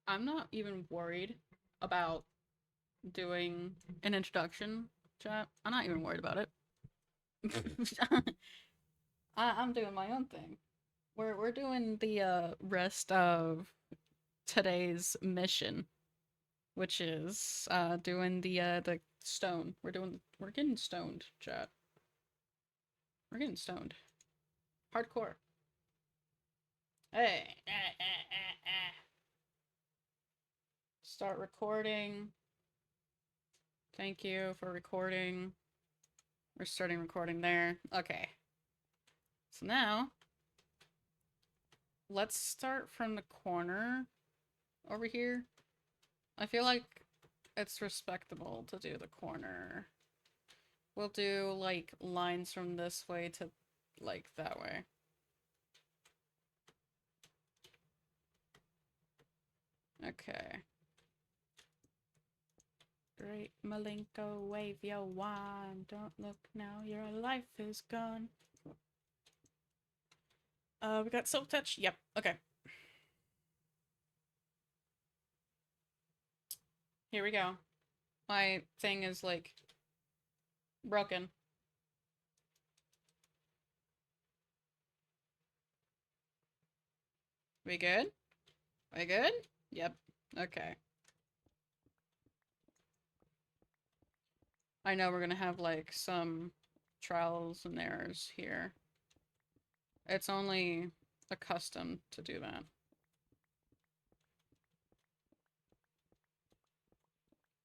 I'm not even worried about doing an introduction chat. I'm not even worried about it. I'm doing my own thing. We're doing the rest of today's mission, which is doing the stone. We're getting stoned, chat. We're getting stoned. Hardcore. Hey. Start recording. Thank you for recording. We're starting recording there. Okay. So now, let's start from the corner over here. I feel like it's respectable to do the corner. We'll do, like, lines from this way to, like, that way. Okay. Great Malenko, wave your wand. Don't look now, your life is gone. We got Silk Touch? Yep, okay. Here we go. My thing is, like, broken. We good? We good? Yep. Okay. I know we're gonna have, like, some trials and errors here. It's only accustomed to do that.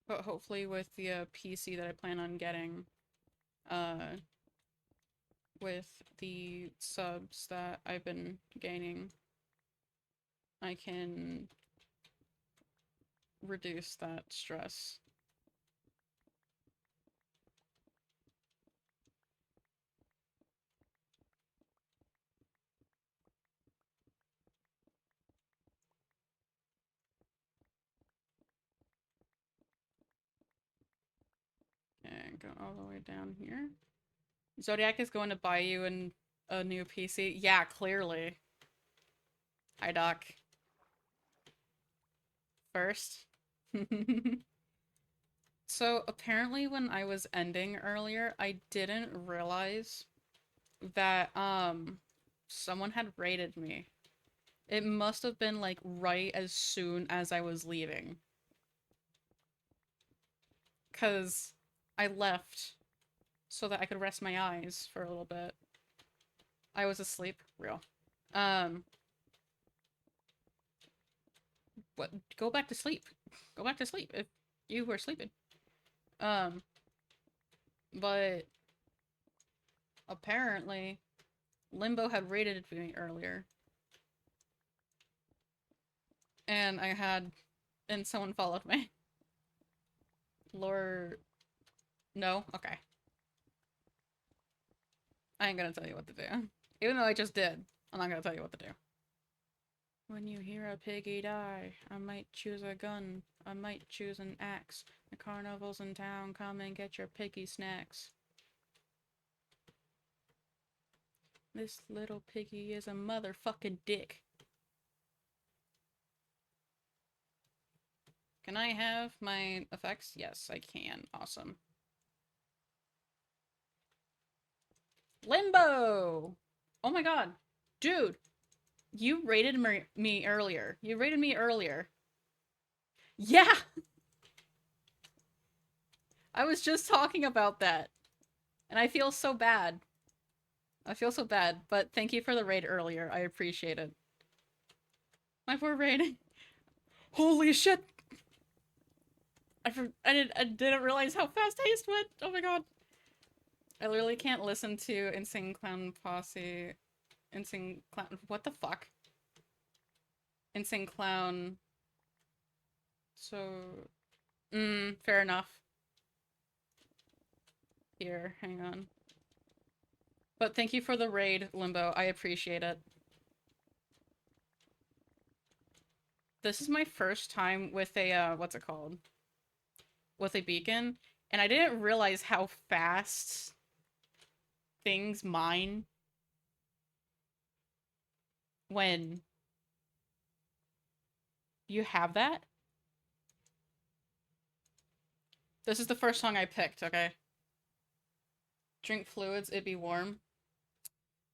But hopefully with the PC that I plan on getting, uh, with the subs that I've been gaining, I can reduce that stress. Okay, go all the way down here. Zodiac is going to buy you a new PC. Yeah, clearly. Hi, Doc. First. So apparently when I was ending earlier, I didn't realize that someone had raided me. It must have been like right as soon as I was leaving. 'Cause I left so that I could rest my eyes for a little bit. I was asleep. Real. Um, what? Go back to sleep. Go back to sleep if you were sleeping. Um, but apparently Limbo had raided me earlier. And and someone followed me. Lore, no? Okay. I ain't gonna tell you what to do. Even though I just did, I'm not gonna tell you what to do. When you hear a piggy die, I might choose a gun. I might choose an axe. The carnival's in town, come and get your piggy snacks. This little piggy is a motherfucking dick. Can I have my effects? Yes, I can. Awesome. Limbo! Oh my god. Dude, you rated me earlier. You rated me earlier. Yeah! I was just talking about that. And I feel so bad. I feel so bad, but thank you for the raid earlier. I appreciate it. My poor raid. Holy shit! I didn't realize how fast haste went. Oh my god. I literally can't listen to Insane Clown Posse. Insane Clown. What the fuck? Insane Clown. So. Fair enough. Here, hang on. But thank you for the raid, Limbo. I appreciate it. This is my first time with a, what's it called? With a beacon, and I didn't realize how fast things mine when You have that? This is the first song I picked, okay? Drink fluids, it be warm.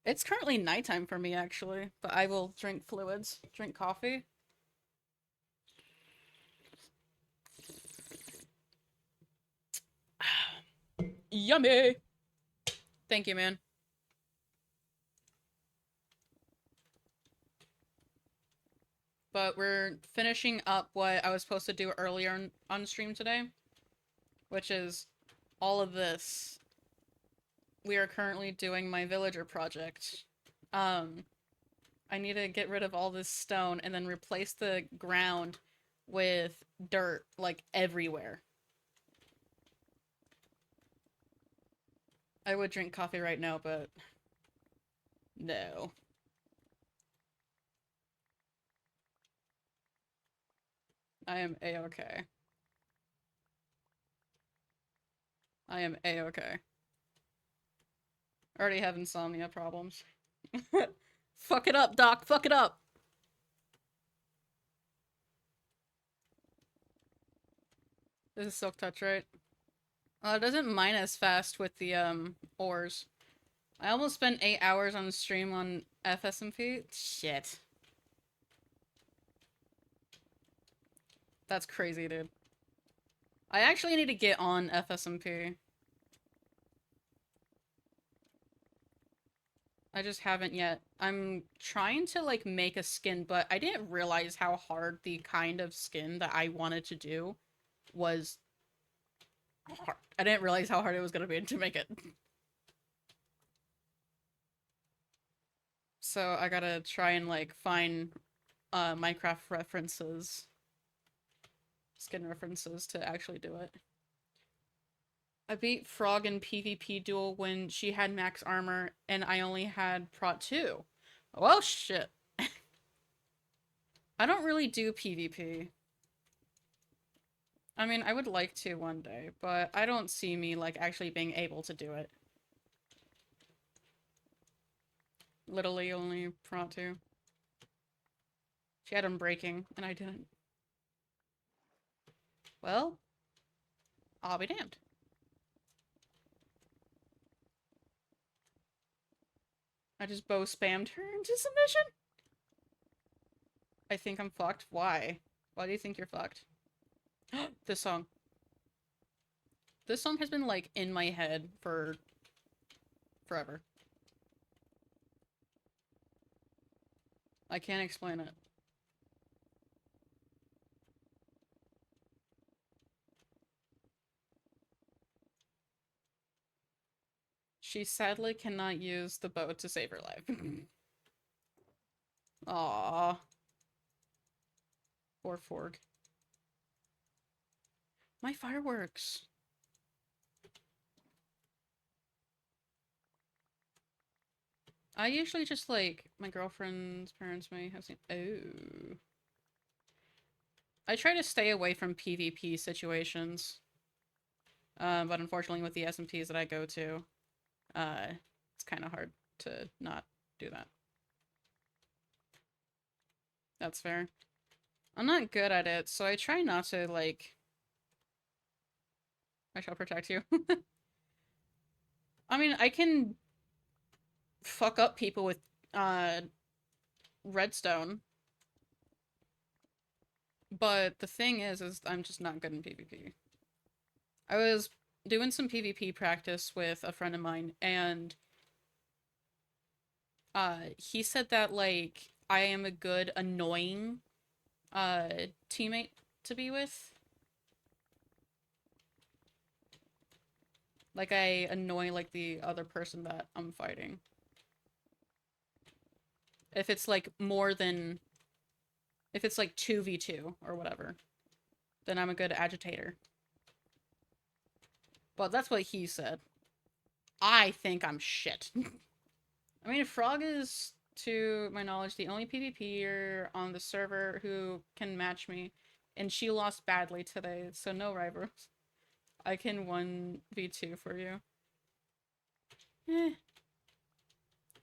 It's currently nighttime for me, actually, but I will drink fluids. Drink coffee. Yummy! Thank you, man. But we're finishing up what I was supposed to do earlier on stream today, which is all of this. We are currently doing my villager project. I need to get rid of all this stone and then replace the ground with dirt, like, everywhere. I would drink coffee right now, but no. I am a-okay. I am a-okay. Already have insomnia problems. Fuck it up, Doc. Fuck it up. This is Silk Touch, right? It doesn't mine as fast with the, ores. I almost spent 8 hours on the stream on FSMP. Shit. That's crazy, dude. I actually need to get on FSMP. I just haven't yet. I'm trying to, like, make a skin, but I didn't realize how hard the kind of skin that I wanted to do was hard. I didn't realize how hard it was gonna be to make it. So I gotta try and, like, find, Minecraft references. Skin references to actually do it. I beat Frog in PvP duel when she had max armor and I only had Prot 2. Well, shit. I don't really do PvP. I mean, I would like to one day, but I don't see me, like, actually being able to do it. Literally only Prot 2. She had him breaking, and I didn't. Well, I'll be damned. I just bow spammed her into submission? I think I'm fucked. Why? Why do you think you're fucked? This song. This song has been, like, in my head for forever. I can't explain it. She sadly cannot use the bow to save her life. Aww. Poor Forg. My fireworks! I usually just, like, my girlfriend's parents may have seen- Oh. I try to stay away from PvP situations. But unfortunately with the SMPs that I go to, it's kind of hard to not do that. That's fair. I'm not good at it, so I try not to, like... I shall protect you. I mean, I can fuck up people with, redstone. But the thing is I'm just not good in PvP. I was doing some PvP practice with a friend of mine, and he said that, like, I am a good, annoying, teammate to be with. Like, I annoy, like, the other person that I'm fighting. If it's, like, more than... If it's, like, 2v2 or whatever, then I'm a good agitator. But that's what he said. I think I'm shit. I mean, Frog is, to my knowledge, the only PvPer on the server who can match me, and she lost badly today, so no rivals. I can 1v2 for you. Eh.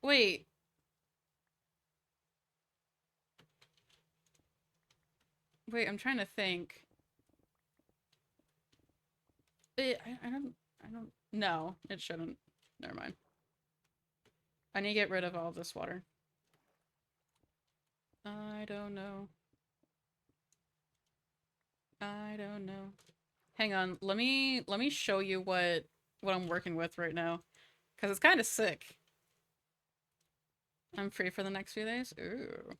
Wait. Wait, I'm trying to think. I don't, no, it shouldn't. Never mind. I need to get rid of all this water. I don't know. I don't know. Hang on, let me show you what I'm working with right now. Cause it's kind of sick. I'm free for the next few days. Ooh.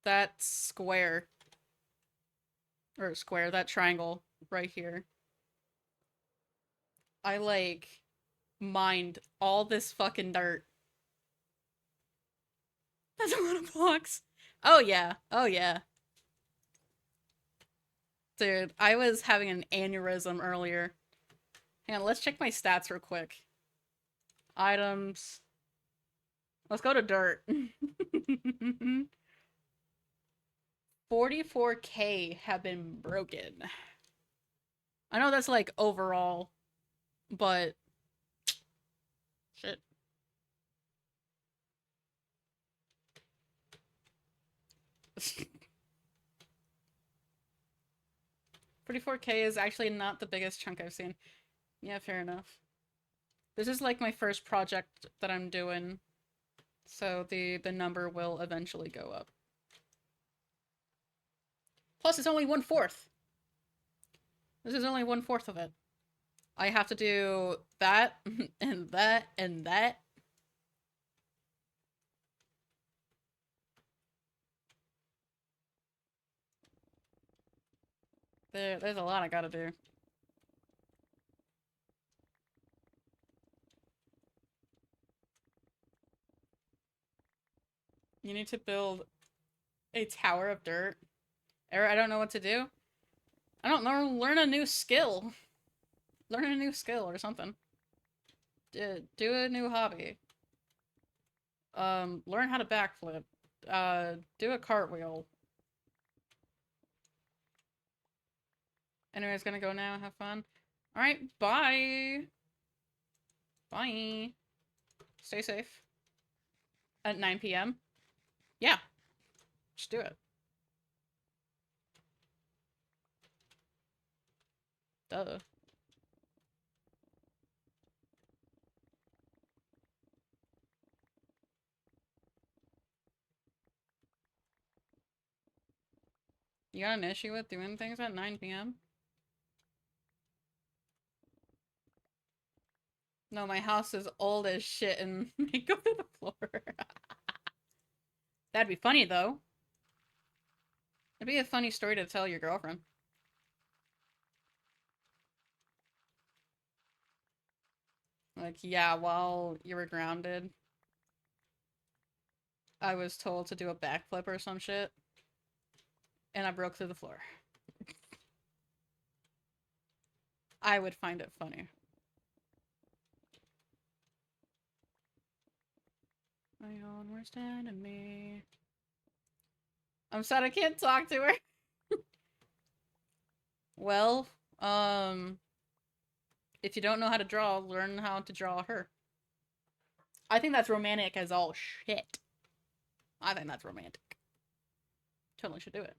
That square. Or square, that triangle right here. I like mined all this fucking dirt. That's a lot of blocks. Oh yeah. Oh yeah. Dude, I was having an aneurysm earlier. Hang on, let's check my stats real quick. Items. Let's go to dirt. 44K have been broken. I know that's like overall, but shit. 44K is actually not the biggest chunk I've seen. Yeah, fair enough. This is like my first project that I'm doing, so the number will eventually go up. Plus, it's only 1/4. This is only 1/4 of it. I have to do that, and that, and that. There's a lot I gotta do. You need to build a tower of dirt. I don't know what to do. I don't know, learn a new skill. Learn a new skill or something. Do a new hobby. Learn how to backflip. Do a cartwheel. Anyways, gonna go now. Have fun. Alright, bye! Bye! Stay safe. At 9 p.m.? Yeah. Just do it. Duh. You got an issue with doing things at 9 p.m.? No, my house is old as shit and may go to the floor. That'd be funny, though. It'd be a funny story to tell your girlfriend. Like, yeah, while you were grounded, I was told to do a backflip or some shit, and I broke through the floor. I would find it funny. My own worst enemy. I'm sad I can't talk to her. Well, if you don't know how to draw, learn how to draw her. I think that's romantic as all shit. I think that's romantic. Totally should do it.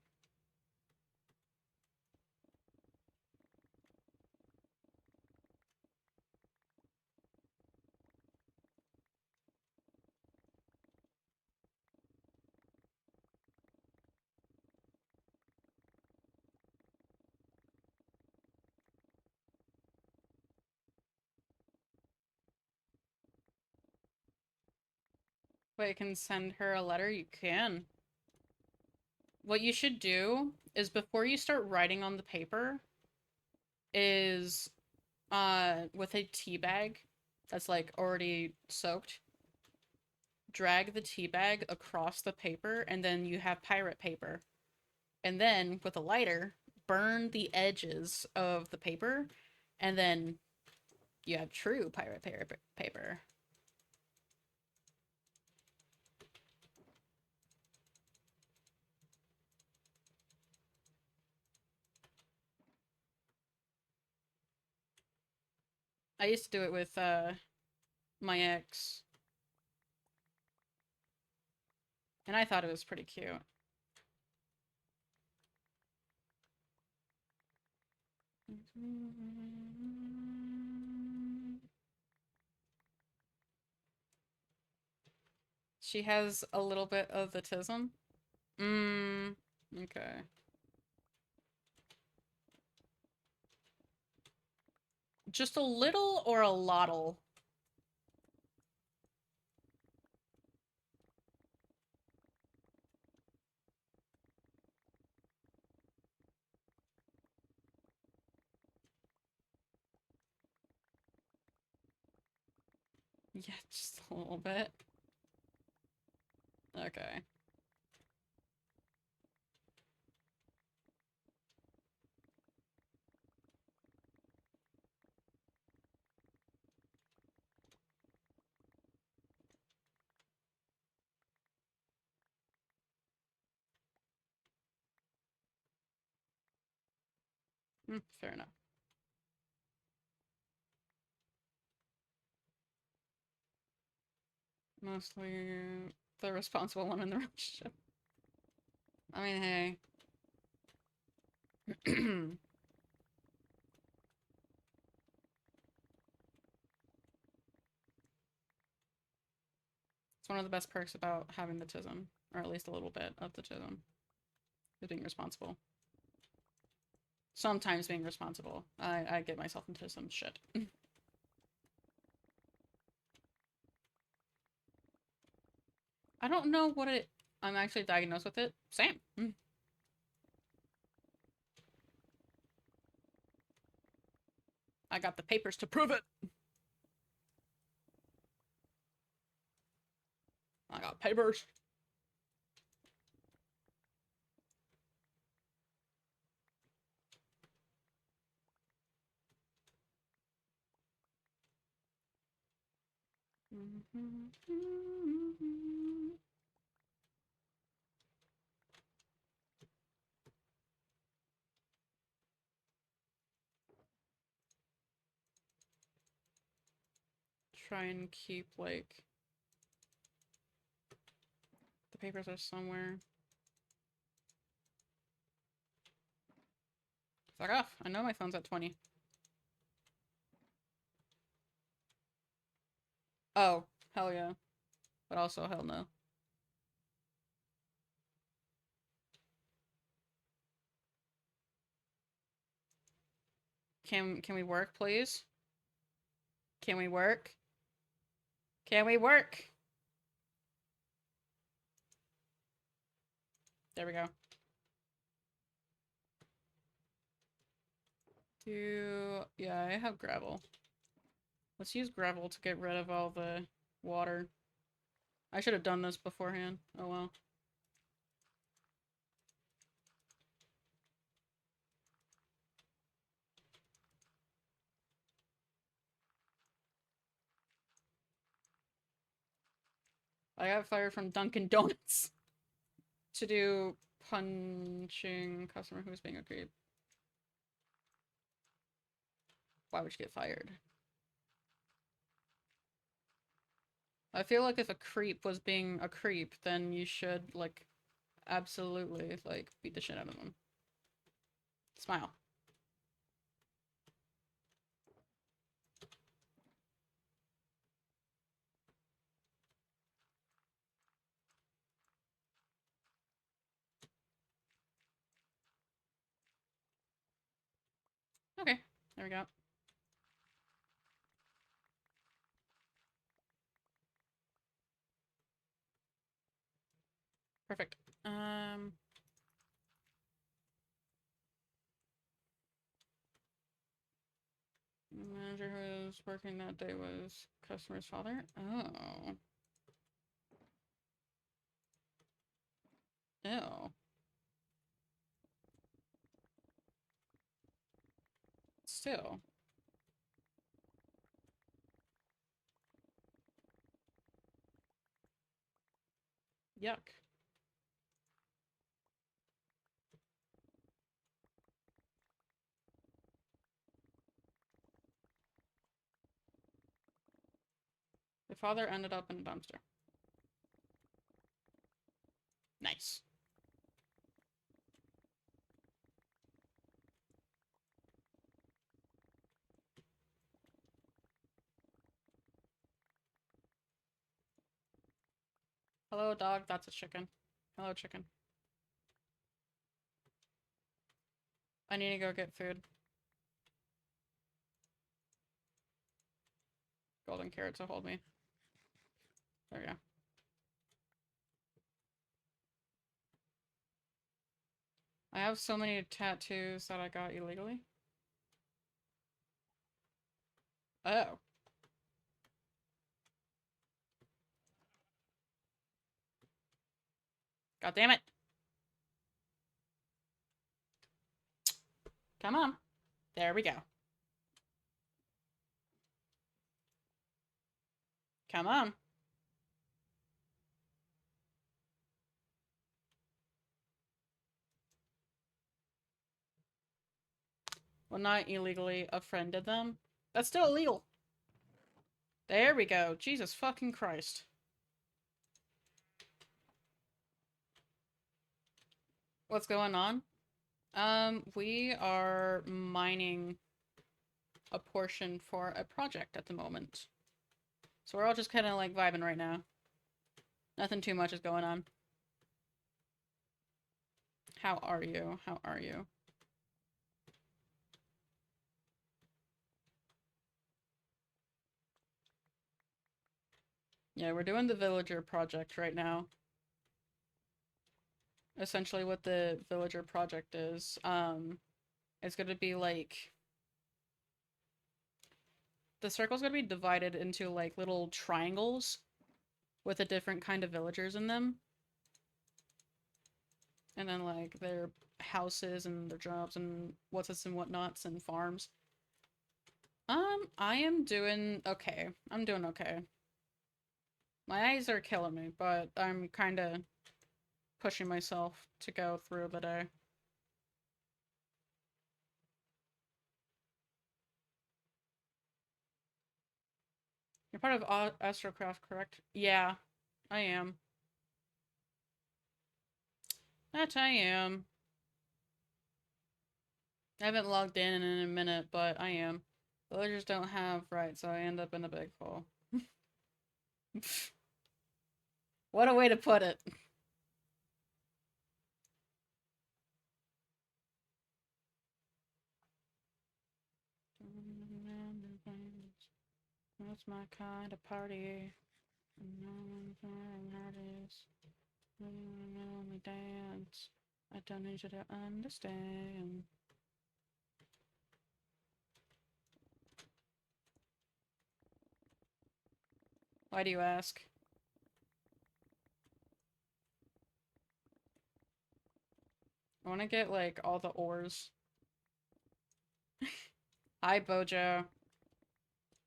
But you can send her a letter, you can. What you should do is before you start writing on the paper is with a tea bag that's like already soaked, drag the tea bag across the paper and then you have pirate paper. And then with a lighter, burn the edges of the paper and then you have true pirate paper. I used to do it with my ex. And I thought it was pretty cute. She has a little bit of the tism. Okay. Just a little or a lottle? Yeah, just a little bit. Okay. Fair enough. Mostly the responsible one in the relationship. I mean, hey. It's one of the best perks about having the tism, or at least a little bit of the tism, is being responsible. Sometimes being responsible. I get myself into some shit. I don't know what it... I'm actually diagnosed with it. Same. I got the papers to prove it. I got papers. Try and keep, like... The papers are somewhere. Fuck off. I know my phone's at 20. Oh, hell yeah. But also, hell no. Can we work, please? Can we work? Can we work? There we go. Yeah, I have gravel. Let's use gravel to get rid of all the water. I should have done this beforehand. Oh well. I got fired from Dunkin' Donuts to do punching customer who's being a creep. Why would you get fired? I feel like if a creep was being a creep, then you should, like, absolutely, like, beat the shit out of them. Smile. Okay, there we go. Perfect. The manager who was working that day was customer's father? Oh. Ew. Still. Yuck. The father ended up in a dumpster. Nice. Hello, dog. That's a chicken. Hello, chicken. I need to go get food. Golden carrots will hold me. There we go. I have so many tattoos that I got illegally. Oh. God damn it. Come on. There we go. Come on. Well, not illegally. A friend did them. That's still illegal. There we go. Jesus fucking Christ. What's going on? We are mining a portion for a project at the moment. So we're all just kind of like vibing right now. Nothing too much is going on. How are you? How are you? Yeah, we're doing the villager project right now. Essentially what the villager project is, it's gonna be like... The circle's gonna be divided into like little triangles with a different kind of villagers in them. And then like their houses and their jobs and what's and whatnots and farms. I am doing okay. I'm doing okay. My eyes are killing me, but I'm kinda pushing myself to go through the day. You're part of Astrocraft, correct? Yeah, I am. That I am. I haven't logged in a minute, but I am. Villagers don't have rights, so I end up in a big hole. What a way to put it. That's my kind of party. Only dance. I don't need you to understand. Why do you ask? I want to get, like, all the ores. Hi, Bojo.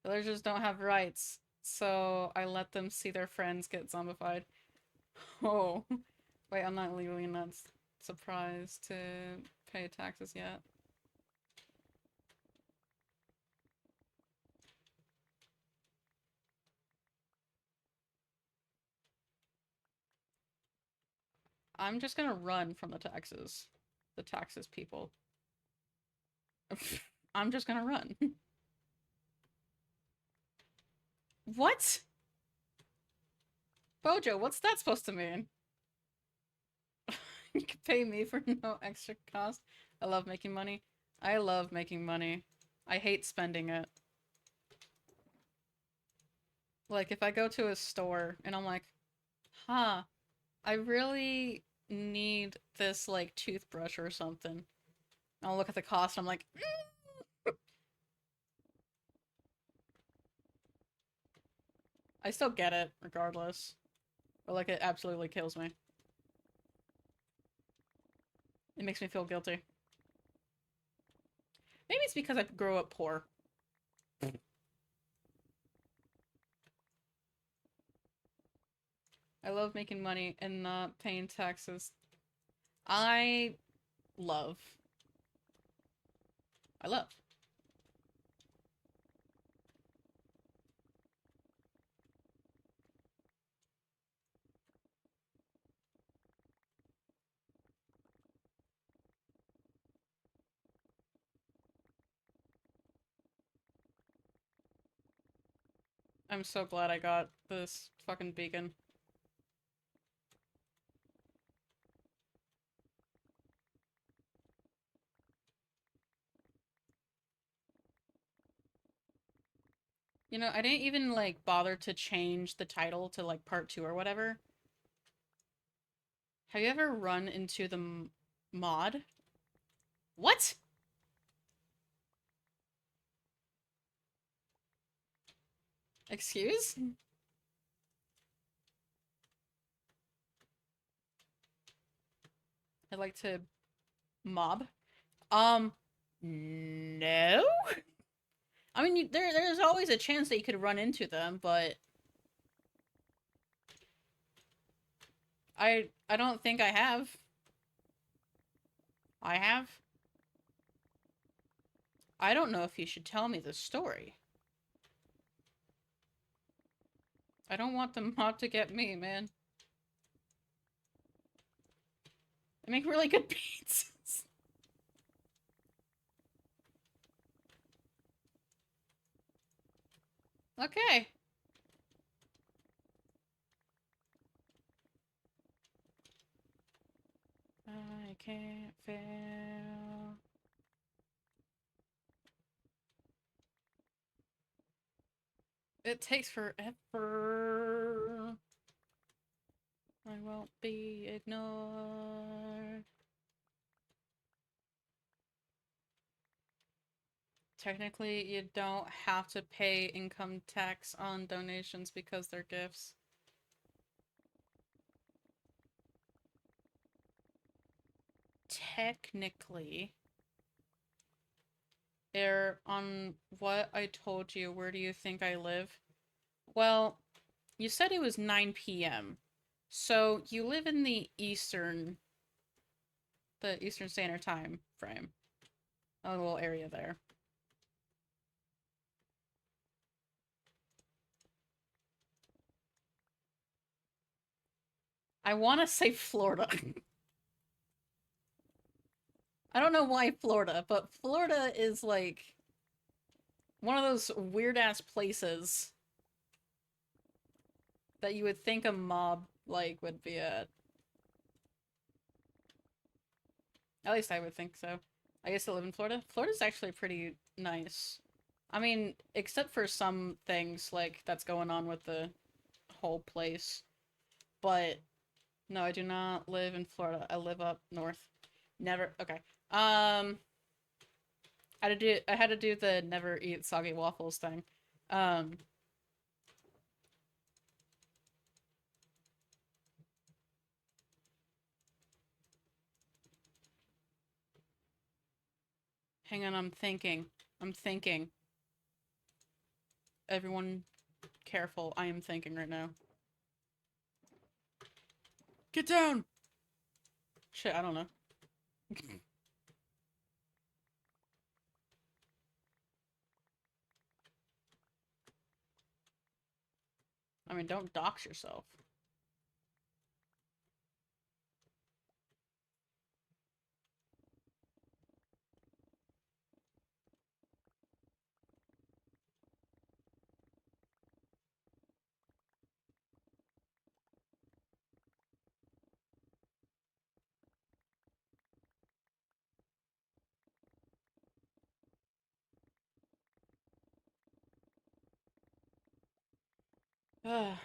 Villagers don't have rights, so I let them see their friends get zombified. Oh. Wait, I'm not legally not surprised to pay taxes yet. I'm just gonna run from the taxes. The taxes people. I'm just gonna run. What? Bojo, what's that supposed to mean? You can pay me for no extra cost. I love making money. I love making money. I hate spending it. Like, if I go to a store and I'm like, huh, I really need this, like, toothbrush or something. I'll look at the cost and I'm like, I still get it, regardless. But, like, it absolutely kills me. It makes me feel guilty. Maybe it's because I grew up poor. I love making money and not paying taxes. I love. I love. I'm so glad I got this fucking beacon. You know, I didn't even, like, bother to change the title to, like, part 2 or whatever. Have you ever run into the mod? What? Excuse? I'd like to mob. No? I mean, there's always a chance that you could run into them, but I don't think I have. I have? I don't know if you should tell me the story. I don't want the mob to get me, man. I make really good pizzas. Okay. I can't fail. It takes forever. I won't be ignored. Technically, you don't have to pay income tax on donations because they're gifts. Technically, they're on what I told you. Where do you think I live? Well, you said it was 9 p.m. So you live in the Eastern Standard Time frame. A little area there. I want to say Florida. I don't know why Florida, but Florida is like one of those weird ass places that you would think a mob like would be at. At least I would think so. I used to live in Florida. Florida's actually pretty nice. I mean, except for some things like that's going on with the whole place. But no, I do not live in Florida. I live up north. Never. Okay. I had to do the never eat soggy waffles thing. Um, Hang on, I'm thinking. I'm thinking. Everyone careful. I am thinking right now. Get down! Shit, I don't know. I mean, don't dox yourself. Ugh.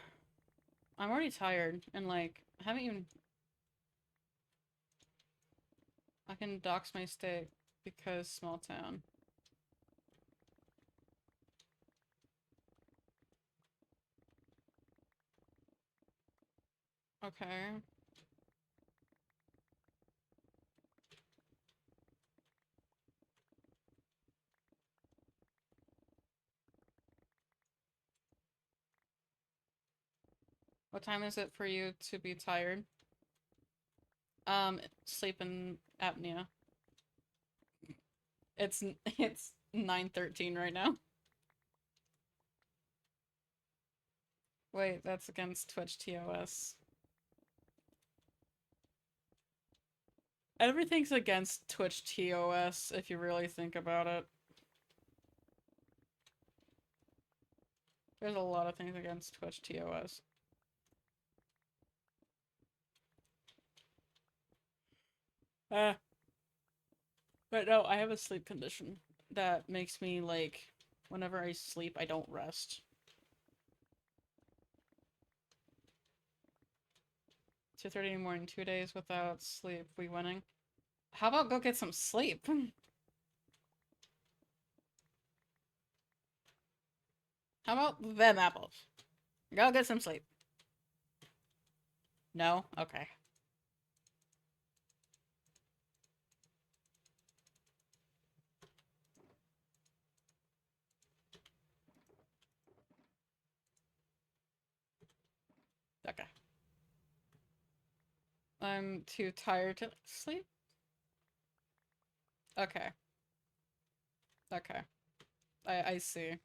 I'm already tired, and like, I haven't even... I can dox my state because small town. Okay. What time is it for you to be tired? Sleeping apnea. It's 9:13 right now. Wait, that's against Twitch TOS. Everything's against Twitch TOS if you really think about it. There's a lot of things against Twitch TOS. Uh, but no, I have a sleep condition that makes me, like, whenever I sleep, I don't rest. 2:30 in the morning, 2 days without sleep, we winning? How about go get some sleep? How about them apples? Go get some sleep. No? Okay. Okay. I'm too tired to sleep? Okay. Okay. I see.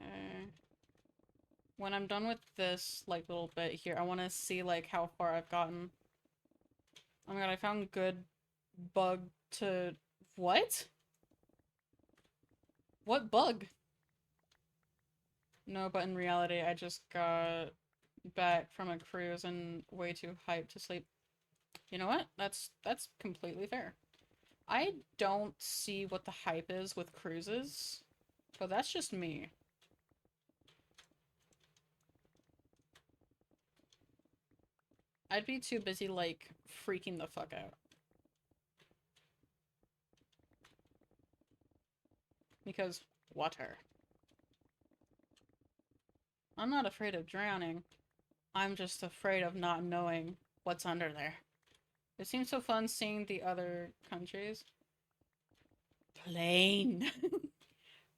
Okay. When I'm done with this, like, little bit here, I want to see, like, how far I've gotten. Oh my god, I found good bug to... What? What bug? No, but in reality, I just got back from a cruise and way too hyped to sleep. You know what? That's completely fair. I don't see what the hype is with cruises, but that's just me. I'd be too busy, like, freaking the fuck out. Because water. I'm not afraid of drowning. I'm just afraid of not knowing what's under there. It seems so fun seeing the other countries. Plain.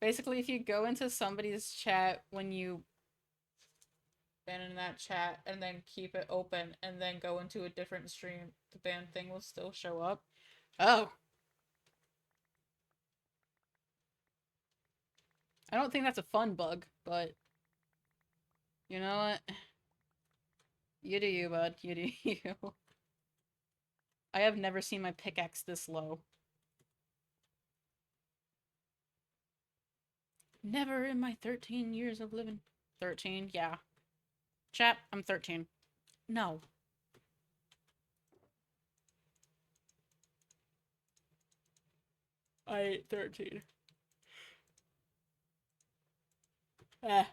Basically, if you go into somebody's chat when you ban in that chat and then keep it open and then go into a different stream, the ban thing will still show up. Oh. I don't think that's a fun bug, but you know what? You do you, bud. You do you. I have never seen my pickaxe this low. Never in my 13 years of living. 13? Yeah. Chat, I'm 13. No. I ain't 13. Eh.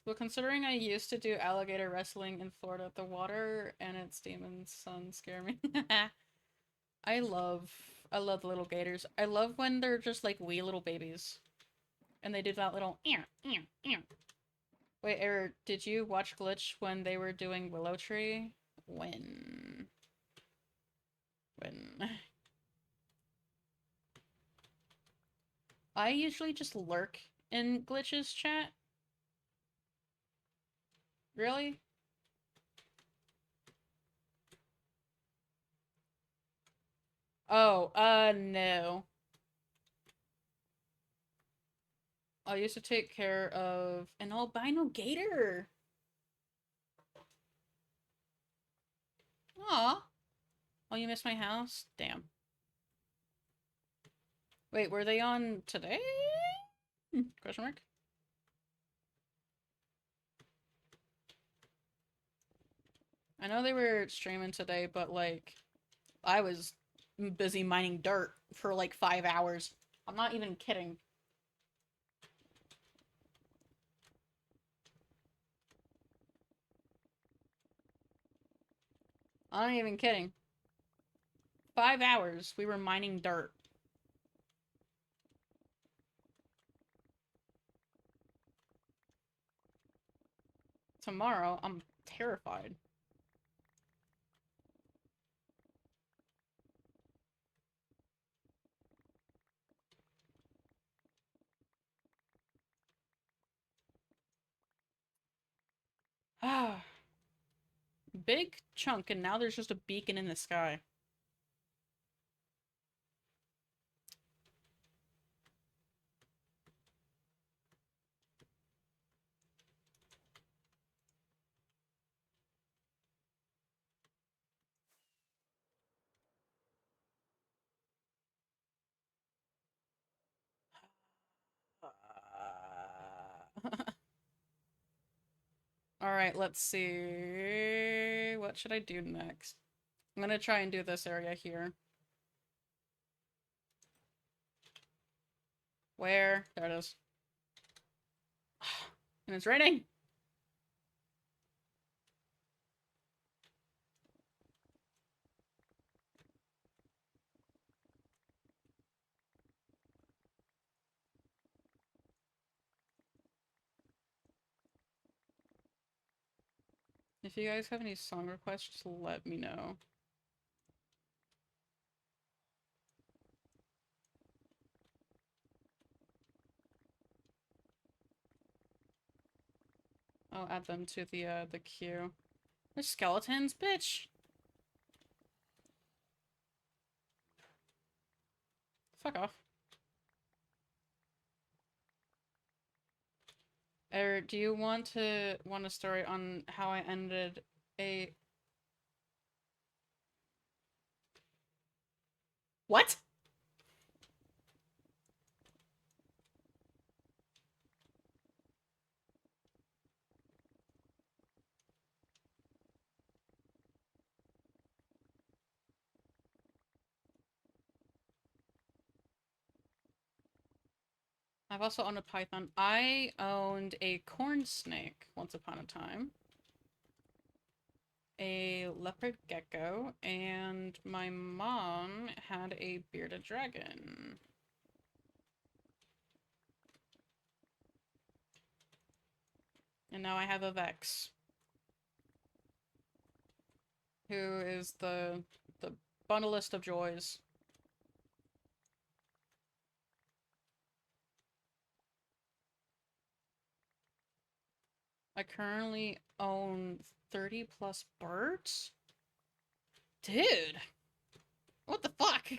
Well, considering I used to do alligator wrestling in Florida, the water and its demon son scare me. I love, I love the little gators. I love when they're just like wee little babies. And they do that little ear, ear, ear. Wait, Eric, did you watch Glitch when they were doing Willow Tree? When? When? I usually just lurk in Glitch's chat. Really? Oh, no. I used to take care of an albino gator. Aw. Oh, you missed my house? Damn. Wait, were they on today? Question mark? I know they were streaming today, but, like, I was busy mining dirt for, like, 5 hours. I'm not even kidding. I'm not even kidding. 5 hours we were mining dirt. Tomorrow, I'm terrified. Ah. Big chunk, and now there's just a beacon in the sky. Alright, let's see. What should I do next? I'm gonna try and do this area here. Where? There it is. And it's raining! If you guys have any song requests, just let me know. I'll add them to the queue. There's skeletons, bitch! Fuck off. Or do you want a story on how I ended a... What? I've also owned a python. I owned a corn snake once upon a time. A leopard gecko, and my mom had a bearded dragon. And now I have a Vex. Who is the bundlest of joys. I currently own 30 plus birds? Dude! What the fuck?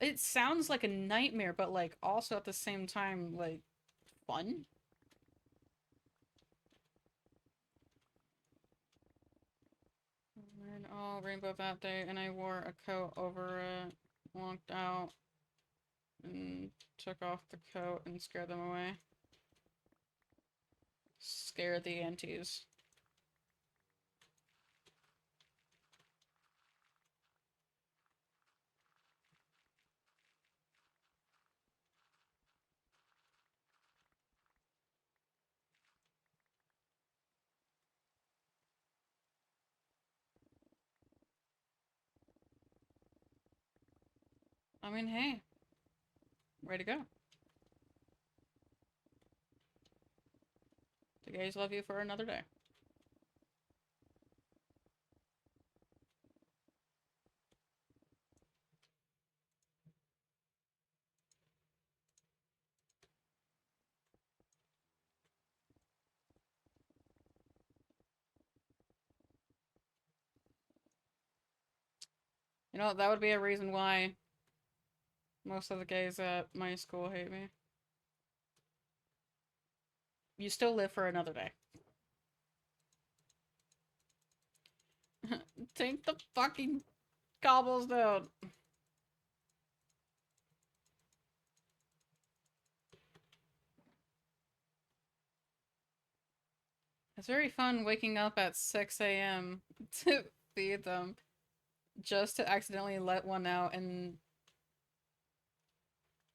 It sounds like a nightmare, but like also at the same time, like, fun? Wearing all rainbow that day, and I wore a coat over it, walked out, and took off the coat and scared them away. Scared the aunties. I mean, hey. Way to go. The gays love you for another day. You know, that would be a reason why most of the gays at my school hate me. You still live for another day. Take the fucking cobblestone. It's very fun waking up at 6 a.m. to feed them, just to accidentally let one out and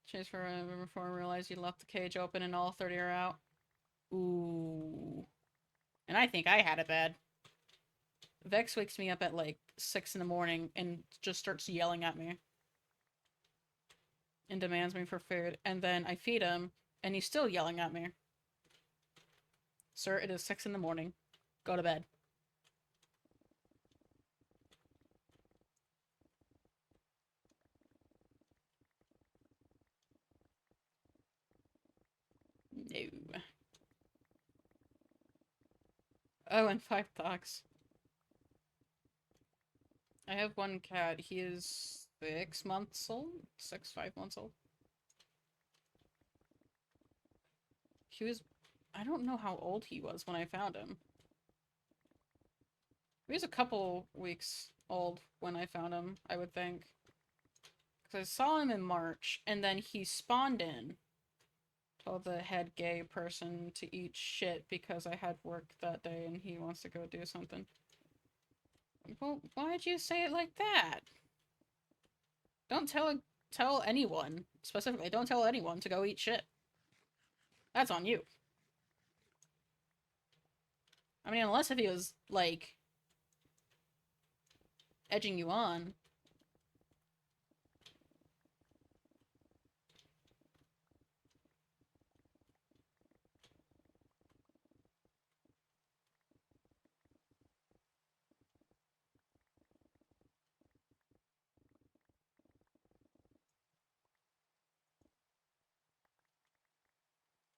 chase for before I realize you left the cage open and all 30 are out. Ooh. And I think I had it bad. Vex wakes me up at like 6 in the morning and just starts yelling at me. And demands me for food. And then I feed him, and he's still yelling at me. Sir, it is 6 in the morning. Go to bed. No. Oh, and 5 dogs. I have one cat. He is 6 months old? 5 months old. He was... I don't know how old he was when I found him. He was a couple weeks old when I found him, I would think. Because I saw him in March, and then he spawned in Told the head gay person to eat shit because I had work that day and he wants to go do something. Well, why'd you say it like that? Don't tell anyone, specifically, don't tell anyone to go eat shit. That's on you. I mean, unless if he was, like, edging you on.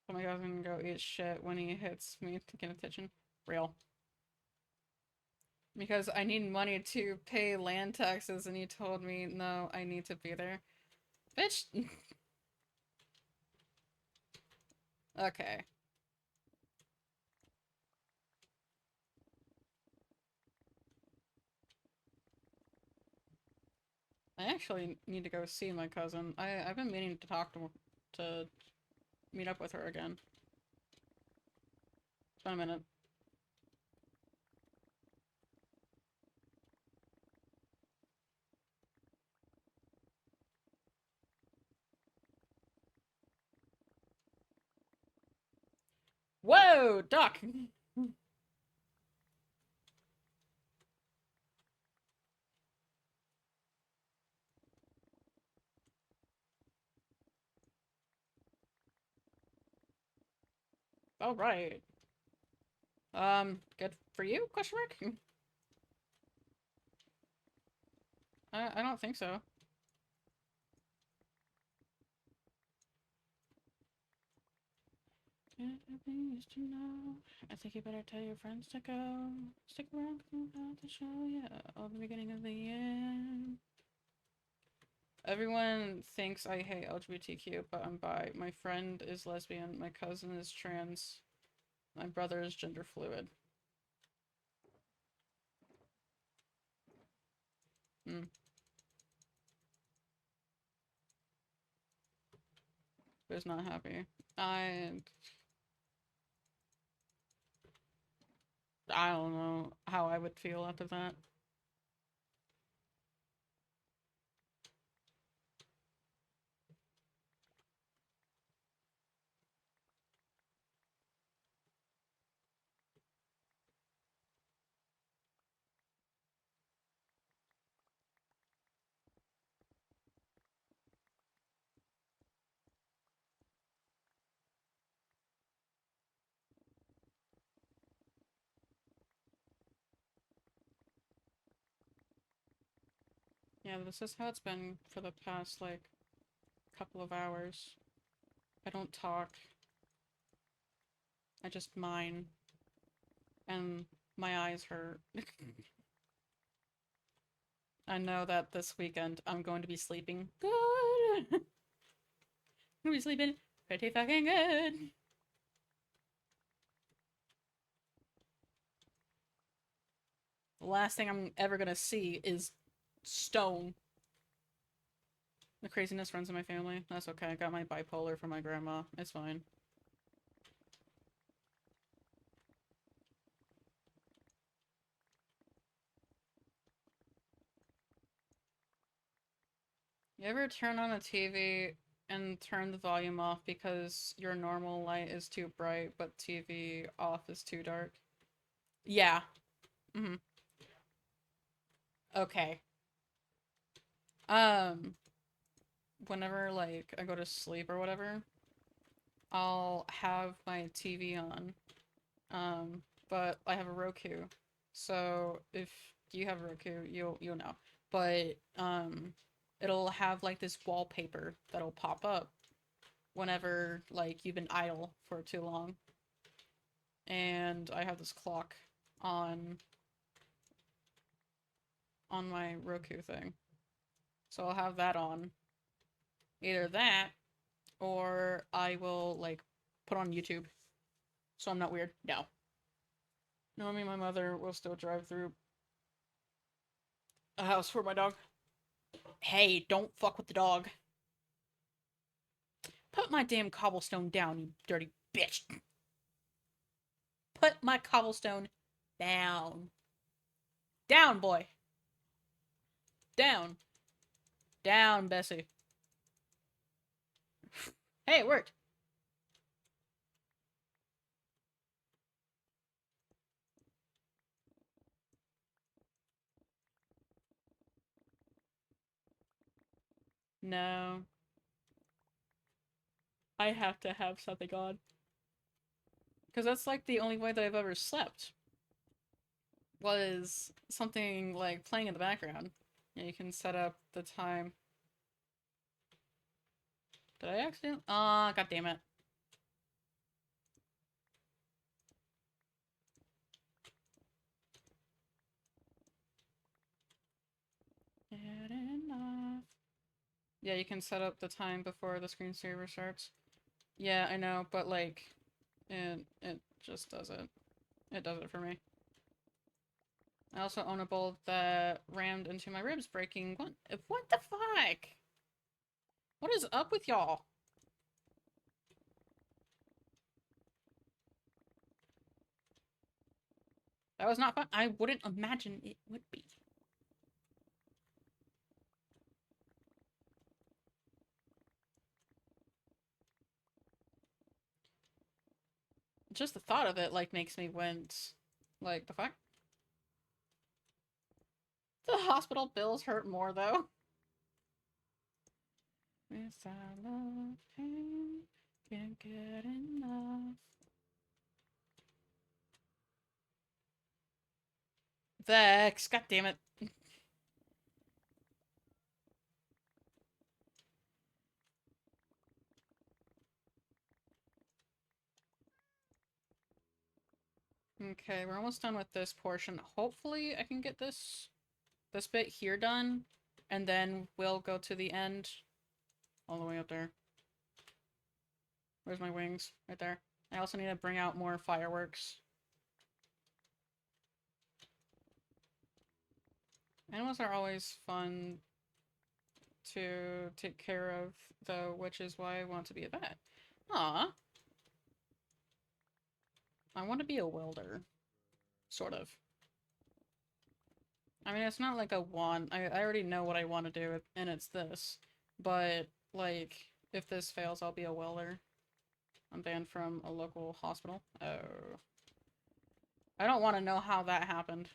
Oh my god, I'm gonna go eat shit when he hits me to get attention. Real. Because I need money to pay land taxes and he told me, no, I need to be there. Bitch! Okay. I actually need to go see my cousin. I've been meaning to to meet up with her again. It's been a minute. Whoa! Duck! Alright. Good for you? Question mark? I don't think so. Things to know. I think you better tell your friends to go. Stick around because I'm about to show you all the beginning of the end. Everyone thinks I hate LGBTQ, but I'm bi. My friend is lesbian. My cousin is trans. My brother is gender fluid. Hmm. Who's not happy? I don't know how I would feel after that. Yeah, this is how it's been for the past, like, couple of hours. I don't talk. I just mine. And my eyes hurt. I know that this weekend I'm going to be sleeping good. I'm gonna be sleeping pretty fucking good. The last thing I'm ever gonna see is stone. The craziness runs in my family. That's okay. I got my bipolar from my grandma. It's fine. You ever turn on a TV and turn the volume off because your normal light is too bright, but TV off is too dark? Yeah. Mm-hmm. Okay. Um, Whenever, like, I go to sleep or whatever, I'll have my TV on. But I have a Roku. So if you have a Roku, you'll know. But, it'll have, like, this wallpaper that'll pop up whenever, like, you've been idle for too long. And I have this clock on my Roku thing. So I'll have that on. Either that, or I will, like, put on YouTube. So I'm not weird. No. No, I mean, my mother will still drive through a house for my dog. Hey, don't fuck with the dog. Put my damn cobblestone down, you dirty bitch. Put my cobblestone down. Down, boy. Down. Down, Bessie. Hey, it worked. No. I have to have something on. Because that's like the only way that I've ever slept. Was something like playing in the background. Yeah, you can set up the time. Did I accidentally? Ah, god damn it. Good enough. Yeah, you can set up the time before the screensaver starts. Yeah, I know, but like, it just does it. It does it for me. I also own a bulb that rammed into my ribs, breaking one. What the fuck? What is up with y'all? That was not fun. I wouldn't imagine it would be. Just the thought of it, like, makes me wince. Like, the fuck? The hospital bills hurt more, though. Yes, I love pain, can't get enough. Vex, god damn it. Okay, we're almost done with this portion. Hopefully I can get this bit here done, and then we'll go to the end. All the way up there. Where's my wings? Right there. I also need to bring out more fireworks. Animals are always fun to take care of, though, which is why I want to be a vet. Aw. I want to be a welder. Sort of. I mean, it's not like a want. I already know what I want to do, and it's this. But, like, if this fails, I'll be a welder. I'm banned from a local hospital. Oh. I don't want to know how that happened.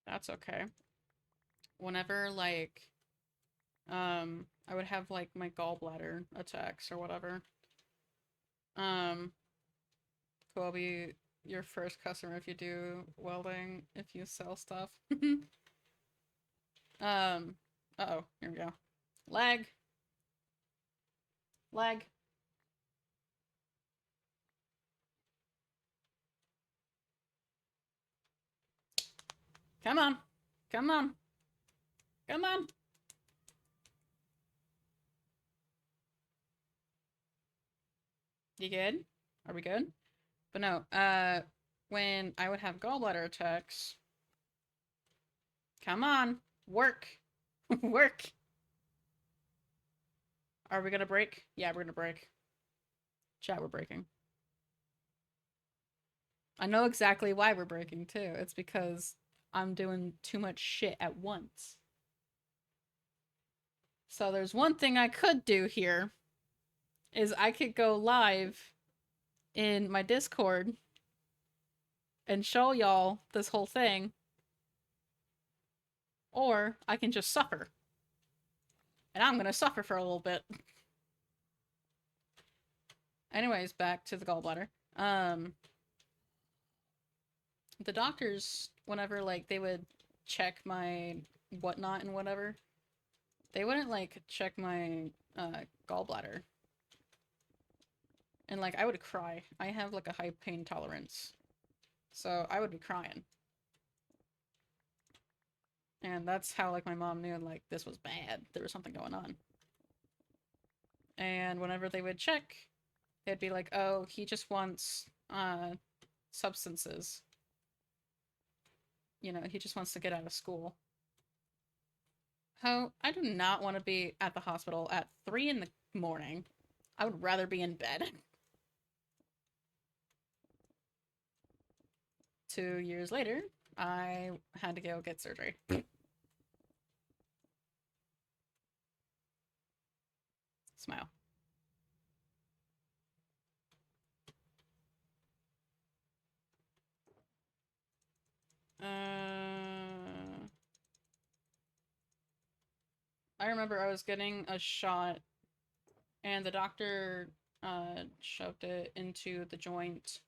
That's okay. Whenever, like, I would have, like, my gallbladder attacks or whatever. Who will be your first customer if you do welding, if you sell stuff. Uh-oh, here we go. Lag. Lag. Come on. Come on. Come on. You good? Are we good? But no, when I would have gallbladder attacks... Come on! Work! Work! Are we gonna break? Yeah, we're gonna break. Chat, we're breaking. I know exactly why we're breaking, too. It's because I'm doing too much shit at once. So there's one thing I could do here, is I could go live in my Discord and show y'all this whole thing, or I can just suffer. And I'm gonna suffer for a little bit. Anyways, back to the gallbladder. The doctors, whenever, like, they would check my whatnot and whatever, they wouldn't, like, check my, gallbladder. And, like, I would cry. I have, like, a high pain tolerance. So I would be crying. And that's how, like, my mom knew, like, this was bad. There was something going on. And whenever they would check, they'd be like, oh, he just wants, substances. You know, he just wants to get out of school. Oh, I do not want to be at the hospital at 3 in the morning. I would rather be in bed. 2 years later, I had to go get surgery. Smile. I remember I was getting a shot, and the doctor shoved it into the joint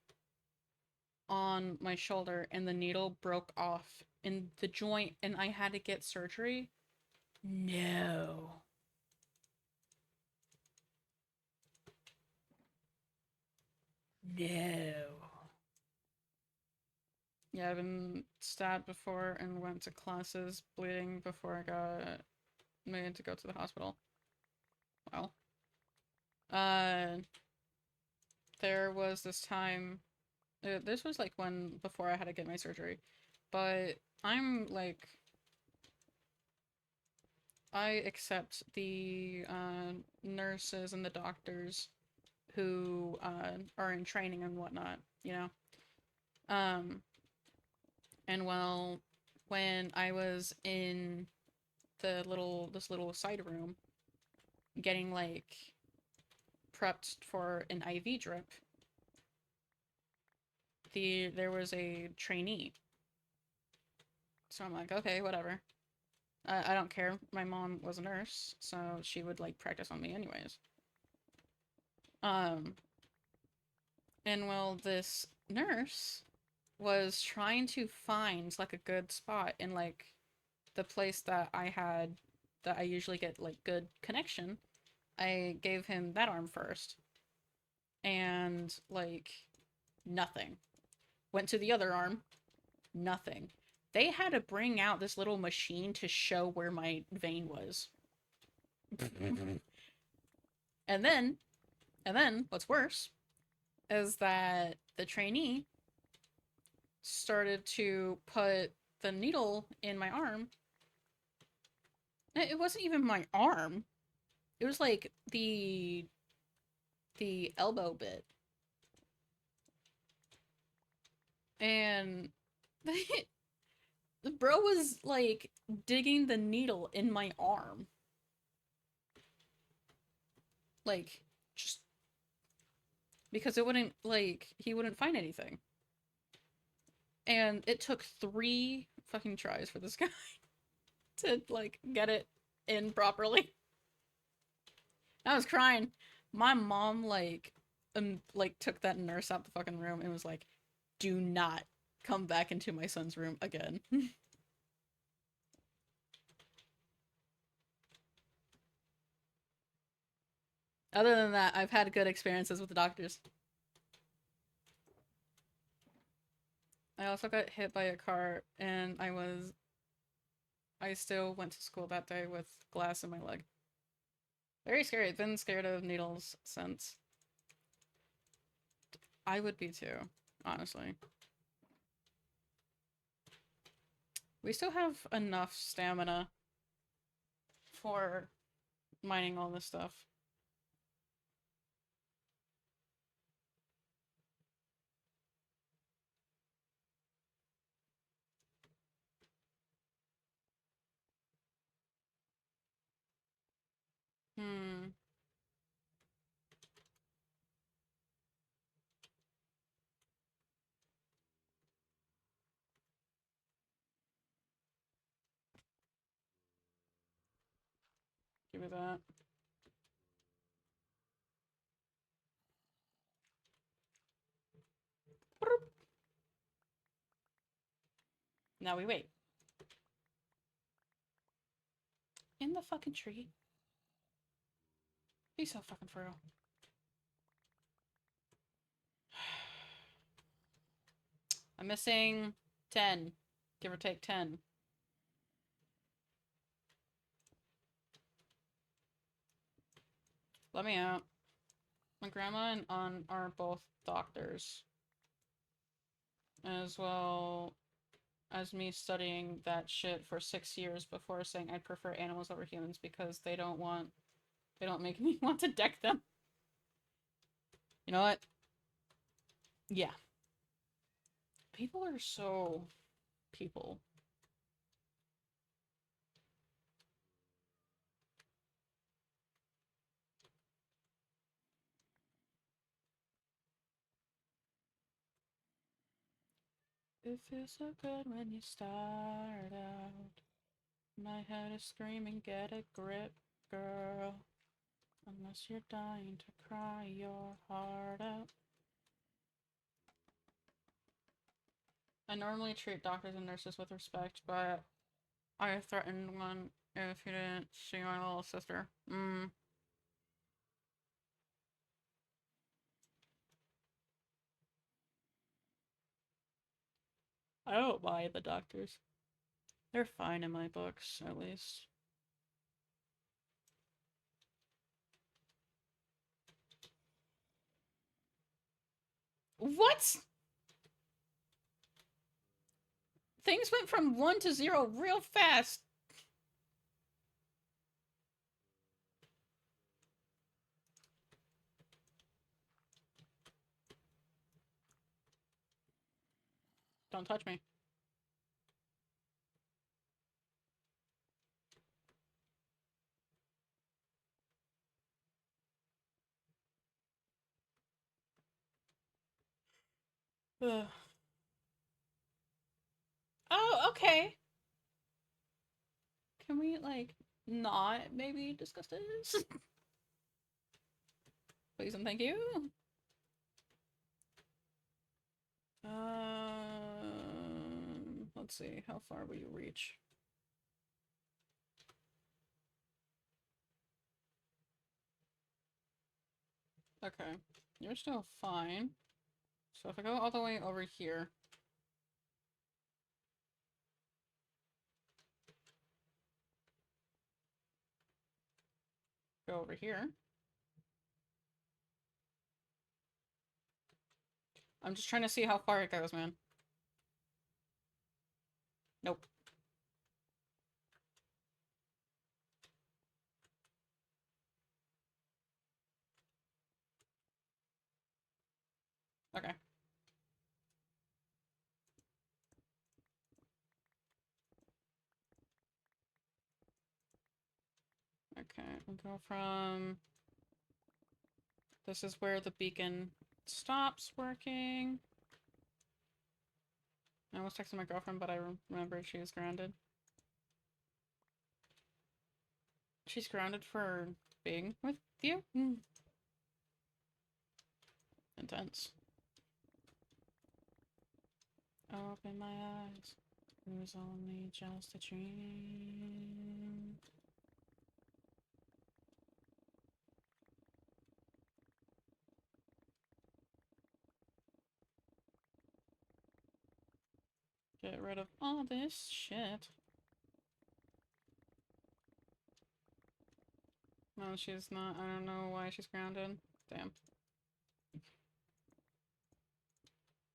on my shoulder, and the needle broke off in the joint, and I had to get surgery. No. No. Yeah, I've been stabbed before and went to classes bleeding before I got made to go to the hospital. Well, uh, there was this time. This was like when before I had to get my surgery, but I'm like, I accept the nurses and the doctors who are in training and whatnot, you know. Um, and well, when I was in this little side room getting like prepped for an IV drip, there was a trainee. So I'm like, okay, whatever. I don't care. My mom was a nurse, so she would like practice on me anyways. Um, and well, this nurse was trying to find like a good spot in like the place that I usually get like good connection. I gave him that arm first, and like nothing. Went to the other arm, nothing. They had to bring out this little machine to show where my vein was. and then, and then, what's worse is that the trainee started to put the needle in my arm. It wasn't even my arm. It was like the elbow bit. And the bro was like digging the needle in my arm. Like just because it wouldn't like he wouldn't find anything. And it took 3 fucking tries for this guy to like get it in properly. I was crying. My mom like took that nurse out the fucking room and was like, "Do not come back into my son's room again." Other than that, I've had good experiences with the doctors. I also got hit by a car and I still went to school that day with glass in my leg. Very scary. I've been scared of needles since. I would be too, honestly. We still have enough stamina for mining all this stuff. Hmm. Give me that. Now we wait. In the fucking tree. Be so fucking for real. I'm missing 10. Give or take 10. Let me out. My grandma and aunt are both doctors, as well as me studying that shit for 6 years before saying I'd prefer animals over humans because they don't make me want to deck them. You know what? Yeah. People are so... people. It feels so good when you start out. My head is screaming, get a grip, girl. Unless you're dying to cry your heart out. I normally treat doctors and nurses with respect, but I threatened one if he didn't see my little sister. I don't mind the doctors. They're fine in my books, at least. What? Things went from 1 to 0 real fast. Don't touch me. Ugh. Oh, okay. Can we, like, not maybe discuss this? Please and thank you. Let's see. How far will you reach? Okay. You're still fine. So if I go all the way over here... Go over here. I'm just trying to see how far it goes, man. Nope. Okay. Okay, we'll go from... This is where the beacon stops working. I was texting my girlfriend, but I remembered she was grounded. She's grounded for being with you? Intense. Open my eyes. It was only just a dream. Get rid of all this shit. No, she's not. I don't know why she's grounded. Damn.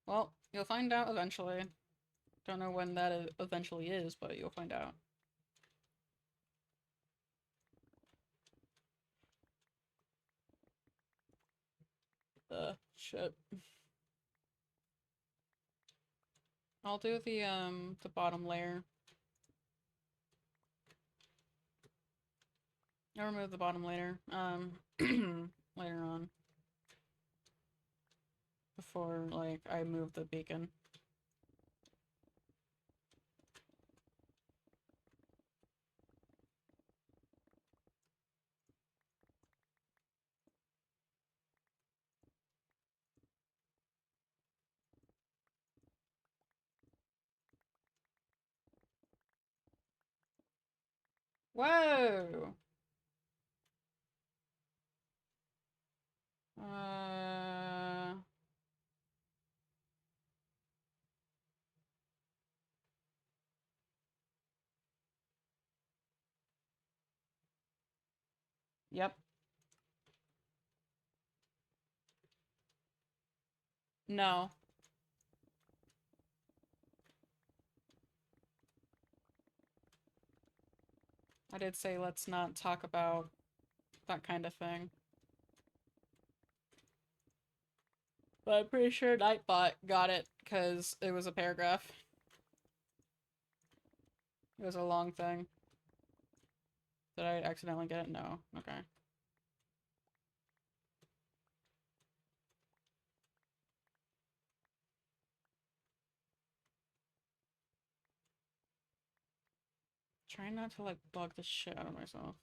Well, you'll find out eventually. Don't know when that eventually is, but you'll find out. Shit. I'll do the bottom layer. I'll remove the bottom layer, later on. Before, like, I move the beacon. Whoa! Uh... Yep. No. I did say let's not talk about that kind of thing. But I'm pretty sure Nightbot got it because it was a paragraph. It was a long thing. Did I accidentally get it? No. Okay. Trying not to like bug the shit out of myself.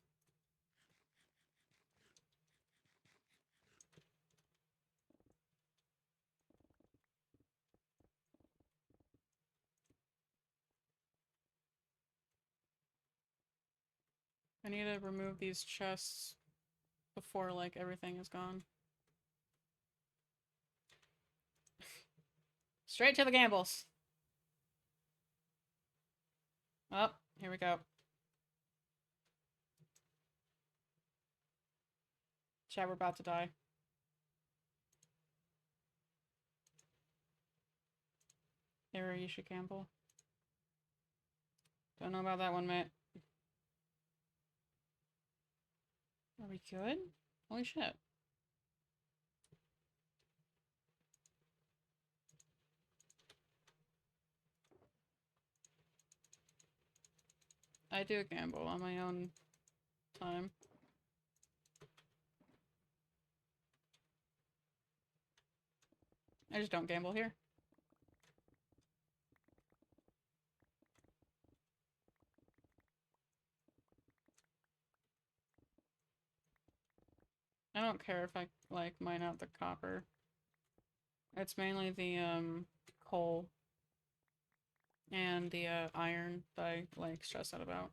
I need to remove these chests before like everything is gone. Straight to the gambles. Oh, here we go. Chat, we're about to die. Here, you should gamble. Don't know about that one, mate. Are we good? Holy shit. I do gamble on my own time. I just don't gamble here. I don't care if I, like, mine out the copper. It's mainly the, coal and the, iron that I, like, stress out about.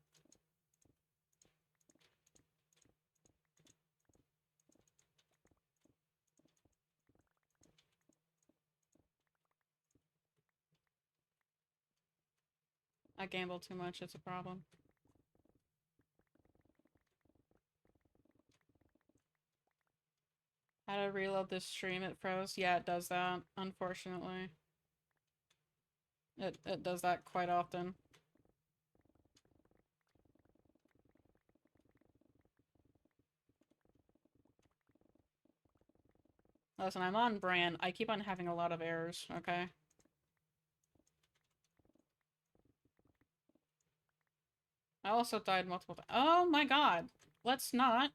I gamble too much, it's a problem. How to reload this stream, it froze. Yeah, it does that, unfortunately. It does that quite often. Listen, I'm on brand. I keep on having a lot of errors, okay? I also died multiple times. Oh my god! Let's not.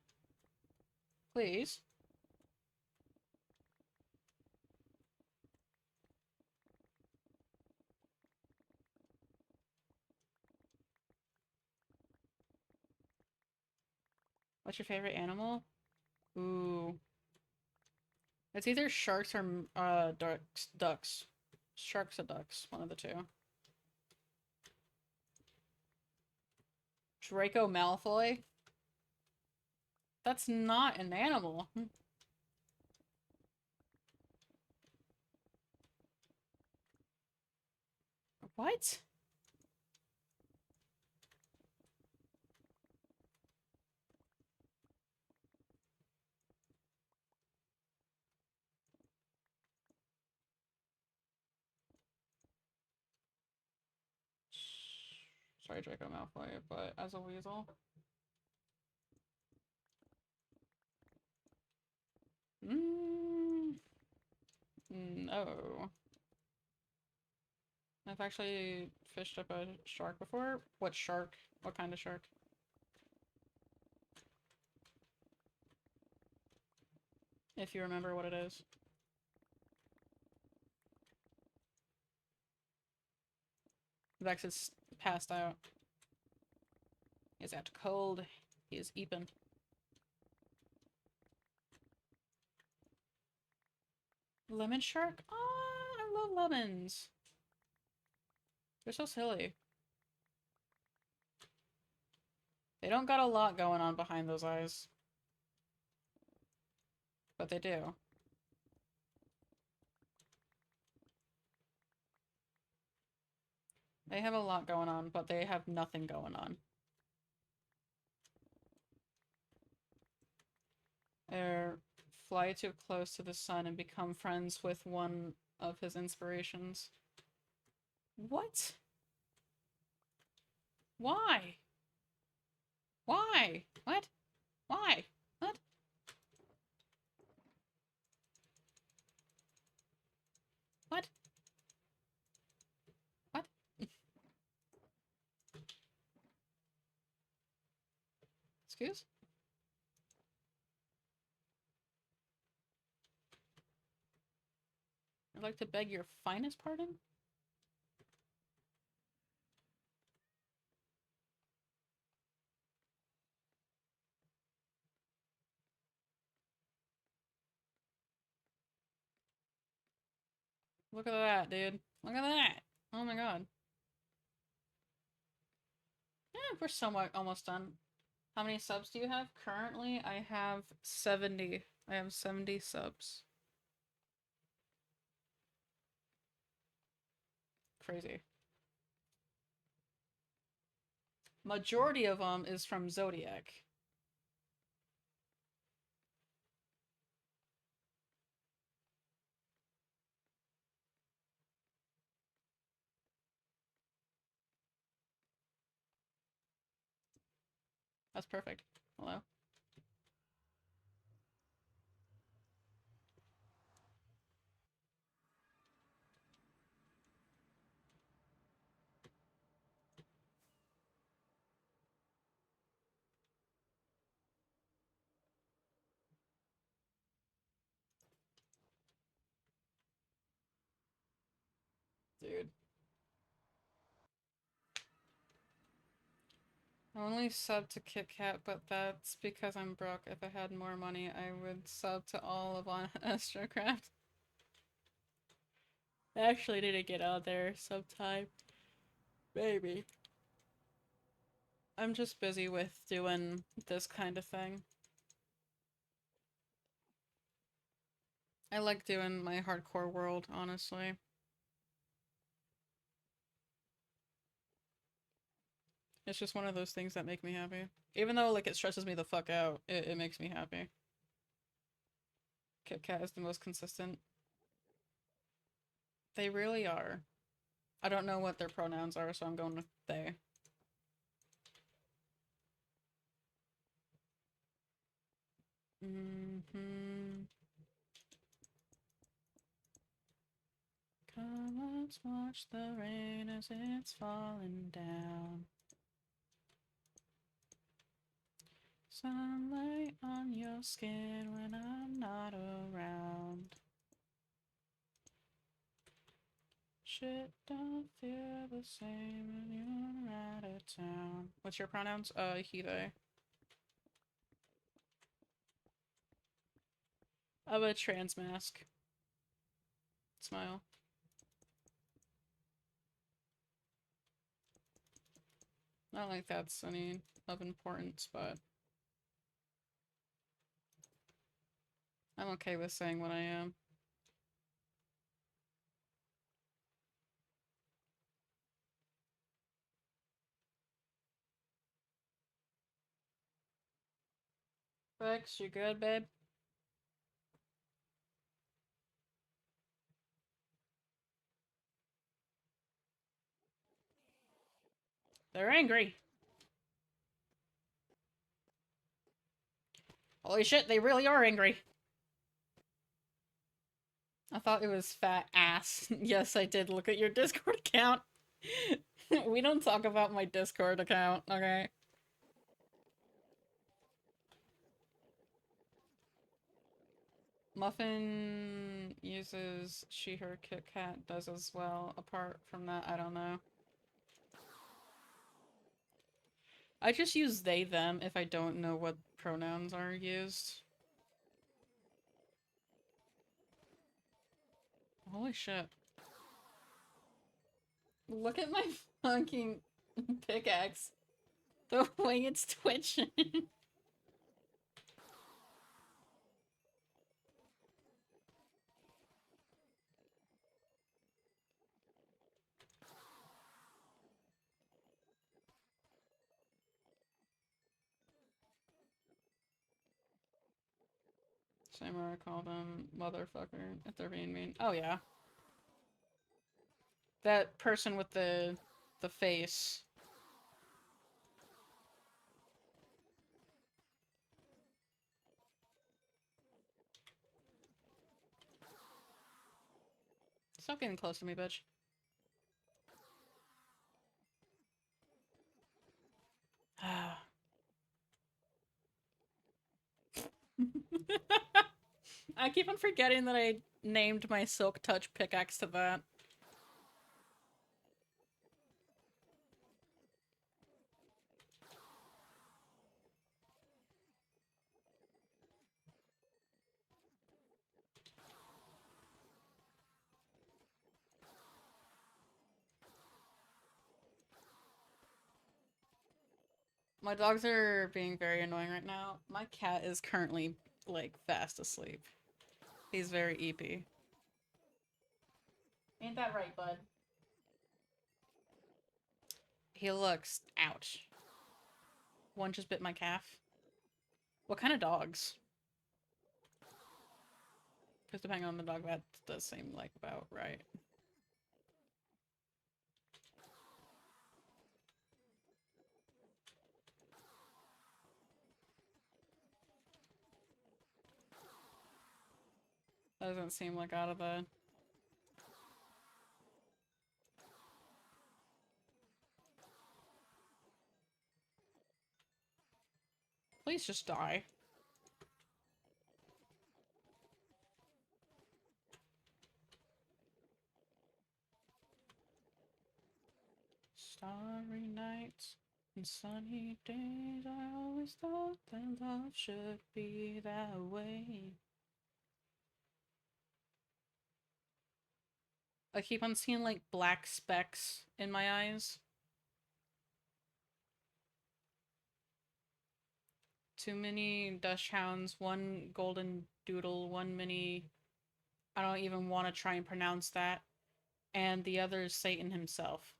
Please. What's your favorite animal? Ooh. It's either sharks or, ducks. Sharks or ducks, one of the two. Draco Malfoy? That's not an animal. What? Sorry, Draco Malfoy, but as a weasel. No. I've actually fished up a shark before. What shark? What kind of shark? If you remember what it is. Vex is passed out. He's out cold. He is eeping. Lemon shark? Oh, I love lemons. They're so silly. They don't got a lot going on behind those eyes. But they do. They have a lot going on, but they have nothing going on. They fly too close to the sun and become friends with one of his inspirations. What? Why? Why? What? Why? What? What? What? Excuse? I'd like to beg your finest pardon? Look at that, dude. Look at that! Oh my god. Yeah, we're somewhat almost done. How many subs do you have? Currently, I have 70. I have 70 subs. Crazy. Majority of them is from Zodiac. That's perfect. Hello? Dude. I only sub to Kit Kat, but that's because I'm broke. If I had more money, I would sub to all of on Astrocraft. I actually need to get out there sometime. Maybe. I'm just busy with doing this kind of thing. I like doing my hardcore world, honestly. It's just one of those things that make me happy. Even though, like, it stresses me the fuck out, it makes me happy. Kit Kat is the most consistent. They really are. I don't know what their pronouns are, so I'm going with they. Mm-hmm. Come, let's watch the rain as it's falling down. Sunlight on your skin when I'm not around. Shit don't feel the same when you're out of town. What's your pronouns? He, they. Of a trans mask. Smile. Not like that's any of importance, but I'm okay with saying what I am. Bex, you good, babe? They're angry. Holy shit, they really are angry. I thought it was fat ass. Yes, I did look at your Discord account. We don't talk about my Discord account, okay? Muffin uses she, her, Kit Kat does as well. Apart from that, I don't know. I just use they, them if I don't know what pronouns are used. Holy shit. Look at my fucking pickaxe. The way it's twitching. Same where I call them motherfucker if they're being mean. Oh yeah. That person with the face. Stop getting close to me, bitch. I keep on forgetting that I named my Silk Touch pickaxe to that. My dogs are being very annoying right now. My cat is currently, like, fast asleep. He's very eepy. Ain't that right, bud? He looks... ouch. One just bit my calf. What kind of dogs? Because depending on the dog, that does seem like about right. That doesn't seem like out of the... Please just die. Starry nights and sunny days, I always thought that love should be that way. I keep on seeing, like, black specks in my eyes. Too many Dutch hounds, one golden doodle, one mini... I don't even want to try and pronounce that. And the other is Satan himself.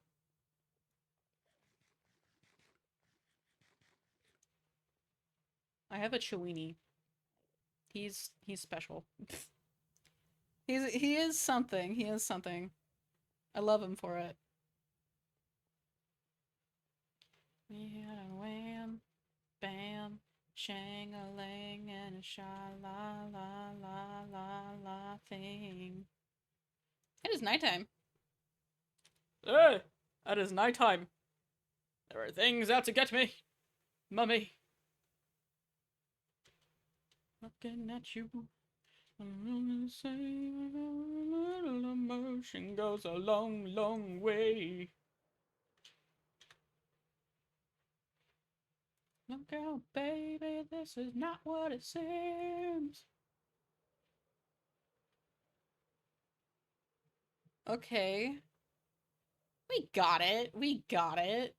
I have a Chiweenie. He's special. He is something. He is something. I love him for it. Yeah, wham, bam, shang-a-lang, and a sha-la-la-la-la-la thing. It is nighttime. Hey! It is nighttime. There are things out to get me. Mummy. Looking at you. I'm say a little emotion goes a long, long way. Look out, baby, this is not what it seems. Okay. We got it. We got it.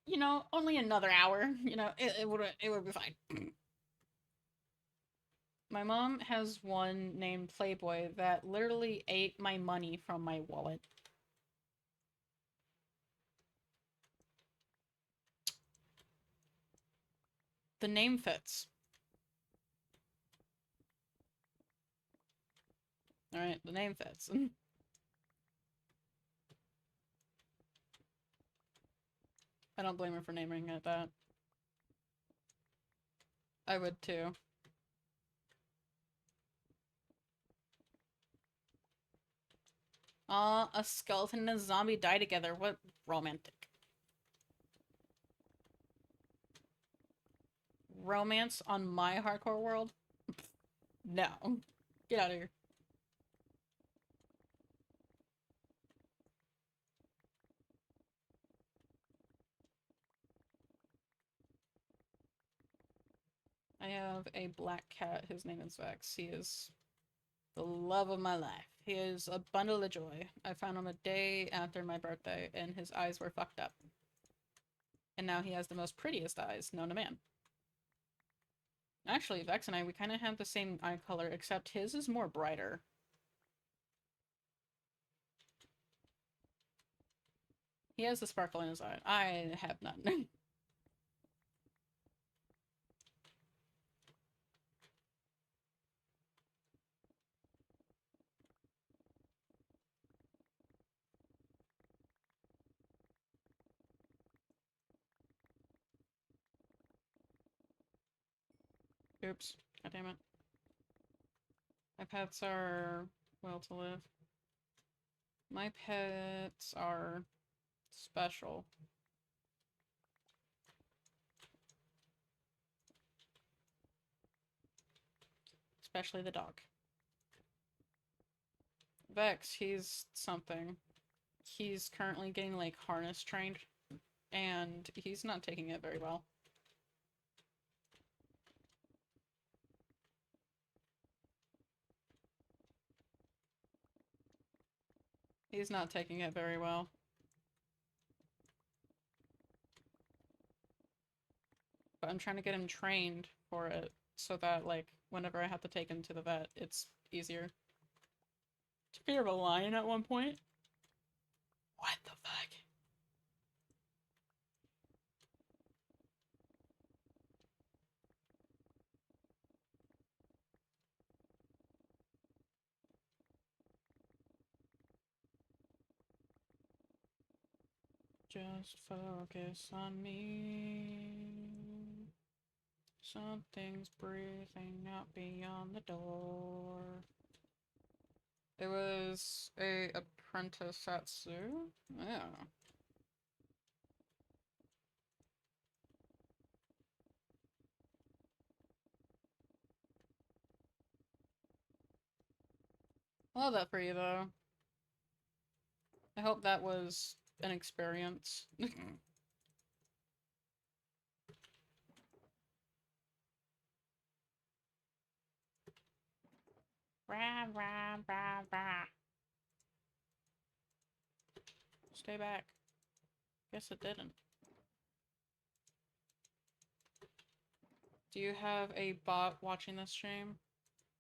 You know, only another hour. You know, it would be fine. My mom has one named Playboy that literally ate my money from my wallet. The name fits. Alright, the name fits. I don't blame her for naming it that. I would too. A skeleton and a zombie die together. What romantic. Romance on my hardcore world? No. Get out of here. I have a black cat. His name is Vex. He is the love of my life. He is a bundle of joy. I found him a day after my birthday, and his eyes were fucked up. And now he has the most prettiest eyes known to man. Actually, Vex and I, we kind of have the same eye color, except his is more brighter. He has the sparkle in his eye. I have none. Oops. God damn it. My pets are well to live. My pets are special. Especially the dog. Vex, he's something. He's currently getting, like, harness trained, and he's not taking it very well. He's not taking it very well. But I'm trying to get him trained for it so that, like, whenever I have to take him to the vet, it's easier. Took care of a lion at one point. What the fuck? Just focus on me. Something's breathing out beyond the door. It was a apprentice Satsu? Yeah. I love that for you, though. I hope that was an experience. Rah, rah, rah, rah. Stay back. Guess it didn't. Do you have a bot watching this stream?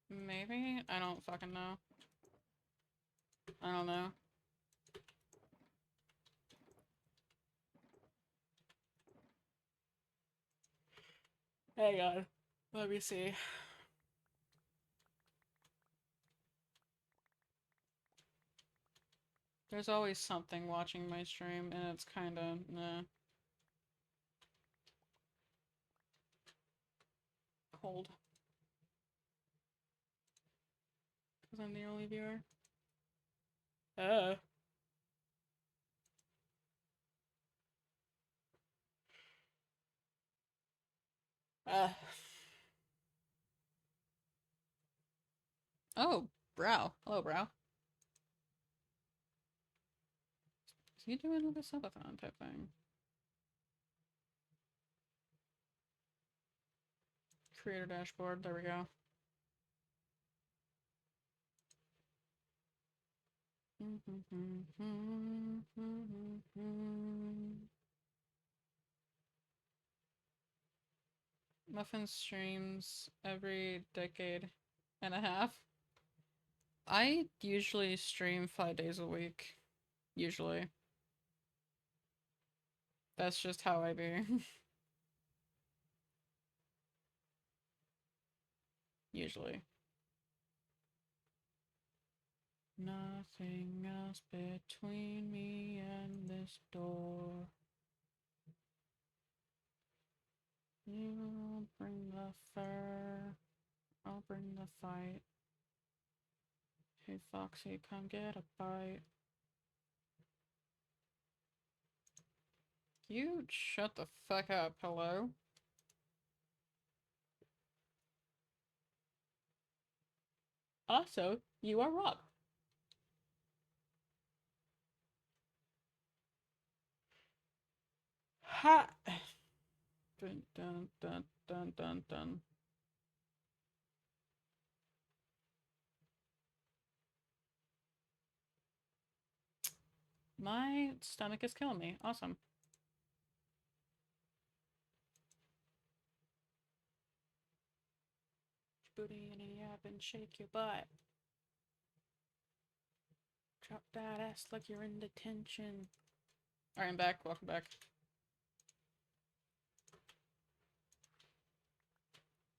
Maybe? I don't fucking know. I don't know. Hang on. Let me see. There's always something watching my stream, and it's kinda, nah. Cold. Because I'm the only viewer. Uh. Oh, Brow. Hello, Brow. Is he doing like a subathon type thing? Creator dashboard, there we go. Muffin streams every decade and a half. I usually stream 5 days a week. Usually. That's just how I be. Usually. Nothing else between me and this door. You bring the fur, I'll bring the fight. Hey Foxy, come get a bite. You shut the fuck up, hello? Also, you are Rob. Ha! Dun dun dun dun dun dun. My stomach is killing me. Awesome. Booty in a yap and shake your butt. Drop that ass like you're in detention. Alright, I'm back. Welcome back.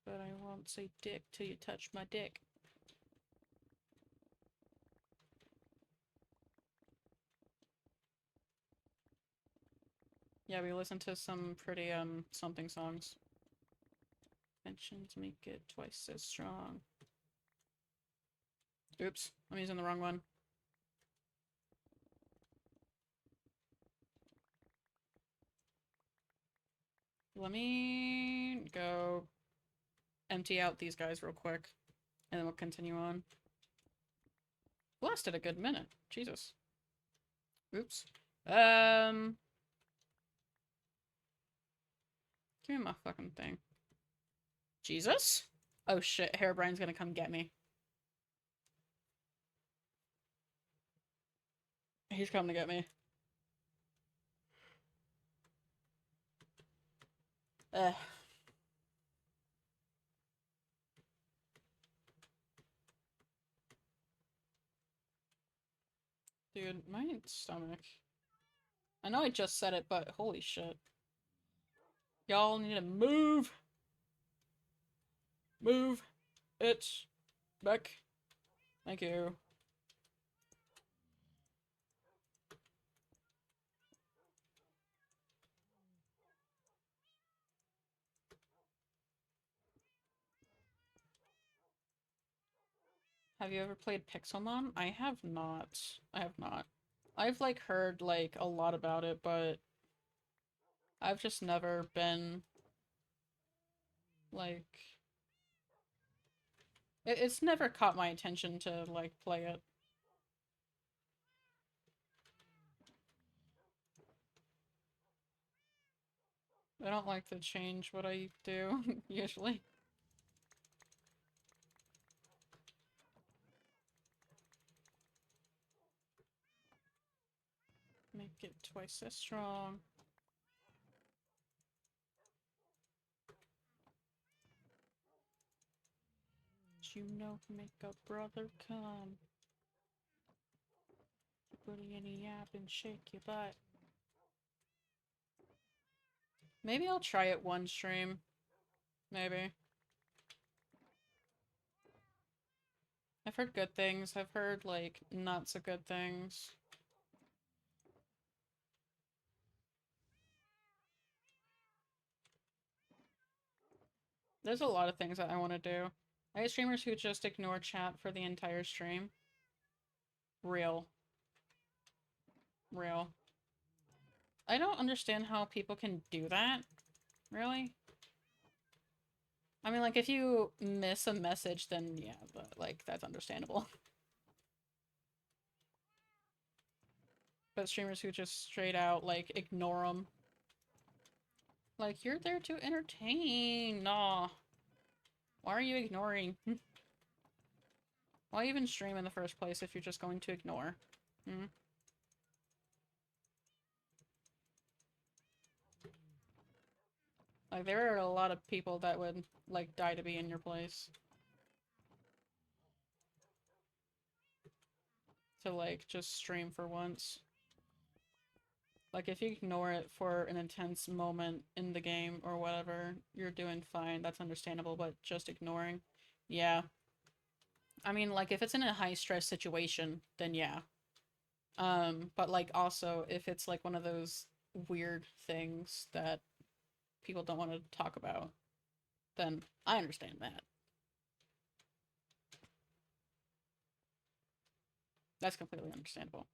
But I won't say dick till you touch my dick. Yeah, we listened to some pretty, something songs. Intentions make it twice as strong. Oops, I'm using the wrong one. Let me go empty out these guys real quick, and then we'll continue on. Lasted a good minute. Jesus. Oops. Give me my fucking thing. Jesus? Oh shit, Hairbrine's gonna come get me. He's coming to get me. Ugh. Dude, my stomach. I know I just said it, but holy shit. Y'all need to move! Move it back. Thank you. Have you ever played Pixelmon? I have not. I have not. I've, like, heard, like, a lot about it, but I've just never been, like... It's never caught my attention to, like, play it. I don't like to change what I do, usually. Make it twice as strong. You know, make a brother come. Booty in a yap and shake your butt. Maybe I'll try it one stream. Maybe. I've heard good things. I've heard, like, not so good things. There's a lot of things that I want to do. I have streamers who just ignore chat for the entire stream. Real. Real. I don't understand how people can do that. Really? I mean, like, if you miss a message, then yeah, but, like, that's understandable. But streamers who just straight out, like, ignore them. Like, you're there to entertain. Nah. Why are you ignoring? Why even stream in the first place if you're just going to ignore? Hmm? Like, there are a lot of people that would, like, die to be in your place. To, like, just stream for once. Like, if you ignore it for an intense moment in the game or whatever, you're doing fine. That's understandable, but just ignoring? Yeah. I mean, like, if it's in a high-stress situation, then yeah. But, like, also, if it's, like, one of those weird things that people don't want to talk about, then I understand that. That's completely understandable.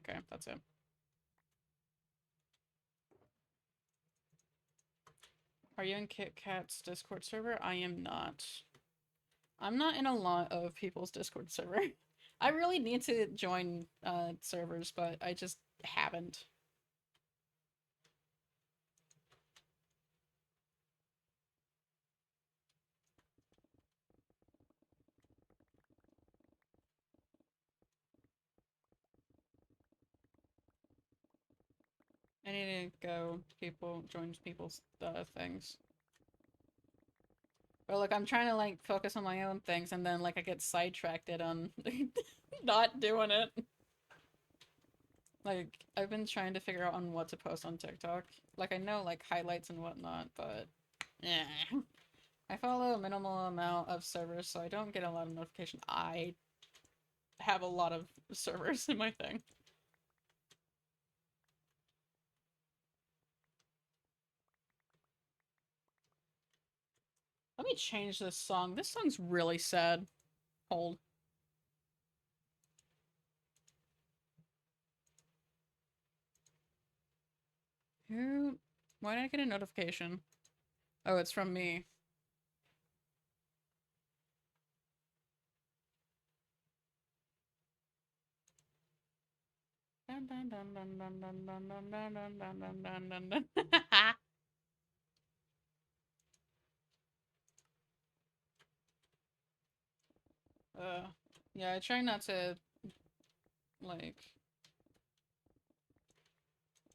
Okay, that's it. Are you in Kit Kat's Discord server? I am not. I'm not in a lot of people's Discord server. I really need to join servers, but I just haven't. I need to go join people's things. But like, I'm trying to like focus on my own things, and then like I get sidetracked on not doing it. Like, I've been trying to figure out on what to post on TikTok. Like, I know like highlights and whatnot, but Yeah. I follow a minimal amount of servers, so I don't get a lot of notification. I have a lot of servers in my thing. Let me change this song. This song's really sad. Hold. Who? Why did I get a notification? Oh, it's from me. Dun dun dun dun dun dun dun dun dun dun dun dun dun dun. Yeah, I try not to, like,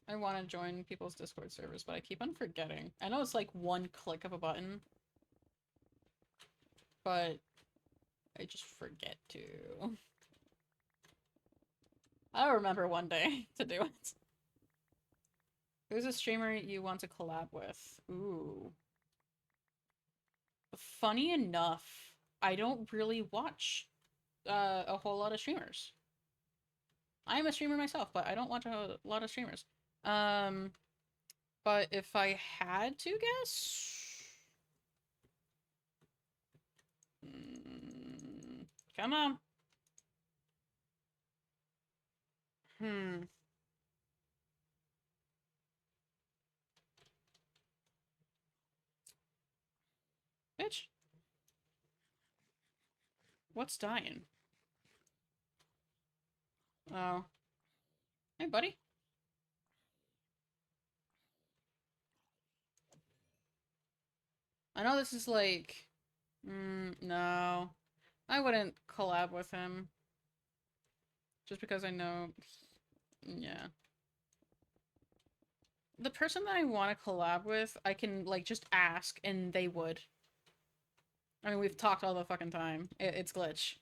I want to join people's Discord servers, but I keep on forgetting. I know it's like one click of a button, but I just forget to. I'll remember one day to do it. Who's a streamer you want to collab with? Ooh. Funny enough, I don't really watch a whole lot of streamers. I am a streamer myself, but I don't watch a lot of streamers. Um, but if I had to guess... come on. Hmm. Bitch. What's dying? Oh. Hey, buddy. I know this is like... no. I wouldn't collab with him. Just because I know... yeah. The person that I want to collab with, I can, like, just ask, and they would. I mean, we've talked all the fucking time. It's Glitch.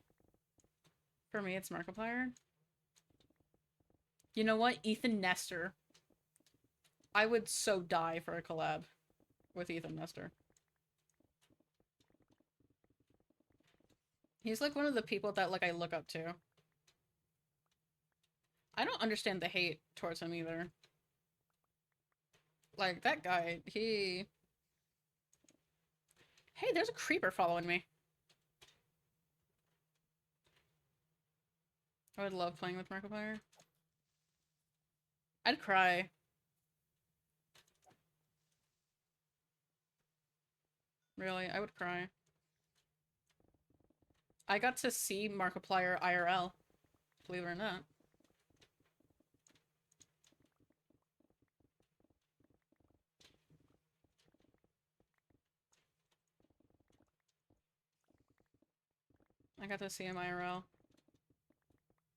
For me, it's Markiplier. You know what? Ethan Nestor. I would so die for a collab with Ethan Nestor. He's like one of the people that, like, I look up to. I don't understand the hate towards him either. Like, that guy, he... Hey, there's a creeper following me. I would love playing with Markiplier. I'd cry. Really, I would cry. I got to see Markiplier IRL, believe it or not. I got to see him IRL.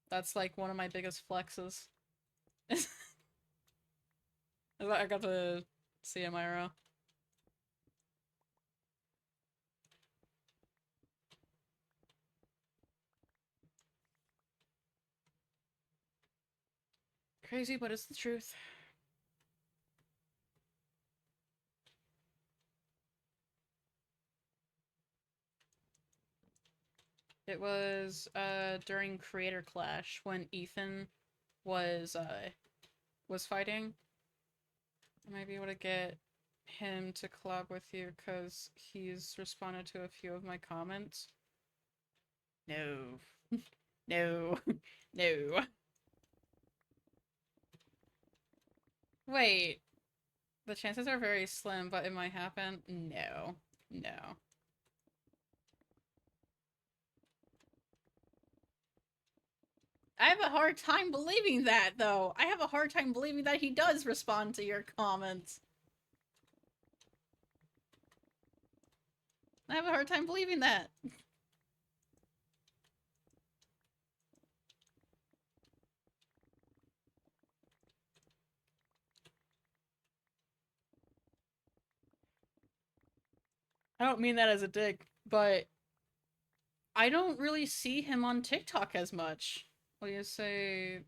That's like one of my biggest flexes. I got to see him IRL. Crazy, but it's the truth. It was during Creator Clash when Ethan was fighting. I might be able to get him to collab with you because he's responded to a few of my comments. No. No. No. Wait. The chances are very slim, but it might happen. No. No. I have a hard time believing that, though. I have a hard time believing that he does respond to your comments. I have a hard time believing that. I don't mean that as a dig, but I don't really see him on TikTok as much. Will you say...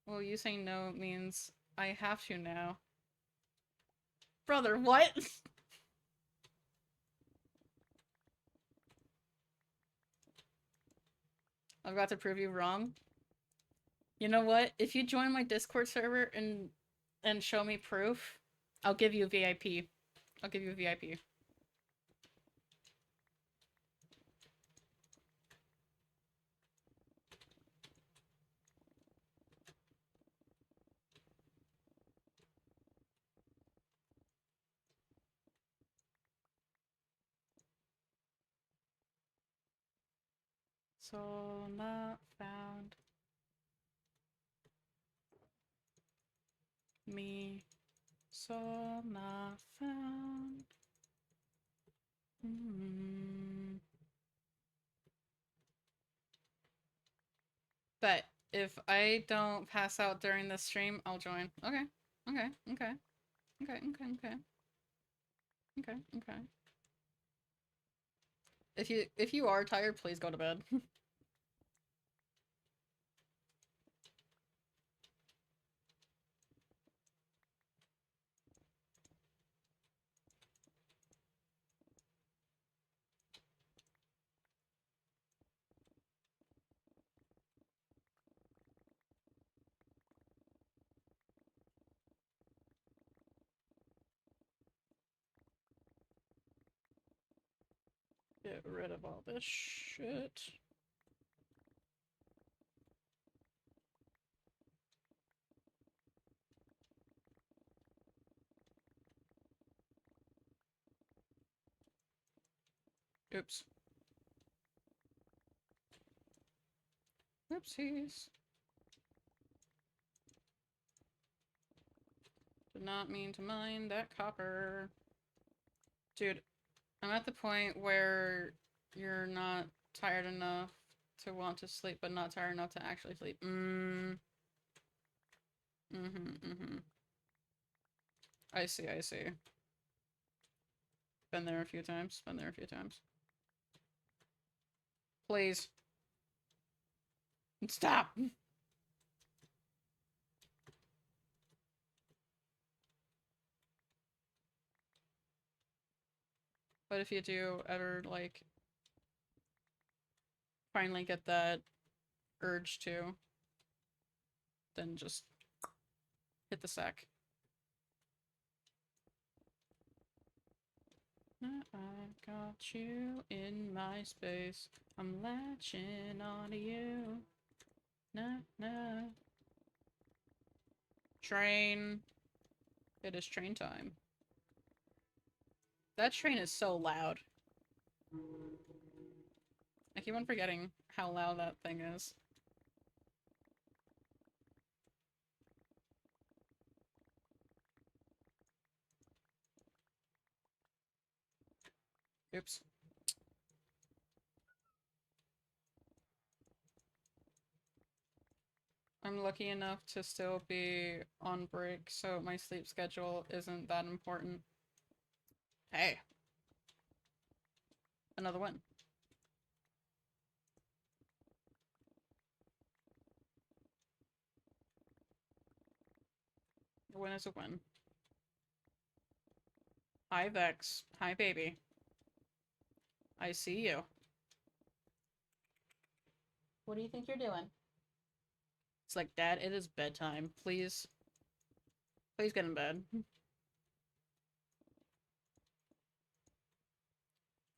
Well, you saying no means I have to now. Brother, what? I'm about to prove you wrong. You know what? If you join my Discord server and show me proof, I'll give you a VIP. I'll give you a VIP. So not found. Me. So not found. But if I don't pass out during the stream, I'll join. Okay. Okay. Okay. Okay. Okay. Okay. Okay. Okay. If you are tired, please go to bed. Get rid of all this shit. Oops. Oopsies. Did not mean to mine that copper. Dude, I'm at the point where you're not tired enough to want to sleep, but not tired enough to actually sleep. I see, I see. Been there a few times. Been there a few times. Please. Stop! But if you do ever, like, finally get that urge to, then just hit the sack. I got you in my space. I'm latching onto you. Nah, nah. Train. It is train time. That train is so loud. I keep on forgetting how loud that thing is. Oops. I'm lucky enough to still be on break, so my sleep schedule isn't that important. Hey. Another win. A win is a win. Hi, Vex. Hi, baby. I see you. What do you think you're doing? It's like, Dad, it is bedtime. Please. Please get in bed.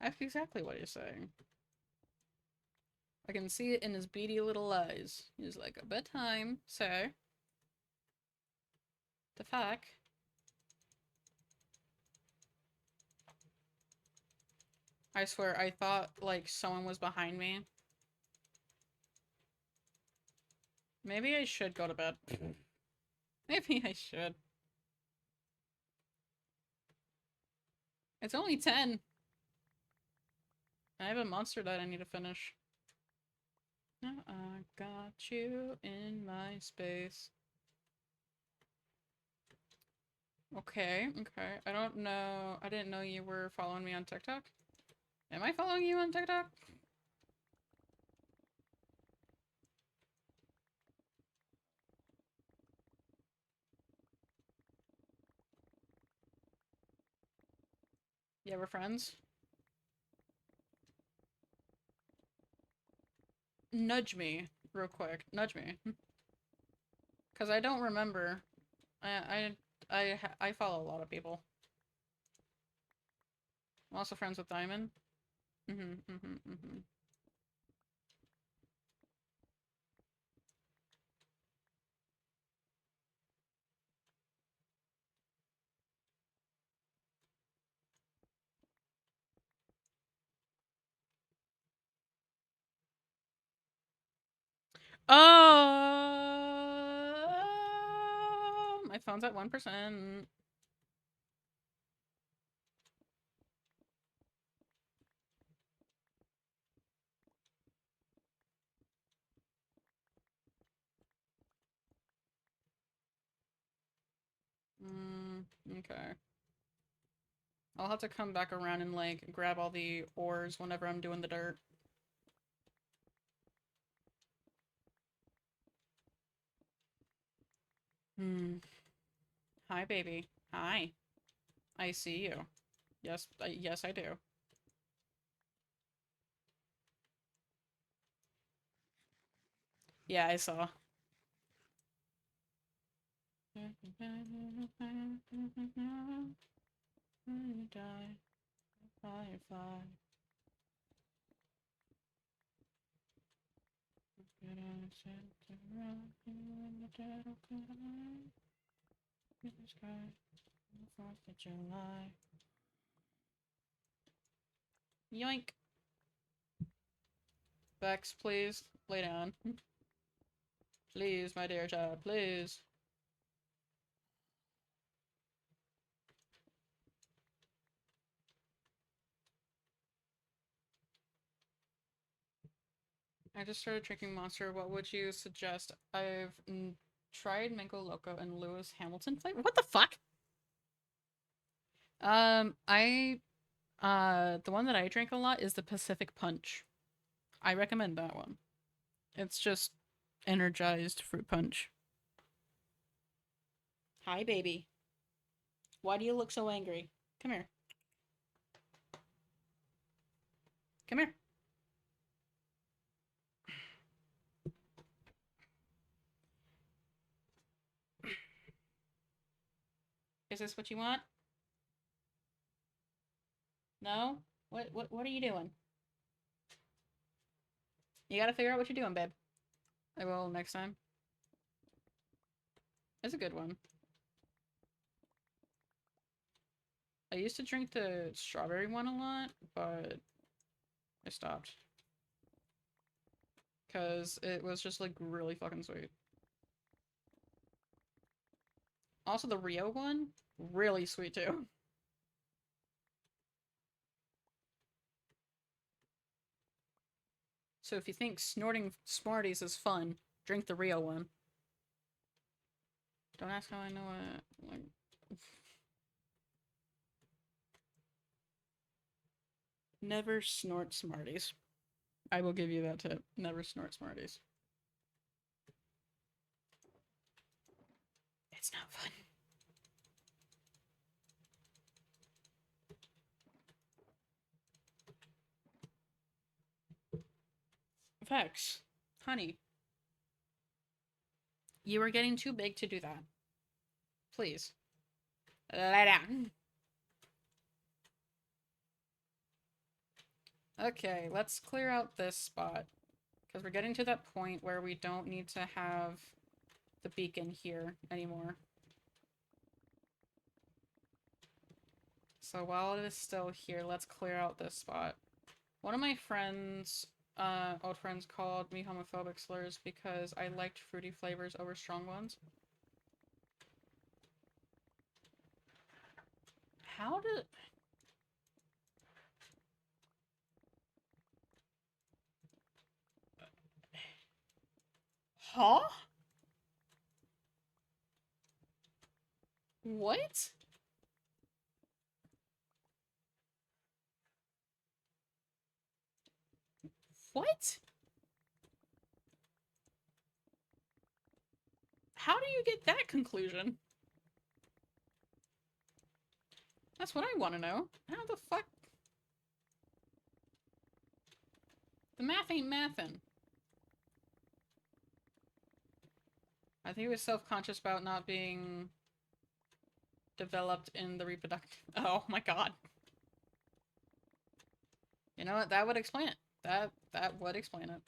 That's exactly what he's saying. I can see it in his beady little eyes. He's like, a bedtime, sir. The fuck? I swear, I thought, like, someone was behind me. Maybe I should go to bed. Maybe I should. It's only 10. I have a monster that I need to finish. Now I got you in my space. Okay, okay. I don't know. I didn't know you were following me on TikTok. Am I following you on TikTok? Yeah, we're friends. nudge me real quick. Nudge me. Because I don't remember. I follow a lot of people. I'm also friends with Diamond. Mm-hmm. Oh, my phone's at 1%. Okay. I'll have to come back around and, like, grab all the ores whenever I'm doing the dirt. Hi, baby. Hi. I see you. Yes, I do. Yeah, I saw. Die, firefly. Yoink. Vex, please. Lay down. Please, my dear child, please. I just started drinking Monster. What would you suggest? I've tried Mango Loco and Lewis Hamilton flavor. What the fuck? The one that I drink a lot is the Pacific Punch. I recommend that one. It's just energized fruit punch. Hi, baby. Why do you look so angry? Come here. Come here. Is this what you want? No? What are you doing? You gotta figure out what you're doing, babe. I will next time. It's a good one. I used to drink the strawberry one a lot, but I stopped. Because it was just, like, really fucking sweet. Also, the Rio one, really sweet too. So if you think snorting Smarties is fun, drink the Rio one. Don't ask how I know it. Like... Never snort Smarties. I will give you that tip. Never snort Smarties. It's not fun. Vex. Honey. You are getting too big to do that. Please. Lie down. Okay, let's clear out this spot. Because we're getting to that point where we don't need to have the beacon here anymore. So while it is still here, let's clear out this spot. One of my friends, old friends, called me homophobic slurs because I liked fruity flavors over strong ones. How did... Huh? What? What? How do you get that conclusion? That's what I want to know. How the fuck? The math ain't mathin'. I think he was self-conscious about not being developed in the reproductive. Oh my god. You know what? That would explain it. That would explain it.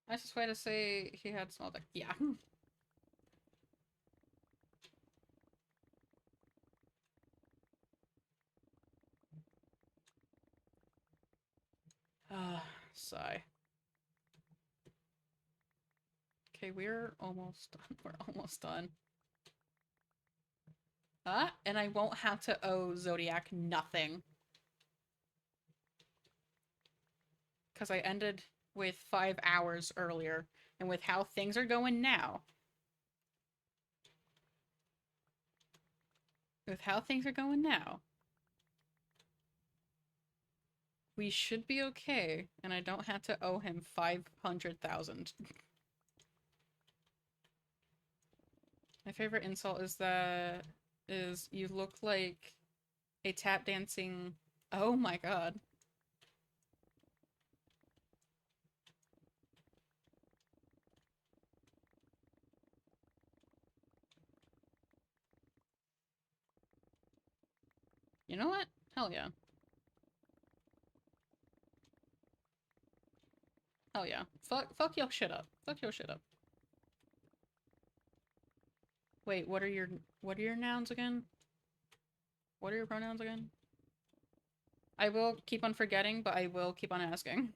Nicest way to say he had small dick. Yeah. Sigh. Okay, we're almost done. We're almost done. And I won't have to owe Zodiac nothing. Because I ended with 5 hours earlier. And with how things are going now. With how things are going now. We should be okay. And I don't have to owe him 500,000. My favorite insult is you look like a tap dancing. Oh my god. You know what? Hell yeah. Hell yeah. Fuck your shit up. Fuck your shit up. Wait, what are your nouns again? What are your pronouns again? I will keep on forgetting, but I will keep on asking.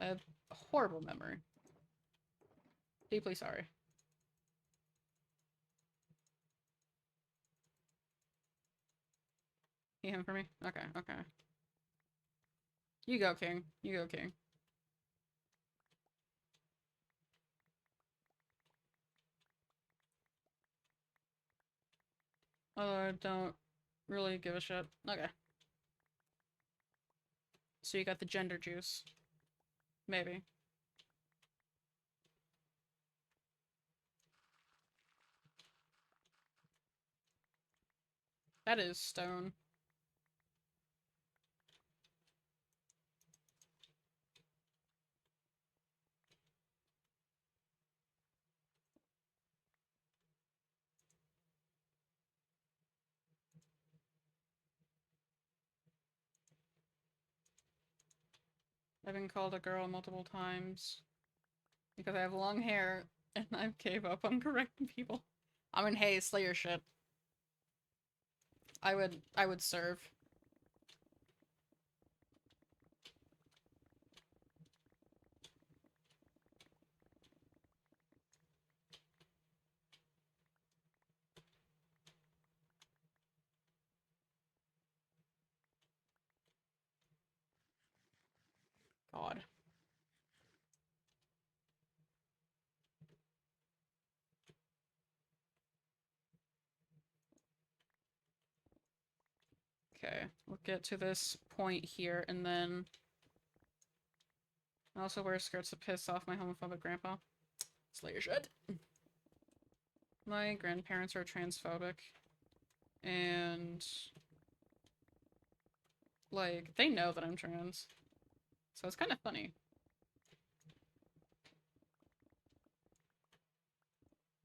I have a horrible memory. Deeply sorry. You him for me? Okay, okay. You go, King. You go, King. I don't really give a shit. Okay. So you got the gender juice. Maybe. That is stone. I've been called a girl multiple times because I have long hair and I gave up on correcting people. I mean, hey, slay your shit. I would serve. God. Okay, we'll get to this point here, and then I also wear skirts to piss off my homophobic grandpa. Slay your shit. My grandparents are transphobic, and like they know that I'm trans, so it's kind of funny.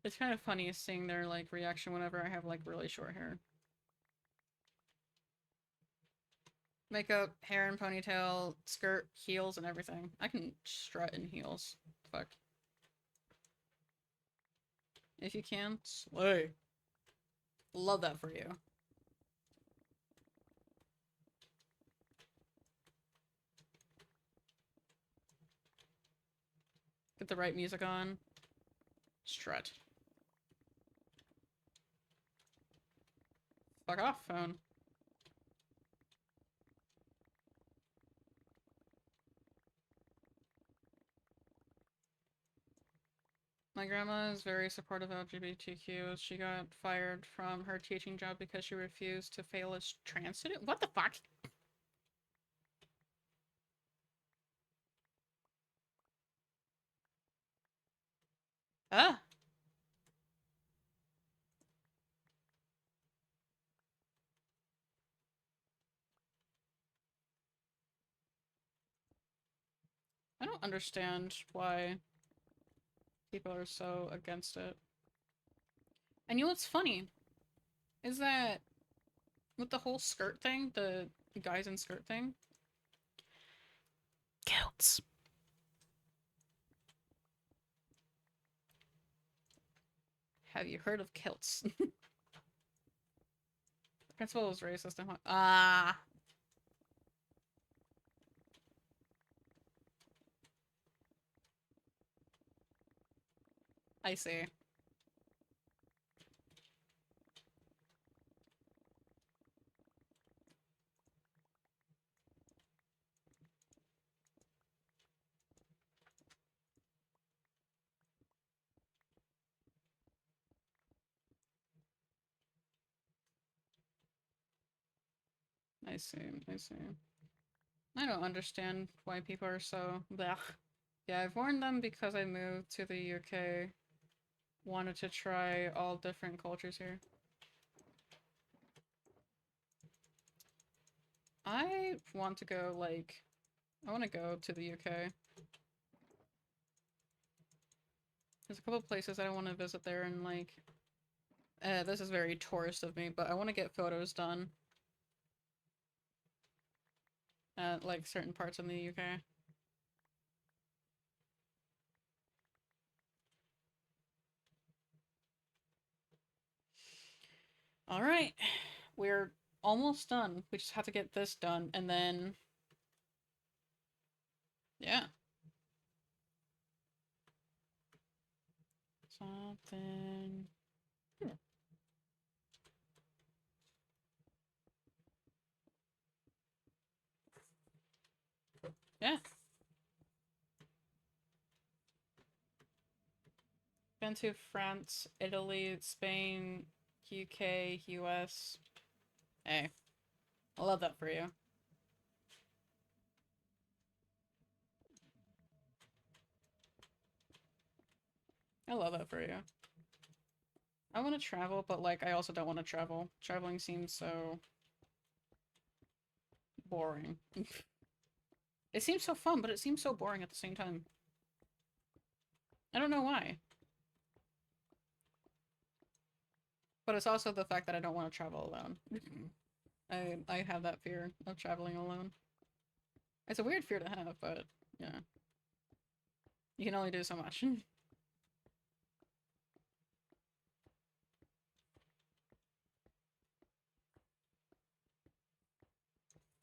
It's kind of funny seeing their like reaction whenever I have like really short hair. Makeup, hair and ponytail, skirt, heels, and everything. I can strut in heels. Fuck. If you can, slay. Love that for you. Get the right music on. Strut. Fuck off, phone. My grandma is very supportive of LGBTQ. She got fired from her teaching job because she refused to fail as trans student. What the fuck? Ah! I don't understand why people are so against it. And you know what's funny? Is that with the whole skirt thing, the guys in skirt thing? Kilts. Have you heard of kilts? The principal is racist and ah. I see. I see. I see. I don't understand why people are so blech. Yeah, I've worn them because I moved to the UK. Wanted to try all different cultures here. I want to go, like, I want to go to the UK. There's a couple places I want to visit there and, like, this is very tourist of me, but I want to get photos done at, like, certain parts in the UK. Alright, we're almost done. We just have to get this done, and then... yeah. Something... yeah. Been to France, Italy, Spain, UK, US. Hey, I love that for you. I love that for you. I want to travel, but, like, I also don't want to travel. Traveling seems so... boring. It seems so fun, but it seems so boring at the same time. I don't know why. But it's also the fact that I don't want to travel alone. I have that fear of traveling alone. It's a weird fear to have, but yeah. You can only do so much.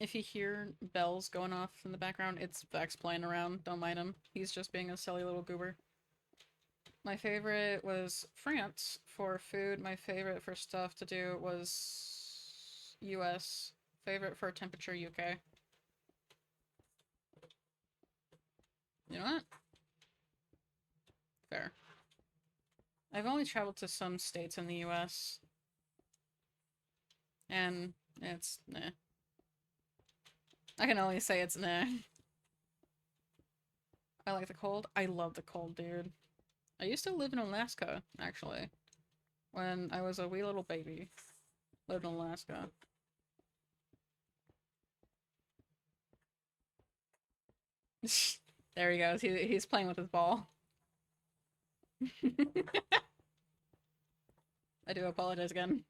If you hear bells going off in the background, it's Vex playing around. Don't mind him. He's just being a silly little goober. My favorite was France for food. My favorite for stuff to do was US. Favorite for temperature, UK. You know what? Fair. I've only traveled to some states in the US. And it's nah. I can only say it's nah. I like the cold. I love the cold, dude. I used to live in Alaska, actually. When I was a wee little baby. Lived in Alaska. There he goes. He's playing with his ball. I do apologize again.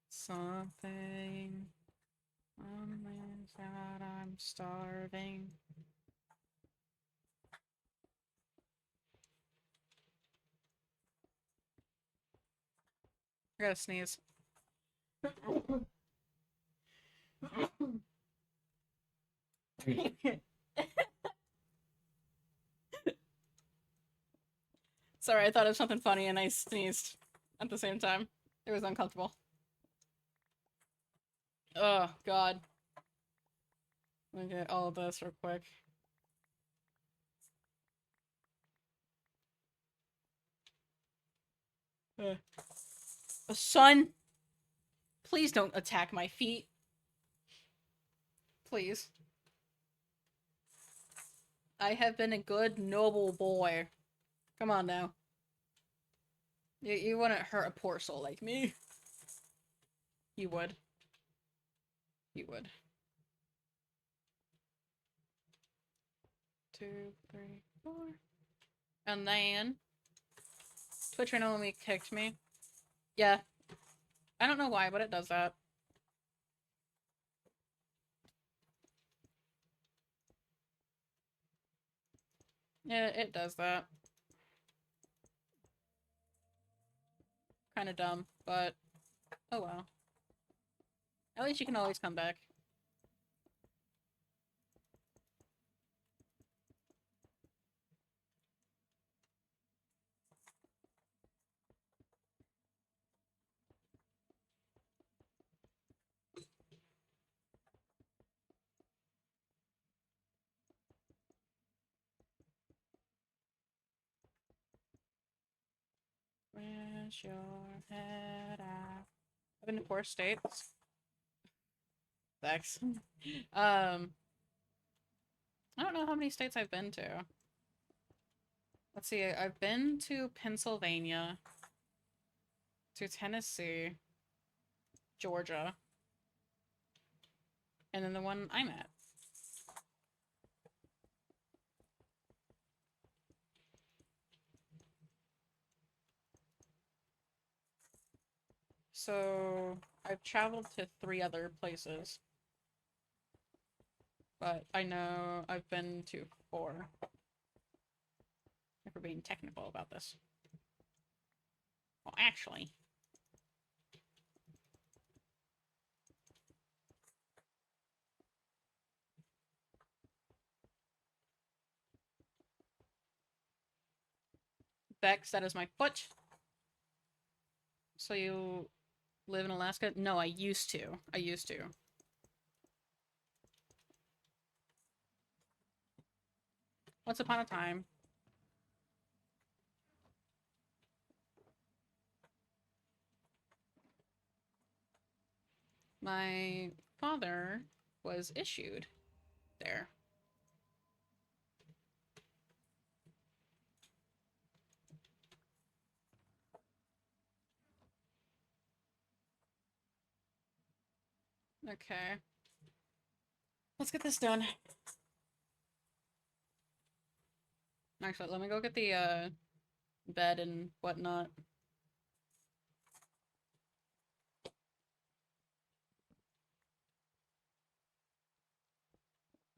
Something is that I'm starving. I gotta sneeze. Sorry, I thought of something funny and I sneezed at the same time. It was uncomfortable. Oh, God. Let me get all of this real quick. Son! Please don't attack my feet. Please. I have been a good, noble boy. Come on now. You wouldn't hurt a poor soul like me. You would. You would. 2, 3, 4. And then Twitch randomly kicked me. Yeah. I don't know why, but it does that. Yeah, it does that. Kind of dumb, but oh well. At least you can always come back. Where's your head at? I've been to 4 states. Thanks. I don't know how many states I've been to. Let's see, I've been to Pennsylvania, to Tennessee, Georgia, and then the one I'm at. So, I've traveled to 3 other places. But I know I've been to 4. If we're being technical about this. Well, actually. Bex, that is my foot. So you live in Alaska? No, I used to. I used to. Once upon a time. My father was issued there. Okay. Let's get this done. Actually, let me go get the, bed and whatnot.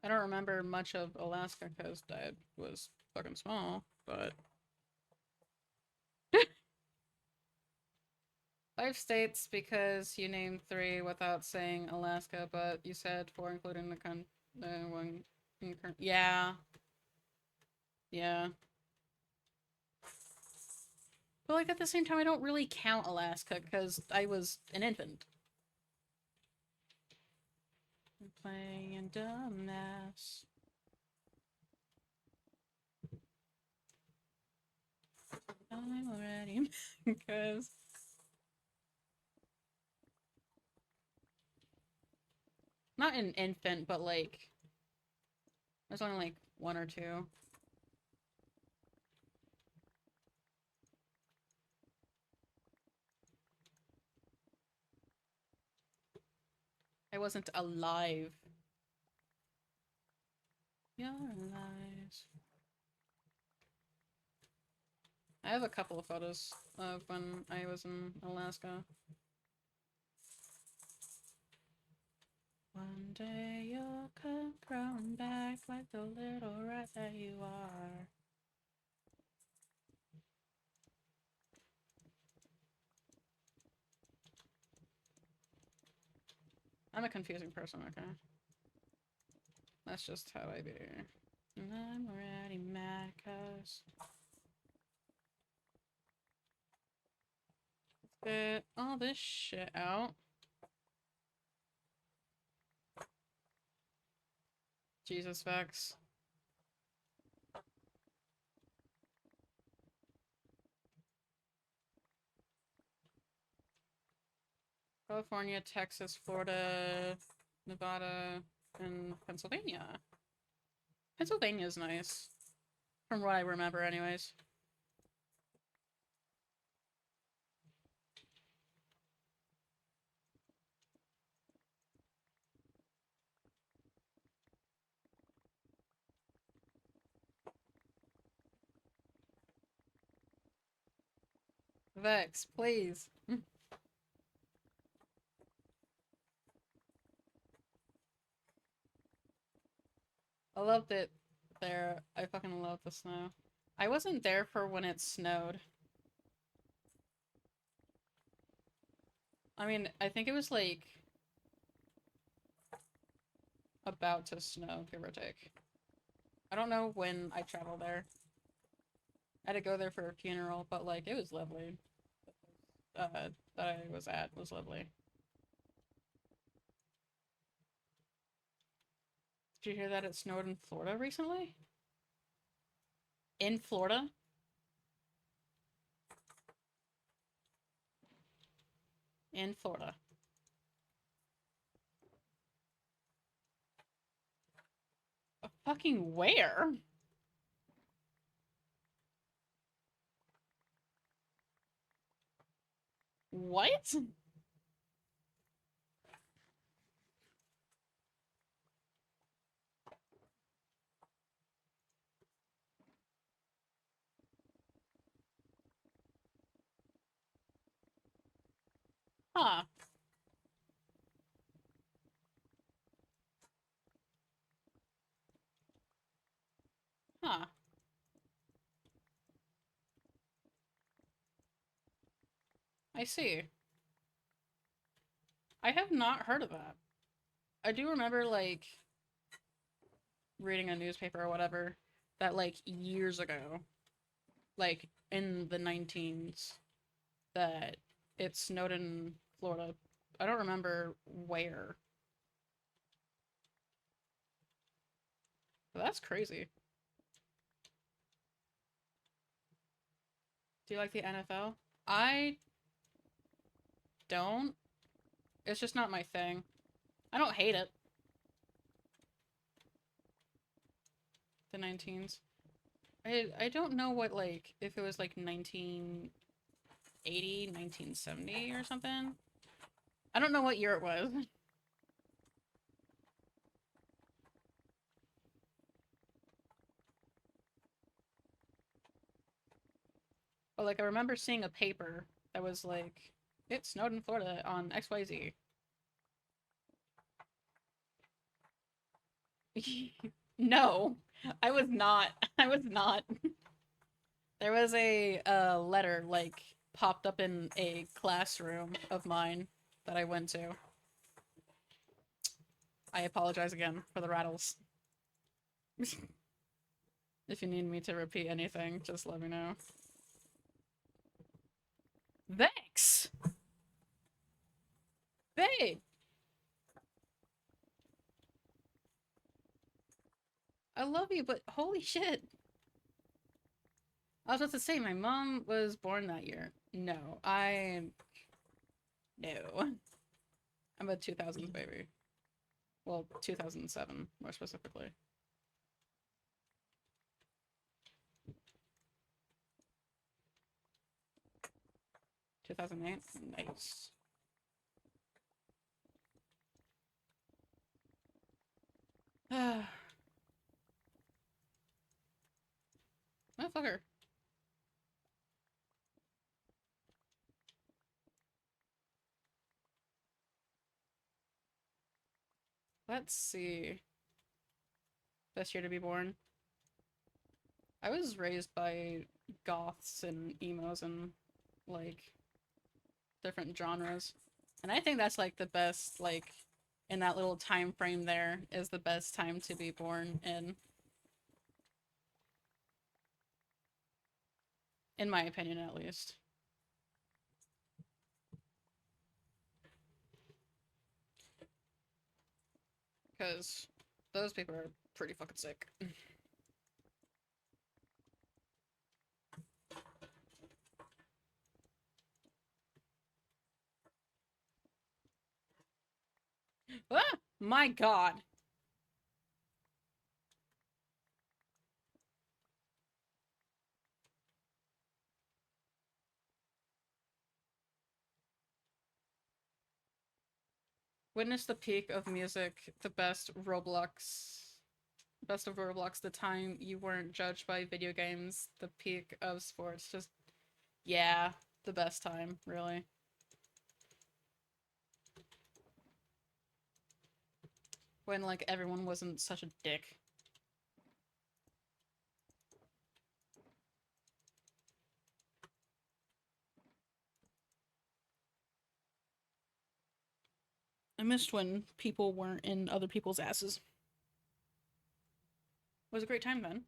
I don't remember much of Alaska because I was fucking small, but... 5 states because you named 3 without saying Alaska, but you said 4 including the one... Yeah. Yeah. But like at the same time, I don't really count Alaska because I was an infant. I'm playing in dumbass. I'm already because not an infant, but like there's only like 1 or 2. I wasn't alive. You're alive. I have a couple of photos of when I was in Alaska. One day you'll come crawling back like the little rat that you are. I'm a confusing person, okay? That's just how I be. And I'm already mad cause get all this shit out. Jesus, Vex. California, Texas, Florida, Nevada, and Pennsylvania. Pennsylvania's nice. From what I remember, anyways. Vex, please. I loved it there. I fucking love the snow. I wasn't there for when it snowed. I mean, I think it was like about to snow, give or take. I don't know when I traveled there. I had to go there for a funeral, but like it was lovely. That I was at was lovely. Did you hear that it snowed in Florida recently? In Florida? In Florida. Fucking where? What? Huh. Huh. I see. I have not heard of that. I do remember, like, reading a newspaper or whatever that, like, years ago, like, in the 19s, that it snowed in Florida. I don't remember where. But that's crazy. Do you like the NFL? I don't. It's just not my thing. I don't hate it. The 19s. I don't know what, like, if it was like 1980, 1970 or something. I don't know what year it was. But like I remember seeing a paper that was like it snowed in Florida on XYZ. No, I was not. I was not. There was a letter like popped up in a classroom of mine that I went to. I apologize again for the rattles. If you need me to repeat anything, just let me know. Thanks! Babe! I love you, but holy shit. I was about to say, my mom was born that year. No, No. I'm a 2000s baby. Well, 2007, more specifically. 2008? Nice. Motherfucker. Let's see. Best year to be born. I was raised by goths and emos and, like, different genres. And I think that's, like, the best, like, in that little time frame there is the best time to be born in my opinion, at least. Because those people are pretty fucking sick. Ah! My god. Witness the peak of music, the best of Roblox, the time you weren't judged by video games, the peak of sports. Just, yeah. the best time, really. When, like, everyone wasn't such a dick. I missed when people weren't in other people's asses. It was a great time then.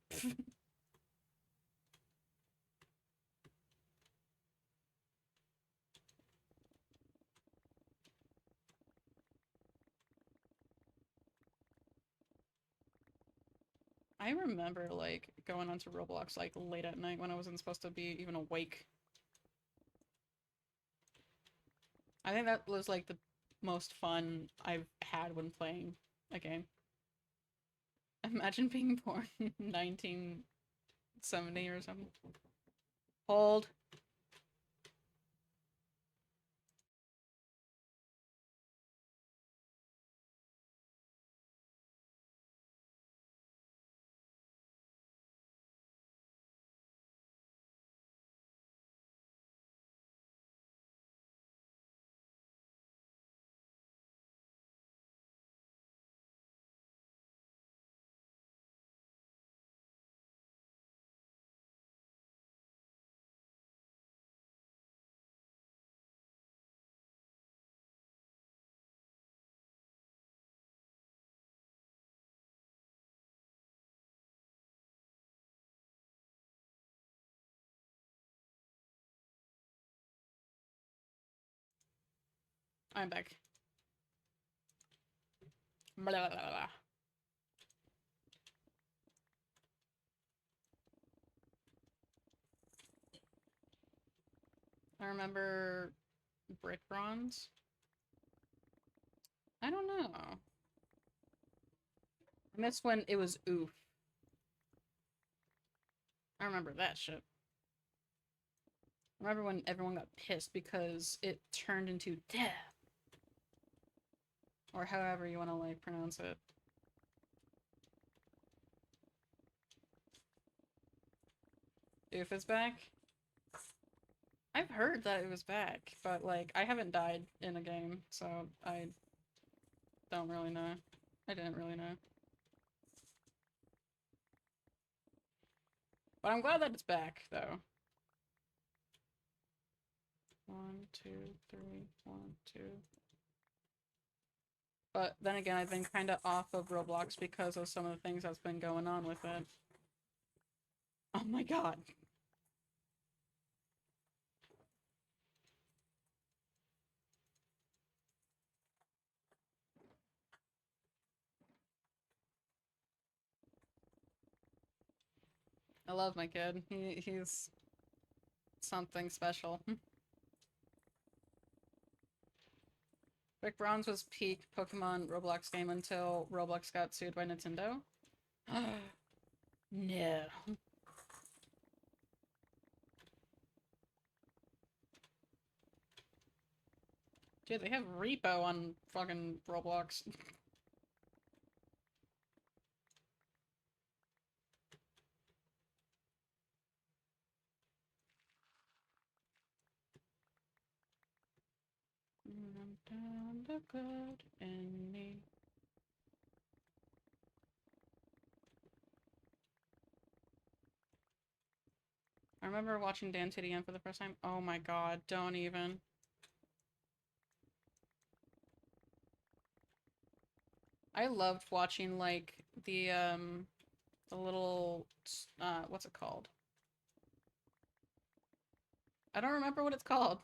I remember, like, going onto Roblox, like, late at night when I wasn't supposed to be even awake. I think that was, like, the most fun I've had when playing a game. Imagine being born in 1970 or something. Hold. I'm back. Blah, blah, blah, blah. I remember brick bronze. I don't know. I miss when it was oof. I remember that shit. I remember when everyone got pissed because it turned into death. Or however you want to, like, pronounce it. Oof is back? I've heard that it was back, but, like, I haven't died in a game, so I don't really know. I didn't really know. But I'm glad that it's back, though. 1, 2, 3, 1, 2. But then again, I've been kind of off of Roblox because of some of the things that's been going on with it. Oh my god. I love my kid. He's something special. Rick Bronze was peak Pokemon Roblox game until Roblox got sued by Nintendo. No. Dude, they have repo on fucking Roblox. Down the good in me. I remember watching Dan TDM for the first time. Oh my god, don't even. I loved watching, like, the little, what's it called? I don't remember what it's called.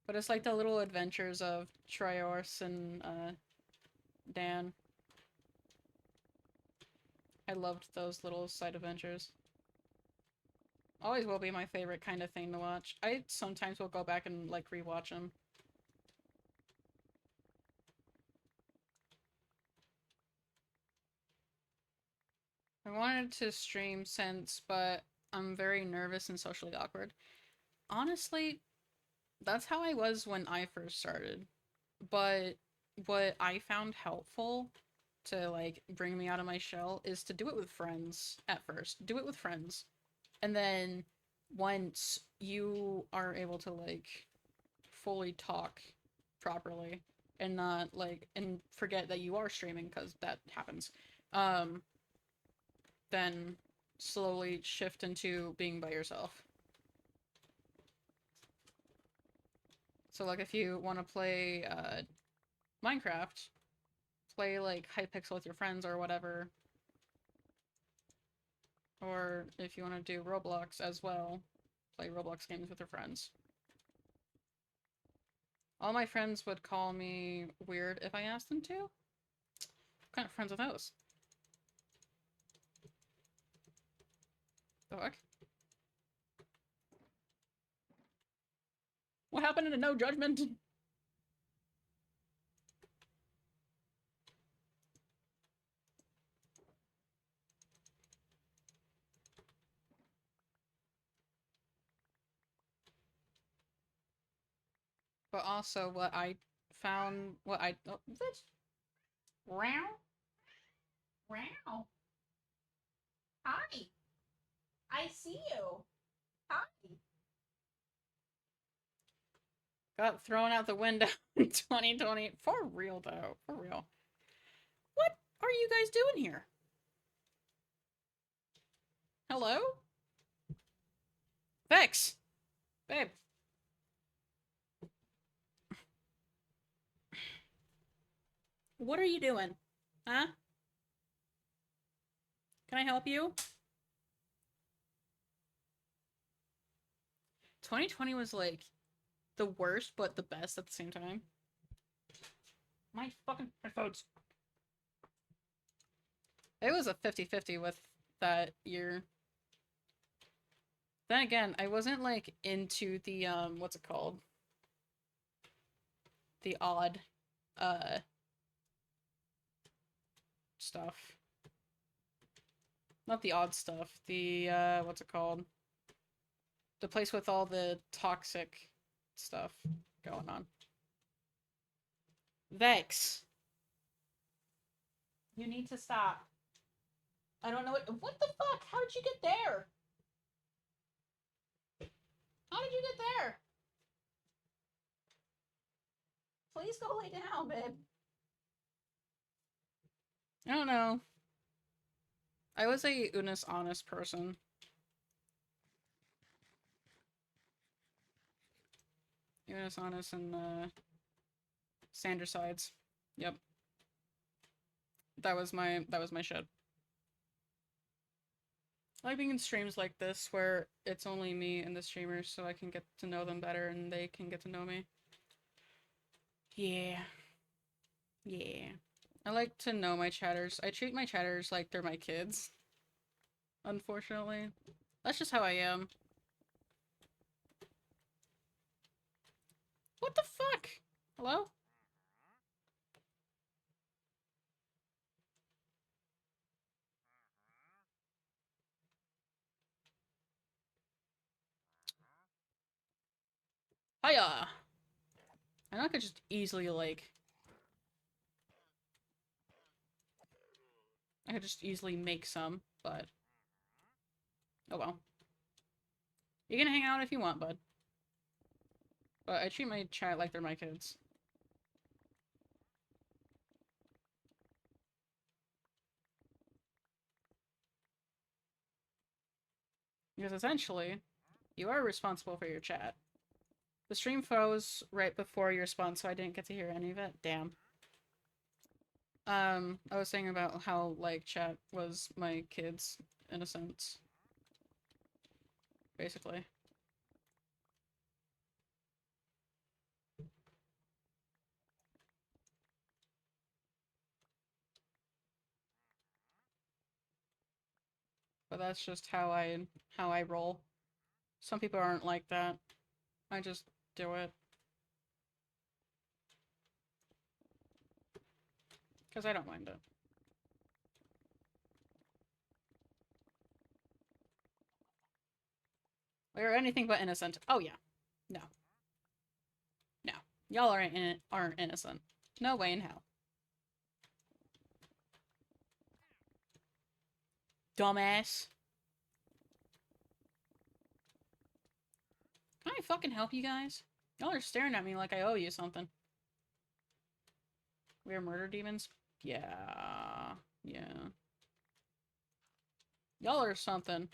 But it's like the little adventures of Triorce and, Dan. I loved those little side adventures. Always will be my favorite kind of thing to watch. I sometimes will go back and, like, rewatch them. I wanted to stream since, but I'm very nervous and socially awkward. Honestly, that's how I was when I first started. But what I found helpful to, like, bring me out of my shell is to do it with friends at first. Do it with friends. And then once you are able to, like, fully talk properly and not, like, and forget that you are streaming, because that happens, um, then slowly shift into being by yourself. So, like, if you want to play, Minecraft, play, like, Hypixel with your friends or whatever. Or if you want to do Roblox as well, play Roblox games with your friends. All my friends would call me weird if I asked them to. What kind of friends are those? The fuck? What happened to no judgment? But also what I found, oh, bitch. Row? Row. Hi. I see you. Hi. Got thrown out the window in 2020. For real, though. For real. What are you guys doing here? Hello? Vex! Babe. What are you doing? Huh? Can I help you? 2020 was, like, the worst, but the best at the same time. My fucking headphones. It was a 50-50 with that year. Then again, I wasn't, like, into the, what's it called? The odd, stuff. Not the odd stuff. The, what's it called? The place with all the toxic stuff going on. Vex. You need to stop. I don't know what the fuck? How did you get there? How did you get there? Please go lay down, babe. I don't know. I was a Unis honest person. Unis honest and Sander sides. Yep. That was my shit. I like being in streams like this where it's only me and the streamers, so I can get to know them better and they can get to know me. Yeah. Yeah. I like to know my chatters. I treat my chatters like they're my kids. Unfortunately. That's just how I am. What the fuck? Hello? Hiya! I know I could just easily, like... I could just easily make some, but... Oh well. You can hang out if you want, bud. But I treat my chat like they're my kids. Because essentially, you are responsible for your chat. The stream froze right before your response, so I didn't get to hear any of it. Damn. I was saying about how, like, chat was my kids, in a sense. Basically. But that's just how I roll. Some people aren't like that. I just do it. Because I don't mind it. We're anything but innocent. Oh yeah. No. No. Y'all aren't innocent. No way in hell. Dumbass. fucking help you guys? Y'all are staring at me like I owe you something. We are murder demons? Yeah. Yeah. Y'all are something.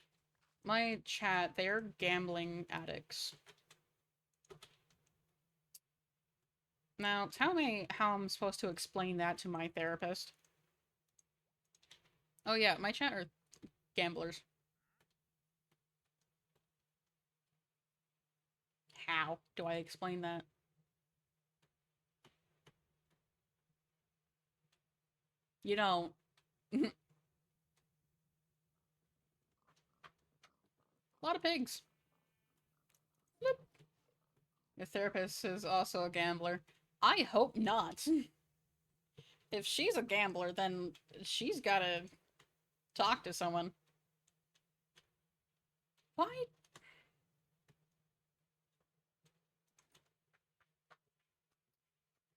My chat, they're gambling addicts. Now, tell me how I'm supposed to explain that to my therapist. Oh yeah, my chat are gamblers. How do I explain that? You don't. A lot of pigs. Bloop. Your therapist is also a gambler. I hope not. If she's a gambler, then she's gotta talk to someone. Why?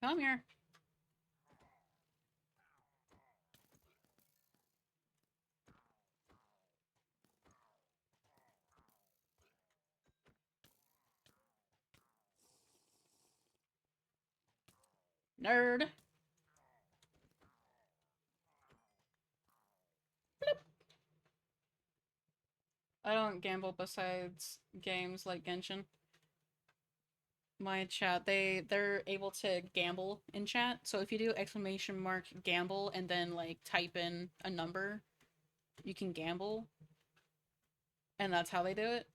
Come here. Nerd. Bloop. I don't gamble besides games like Genshin. My chat, they're able to gamble in chat. So if you do exclamation mark gamble and then like type in a number, you can gamble. And that's how they do it.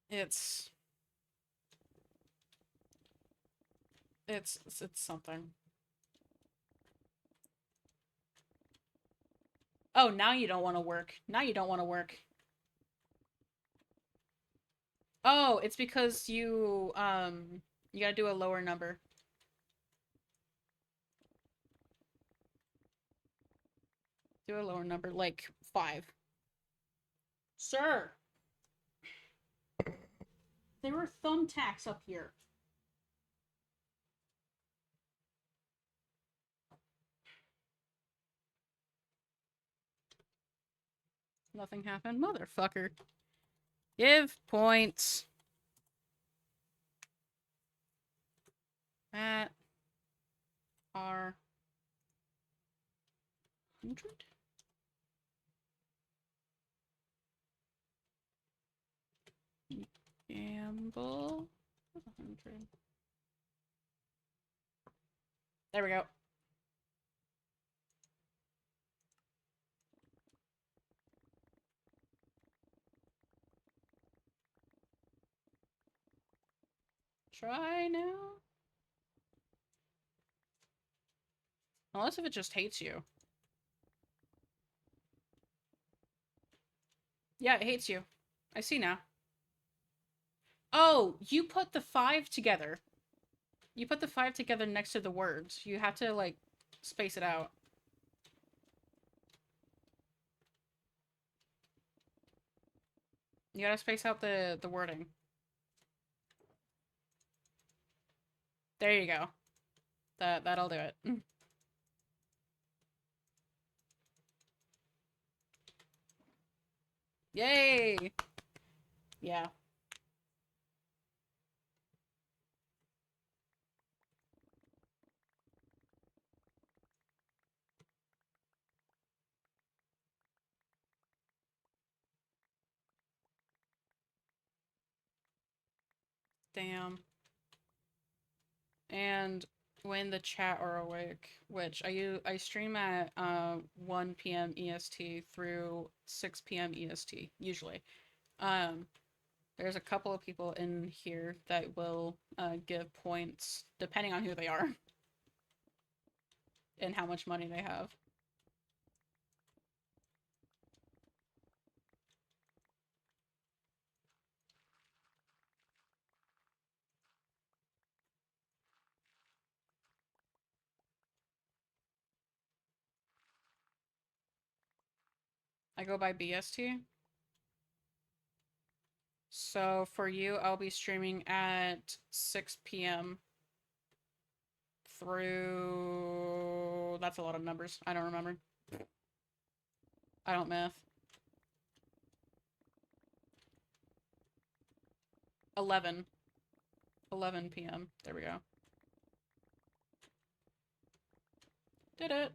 It's it's something. Oh, now you don't want to work. Now you don't want to work. Oh, it's because you gotta do a lower number. Do a lower number, like 5. Sir! There were thumbtacks up here. Nothing happened. Motherfucker. Give points. At our 100? Gamble 100. There we go. Try now. Unless if it just hates you. Yeah, it hates you. I see now. Oh, you put the 5 together. You put the 5 together next to the words. You have to, like, space it out. You gotta space out the wording. There you go. That'll do it. Yay! Yeah. Damn. And when the chat are awake, which I stream at 1 p.m. EST through 6 p.m. EST, usually. There's a couple of people in here that will give points depending on who they are and how much money they have. I go by BST. So for you, I'll be streaming at 6 p.m. through... That's a lot of numbers. I don't remember. I don't math. 11. 11 p.m. There we go. Did it.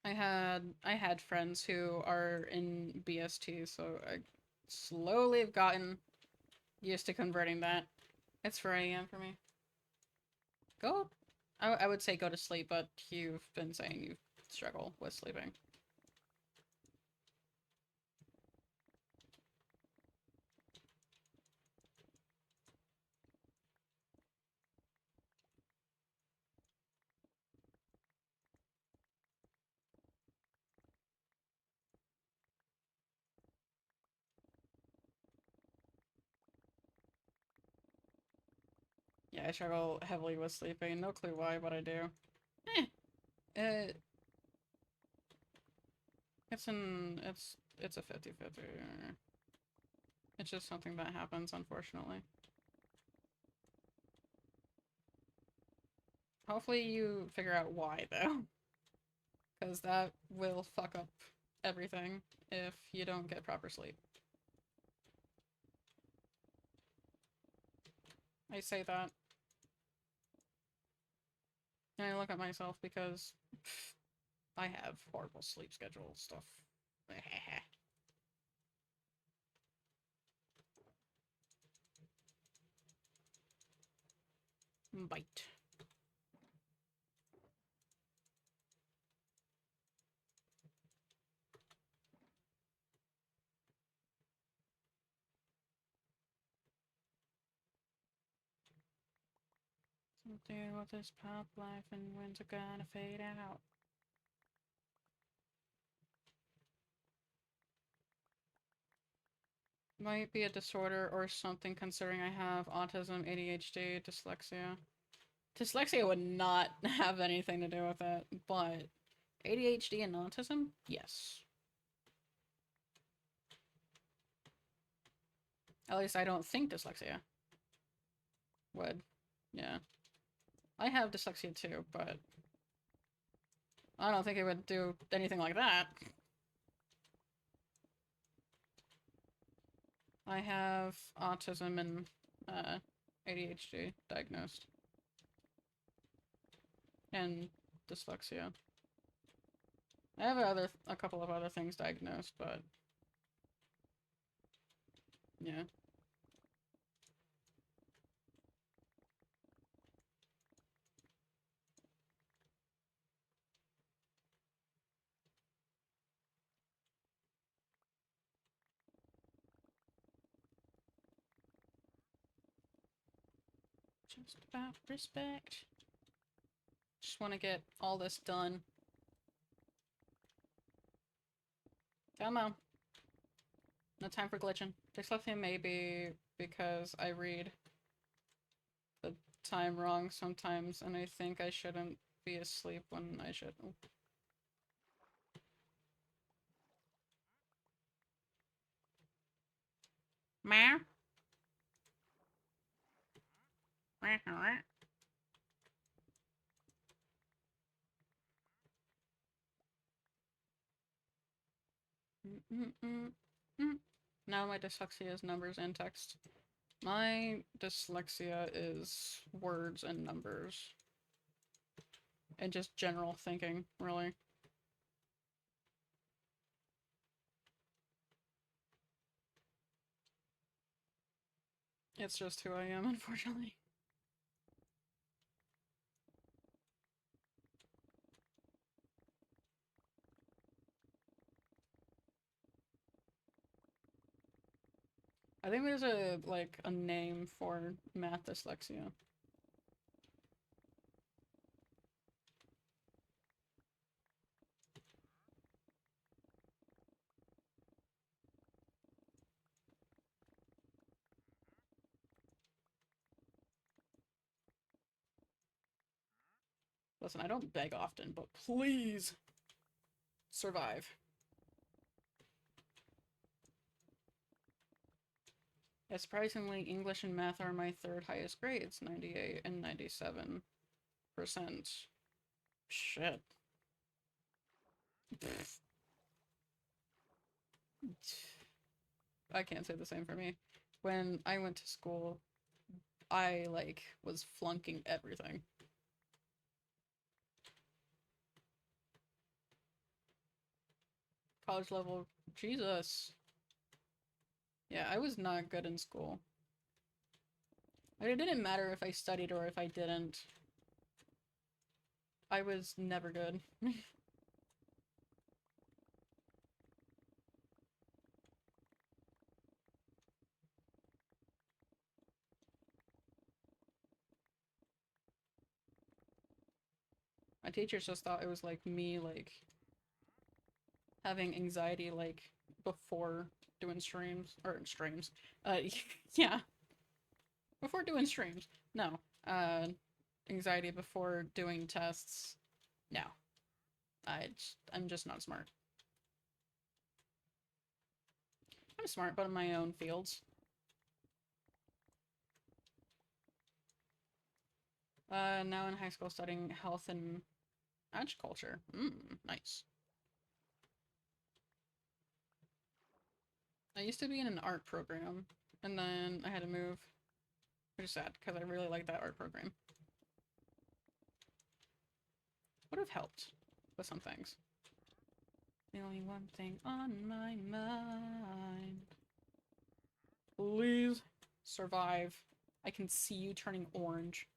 I had friends who are in BST, so I slowly have gotten used to converting that. It's 4 a.m. for me. Go. I would say go to sleep, but you've been saying you struggle with sleeping. Yeah, I struggle heavily with sleeping. No clue why, but I do. Eh. Uh, it's a 50-50. It's just something that happens, unfortunately. Hopefully you figure out why, though. Because that will fuck up everything if you don't get proper sleep. I say that. And I look at myself because I have horrible sleep schedule stuff. Bite. Something with this pop life and when's it gonna fade out? Might be a disorder or something considering I have autism, ADHD, dyslexia. Dyslexia would not have anything to do with it, but ADHD and autism? Yes. At least I don't think dyslexia would. Yeah. I have dyslexia too, but I don't think it would do anything like that. I have autism and ADHD diagnosed. And dyslexia. I have a couple of other things diagnosed, but yeah. Just about respect. Just want to get all this done. Come on. No time for glitching. Dyslexia may be because I read the time wrong sometimes, and I think I shouldn't be asleep when I should. Oh. Meow. Now my dyslexia is numbers and text. My dyslexia is words and numbers. And just general thinking, really. It's just who I am, unfortunately. I think there's a name for math dyslexia. Listen, I don't beg often, but please survive. Yeah, surprisingly, English and math are my third highest grades, 98 and 97%. Shit. I can't say the same for me. When I went to school, I, like, was flunking everything. College level, Jesus. Yeah, I was not good in school. Like, it didn't matter if I studied or if I didn't. I was never good. My teachers just thought it was, like, me, like, having anxiety, like, before doing streams. Or streams. Yeah. Before doing streams. No. Anxiety before doing tests. No. I'm just not smart. I'm smart, but in my own fields. Now in high school studying health and agriculture. Nice. I used to be in an art program, and then I had to move, which is sad, because I really like that art program. Would have helped with some things. The only one thing on my mind. Please survive. I can see you turning orange.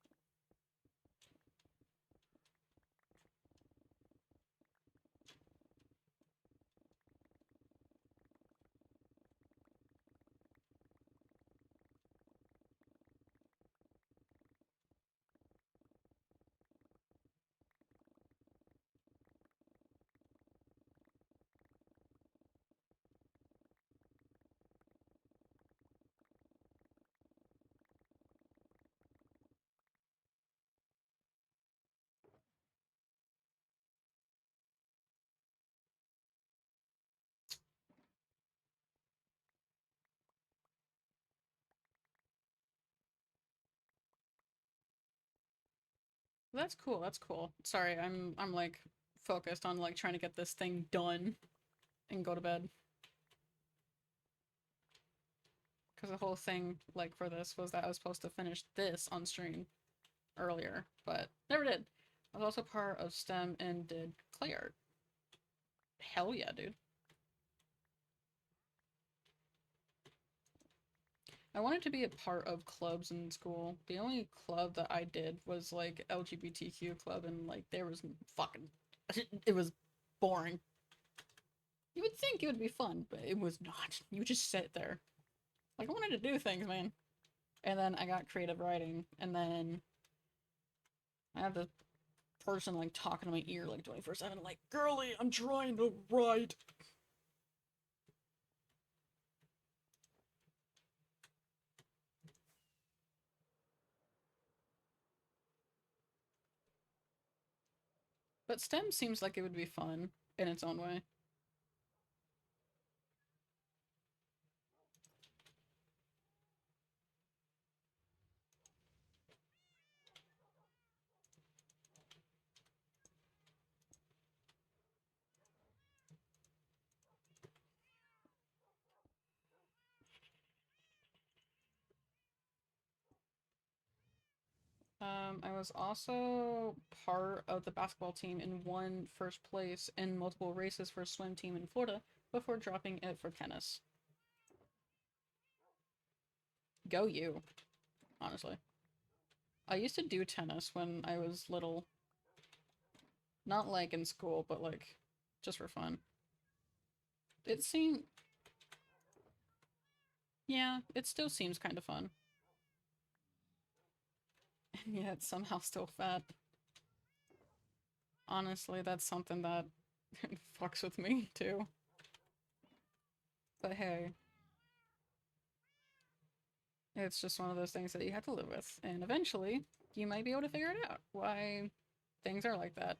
That's cool, that's cool. Sorry, I'm like focused on like trying to get this thing done and go to bed. Because the whole thing, like, for this was that I was supposed to finish this on stream earlier, but never did. I was also part of STEM and did clay art. Hell yeah, dude. I wanted to be a part of clubs in school. The only club that I did was, like, LGBTQ club, and, like, there was fucking... it was boring. You would think it would be fun, but it was not. You would just sit there. Like, I wanted to do things, man. And then I got creative writing, and then I had this person, like, talking to my ear, like, 24/7, like, girly, I'm trying to write. But STEM seems like it would be fun in its own way. I was also part of the basketball team and won first place in multiple races for a swim team in Florida before dropping it for tennis. Go you, honestly. I used to do tennis when I was little. Not like in school, but like just for fun. It seemed, yeah, it still seems kind of fun. And yet somehow still fat. Honestly, that's something that fucks with me too. But hey, it's just one of those things that you have to live with. And eventually, you might be able to figure it out why things are like that.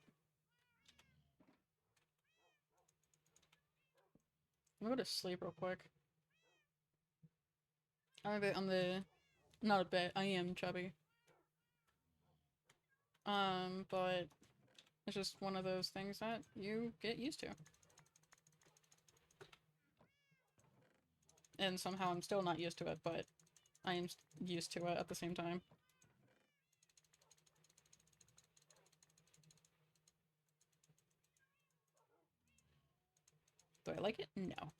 I'm gonna go to sleep real quick. I'm a bit on the... Not a bit, I am chubby. But It's just one of those things that you get used to. And somehow I'm still not used to it, but I am used to it at the same time. Do I like it? No.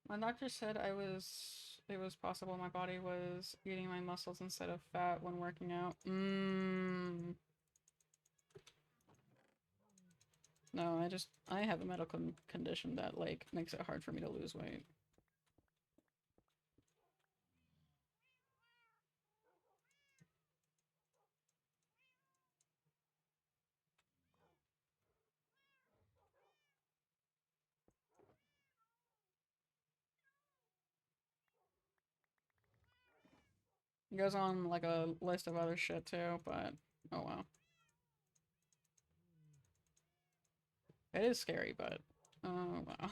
My doctor said it was possible my body was eating my muscles instead of fat when working out. Mmm. No, I have a medical condition that, like, makes it hard for me to lose weight. It goes on, like, a list of other shit, too, but, oh well. It is scary, but, oh wow.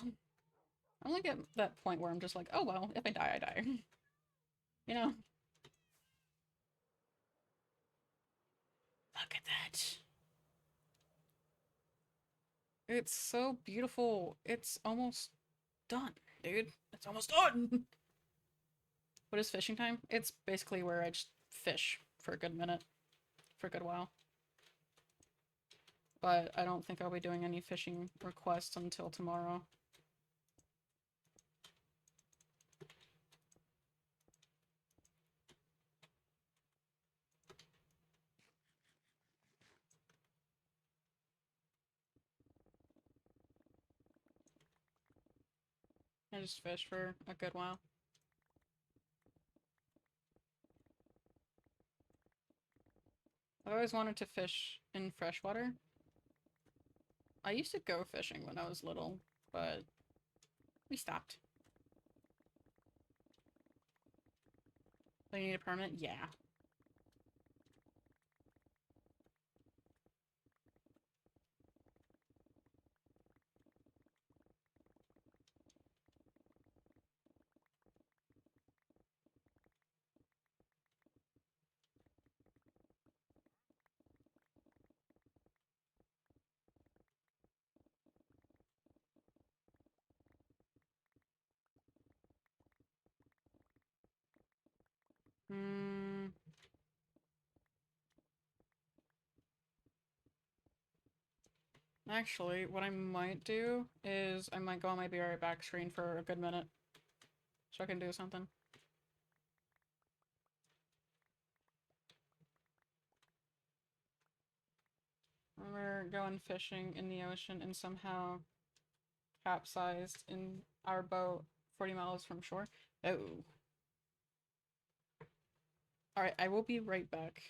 I'm like at that point where I'm just like, oh well, if I die, I die. You know? Look at that. It's so beautiful. It's almost done, dude. It's almost done! What is fishing time? It's basically where I just fish for a good minute. For a good while. But I don't think I'll be doing any fishing requests until tomorrow. I just fish for a good while. I've always wanted to fish in freshwater. I used to go fishing when I was little, but we stopped. Do you need a permit? Yeah. Hmm. Actually, what I might do is I might go on my be right back screen for a good minute. So I can do something. We're going fishing in the ocean and somehow capsized in our boat 40 miles from shore. Oh. Alright, I will be right back.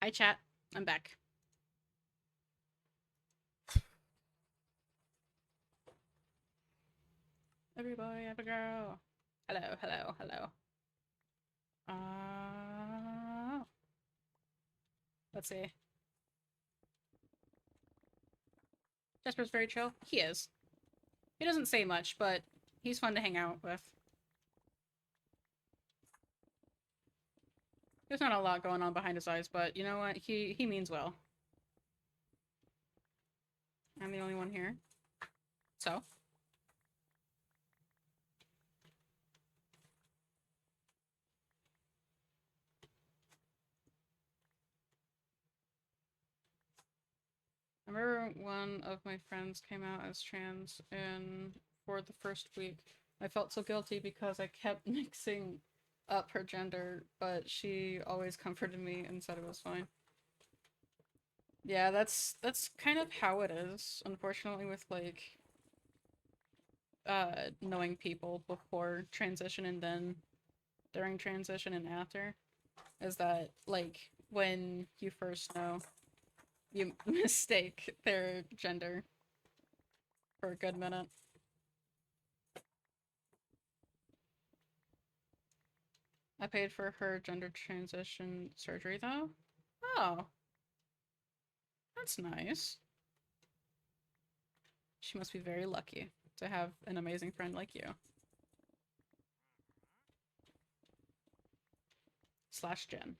Hi, chat. I'm back. Every boy, every girl. Hello, hello, hello. Uh, let's see. Jasper's very chill. He is. He doesn't say much, but he's fun to hang out with. There's not a lot going on behind his eyes, but you know what? He means well. I'm the only one here. So, I remember one of my friends came out as trans, and for the first week, I felt so guilty because I kept mixing up her gender, but she always comforted me and said it was fine. Yeah, that's kind of how it is, unfortunately, with like knowing people before transition and then during transition and after, is that like when you first know, you mistake their gender for a good minute. I paid for her gender transition surgery though. Oh, that's nice. She must be very lucky to have an amazing friend like you. Slash Jen.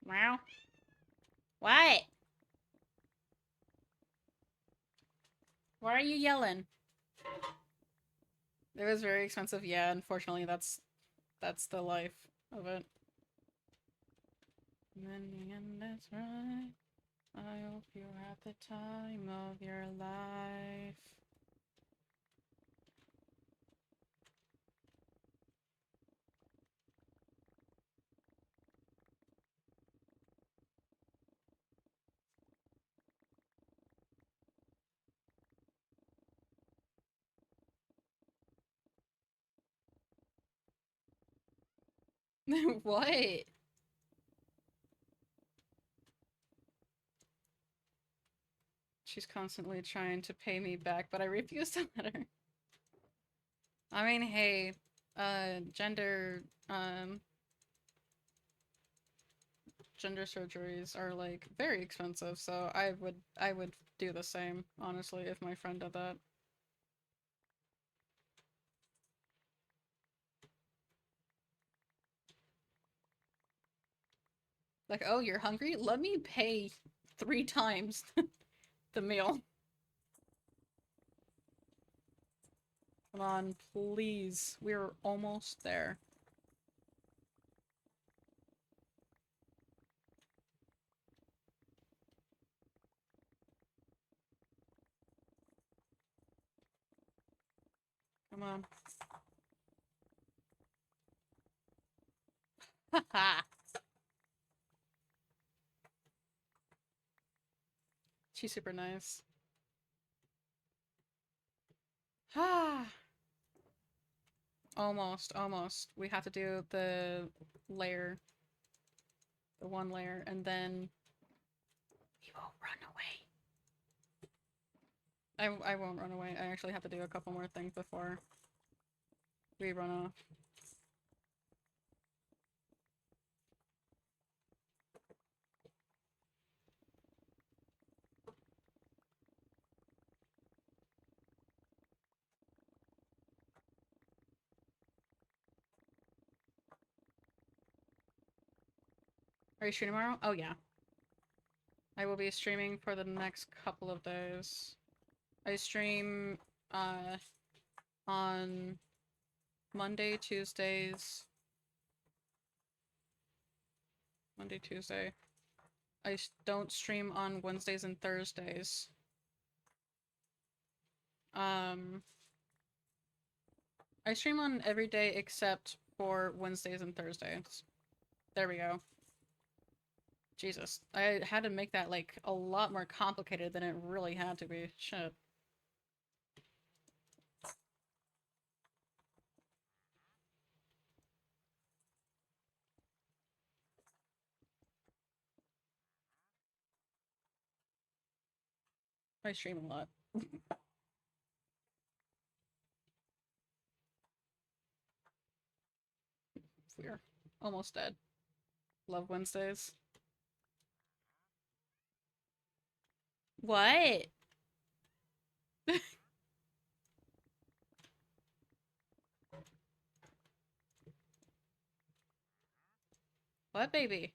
Wow. What? Why are you yelling? It was very expensive. Yeah, unfortunately, that's the life of it. And then the end is right. I hope you have the time of your life. What? She's constantly trying to pay me back, but I refuse to let her. I mean, hey, gender, gender surgeries are like very expensive, so I would do the same, honestly, if my friend did that. Like, oh, you're hungry? Let me pay 3 times the meal. Come on, please. We're almost there. Come on. Haha. She's super nice. Ah. Almost, almost. We have to do the layer, the one layer, and then we will run away. I won't run away. I actually have to do a couple more things before we run off. Are you streaming tomorrow? Oh yeah. I will be streaming for the next couple of days. I stream on Monday, Tuesdays. Monday, Tuesday. I don't stream on Wednesdays and Thursdays. Um, I stream on every day except for Wednesdays and Thursdays. There we go. Jesus. I had to make that, like, a lot more complicated than it really had to be. Shit. I stream a lot. We're almost dead. Love Wednesdays. What? What, baby?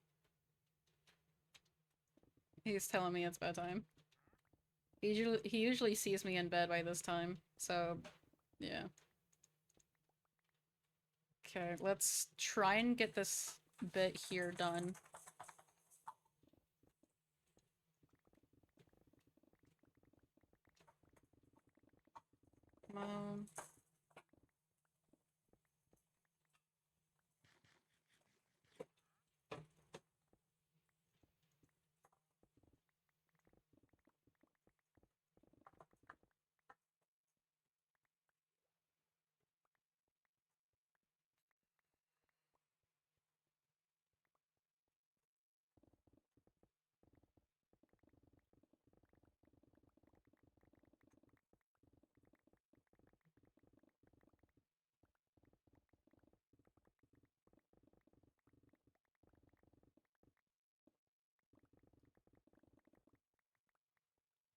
He's telling me it's bedtime. He usually sees me in bed by this time, so yeah. Okay, let's try and get this bit here done. Um,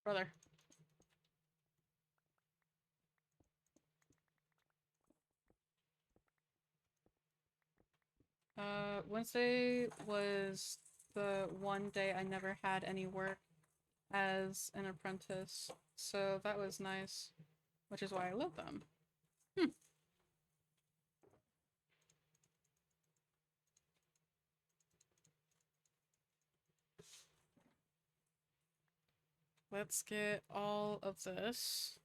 brother. Wednesday was the one day I never had any work as an apprentice, so that was nice, which is why I love them. Hmm. Let's get all of this.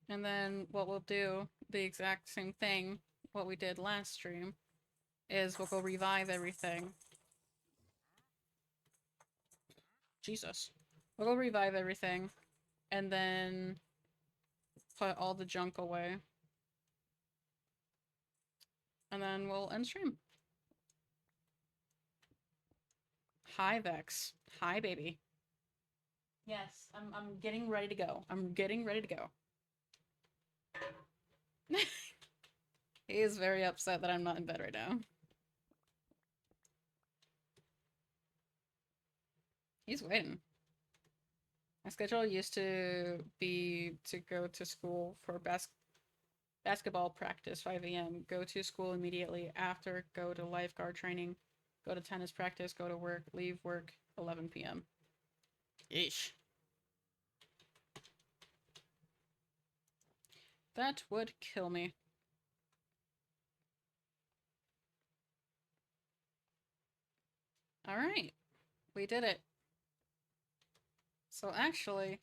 And then what we'll do, the exact same thing, what we did last stream, is we'll go revive everything. Jesus. We'll go revive everything, and then put all the junk away. And then we'll end stream. Hi, Vex. Hi, baby. Yes, I'm getting ready to go. I'm getting ready to go. He is very upset that I'm not in bed right now. He's waiting. My schedule used to be to go to school for basketball practice, 5 a.m., go to school immediately after, go to lifeguard training, go to tennis practice, go to work, leave work, 11 p.m. Eesh. That would kill me. Alright. We did it. So actually,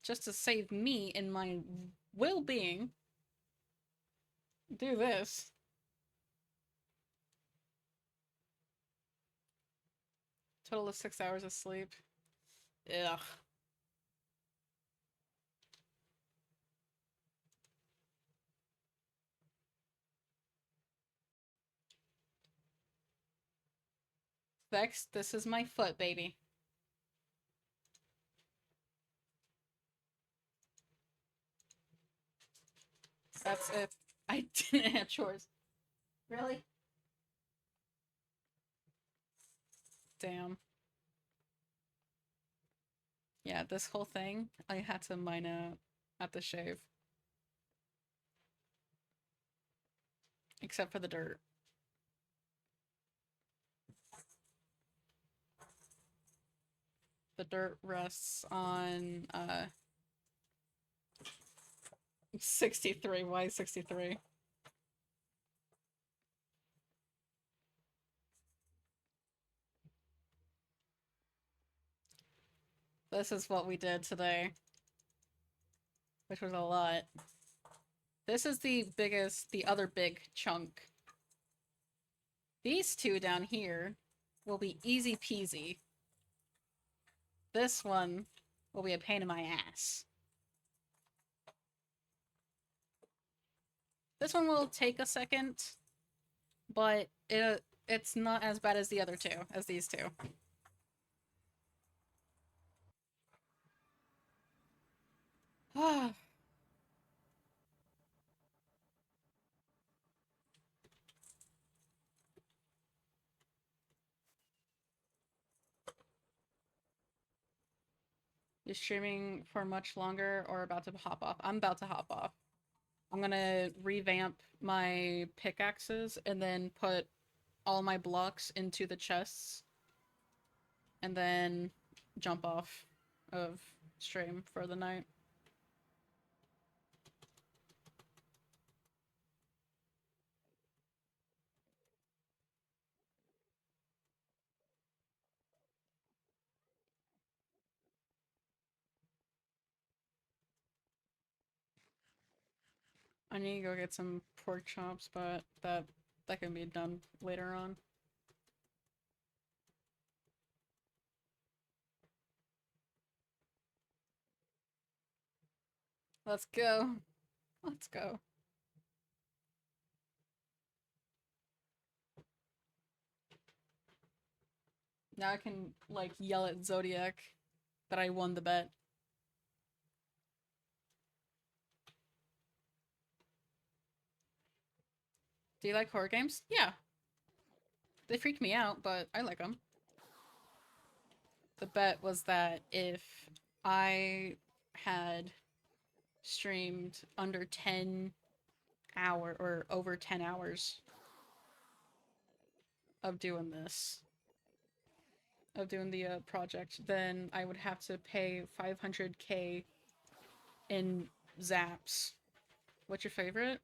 just to save me in my well-being, do this. Total of 6 hours of sleep. Ugh. Vex, this is my foot, baby. That's if I didn't have chores. Really? Damn. Yeah, this whole thing, I had to mine out at the shave. Except for the dirt. The dirt rests on, 63. Why 63? This is what we did today. Which was a lot. This is the biggest, the other big chunk. These two down here will be easy peasy. This one will be a pain in my ass. This one will take a second, but It's not as bad as the other two, as these two. You streaming for much longer or about to hop off? I'm about to hop off. I'm gonna revamp my pickaxes and then put all my blocks into the chests and then jump off of stream for the night. I need to go get some pork chops, but that can be done later on. Let's go. Let's go. Now I can, like, yell at Zodiac that I won the bet. Do you like horror games? Yeah. They freak me out, but I like them. The bet was that if I had streamed under 10 hour or over 10 hours of doing this, of doing the project, then I would have to pay 500K in zaps. What's your favorite?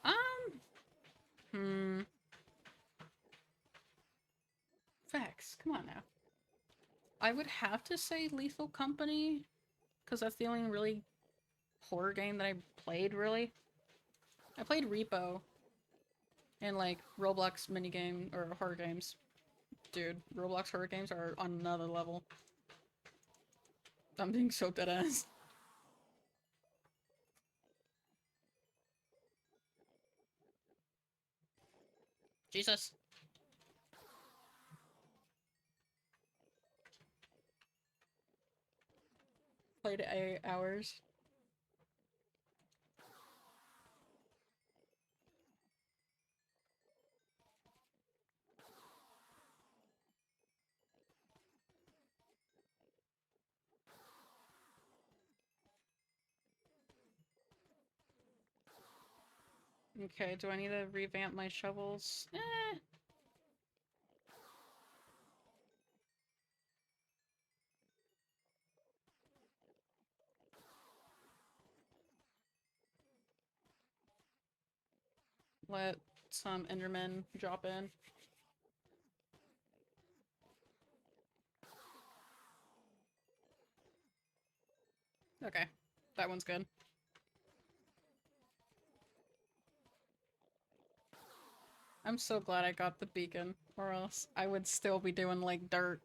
Um, hmm. Facts. Come on now. I would have to say Lethal Company, because that's the only really horror game that I played, really. I played Repo and, like, Roblox minigame or horror games. Dude, Roblox horror games are on another level. I'm being so deadass. Jesus. Played 8 hours. Okay, do I need to revamp my shovels? Eh. Let some Endermen drop in. Okay, that one's good. I'm so glad I got the beacon, or else I would still be doing, like, dirt.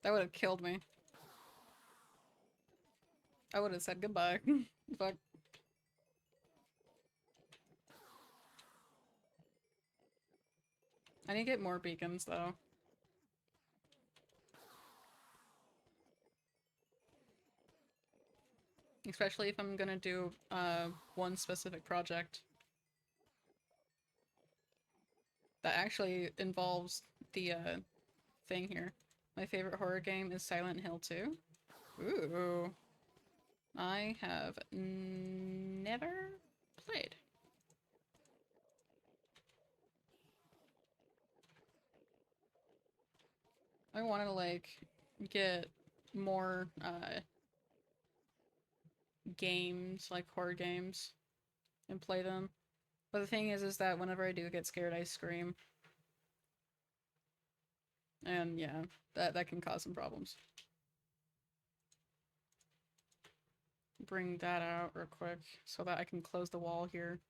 That would have killed me. I would have said goodbye. Fuck. I need to get more beacons, though. Especially if I'm gonna do, one specific project. That actually involves the, thing here. My favorite horror game is Silent Hill 2. Ooh. I have never played. I want to, like, get more games, like horror games, and play them. But the thing is that whenever I do get scared, I scream. And yeah, that can cause some problems. Bring that out real quick so that I can close the wall here.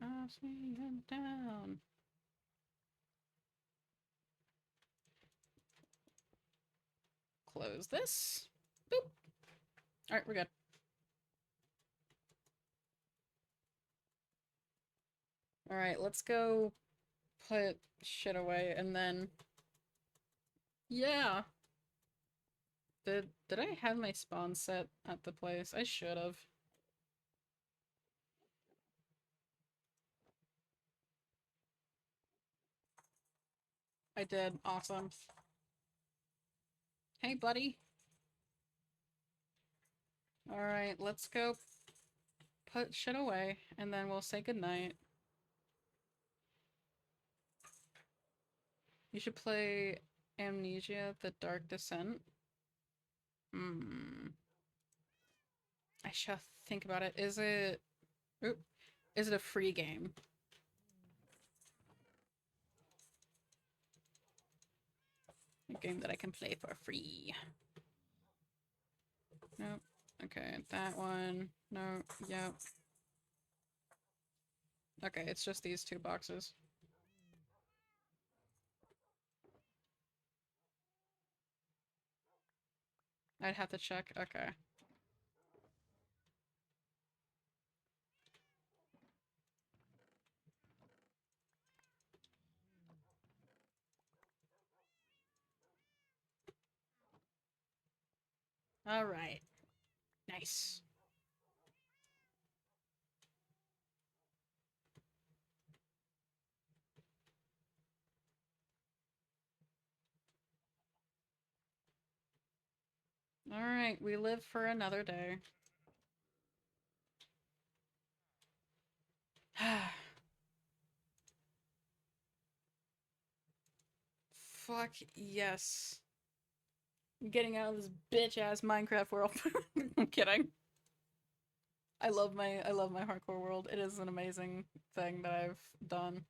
I've seen them down. Close this. Boop. Alright, we're good. Alright, let's go put shit away and then... Yeah! Did I have my spawn set at the place? I should have. I did. Awesome. Hey, buddy. Alright, let's go put shit away, and then we'll say goodnight. You should play Amnesia: The Dark Descent. Hmm. I shall think about it. Is it... Oop. Is it a free game? A game that I can play for free. Nope. Okay, that one. No, yep. Okay, it's just these two boxes. I'd have to check. Okay. Alright. Nice. Alright, we live for another day. Fuck yes. I'm getting out of this bitch-ass Minecraft world. I'm kidding. I love my hardcore world. It is an amazing thing that I've done.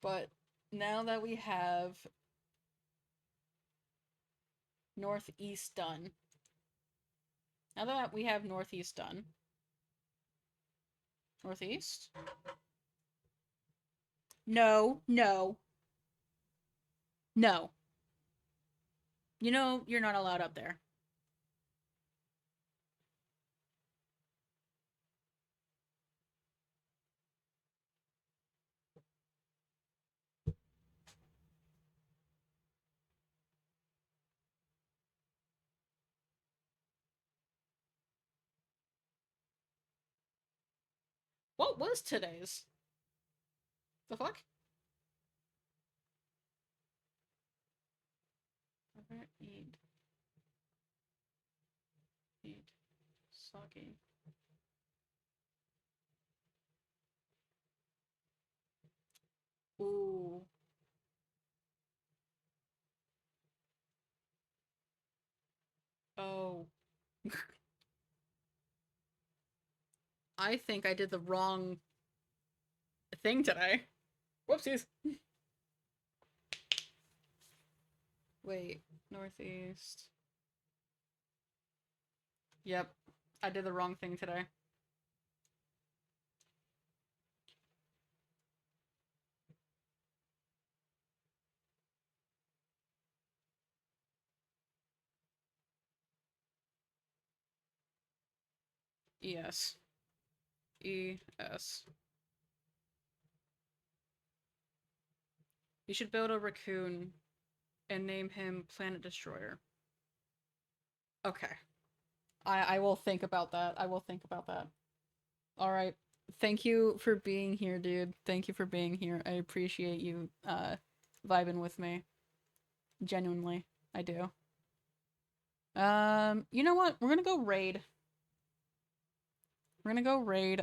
But now that we have Northeast done. Now that we have Northeast done. Northeast? No, no. No. You know you're not allowed up there. What was today's? The fuck? Eat. Eat. Soggy. Ooh. Oh. I think I did the wrong thing today. Whoopsies. Wait. Northeast. Yep. I did the wrong thing today. ES. ES. You should build a raccoon and name him Planet Destroyer. Okay. I will think about that. I will think about that. Alright. Thank you for being here, dude. Thank you for being here. I appreciate you, vibing with me. Genuinely. I do. You know what? We're gonna go raid. We're gonna go raid,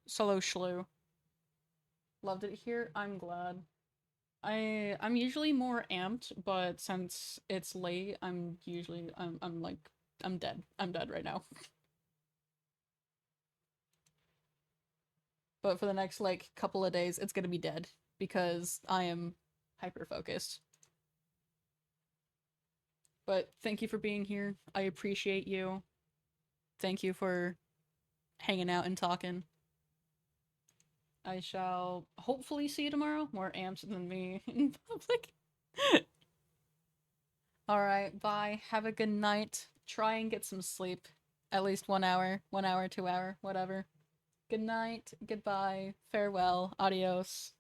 Solo Shlu. Loved it here. I'm glad. I'm usually more amped, but since it's late, I'm like I'm dead. I'm dead right now. But for the next like couple of days, it's gonna be dead because I am hyper focused. But thank you for being here. I appreciate you. Thank you for hanging out and talking. I shall hopefully see you tomorrow. More amped than me in public. Alright, bye. Have a good night. Try and get some sleep. at least 1 hour, 1 hour, 2 hour, whatever. Good night, goodbye, farewell, adios.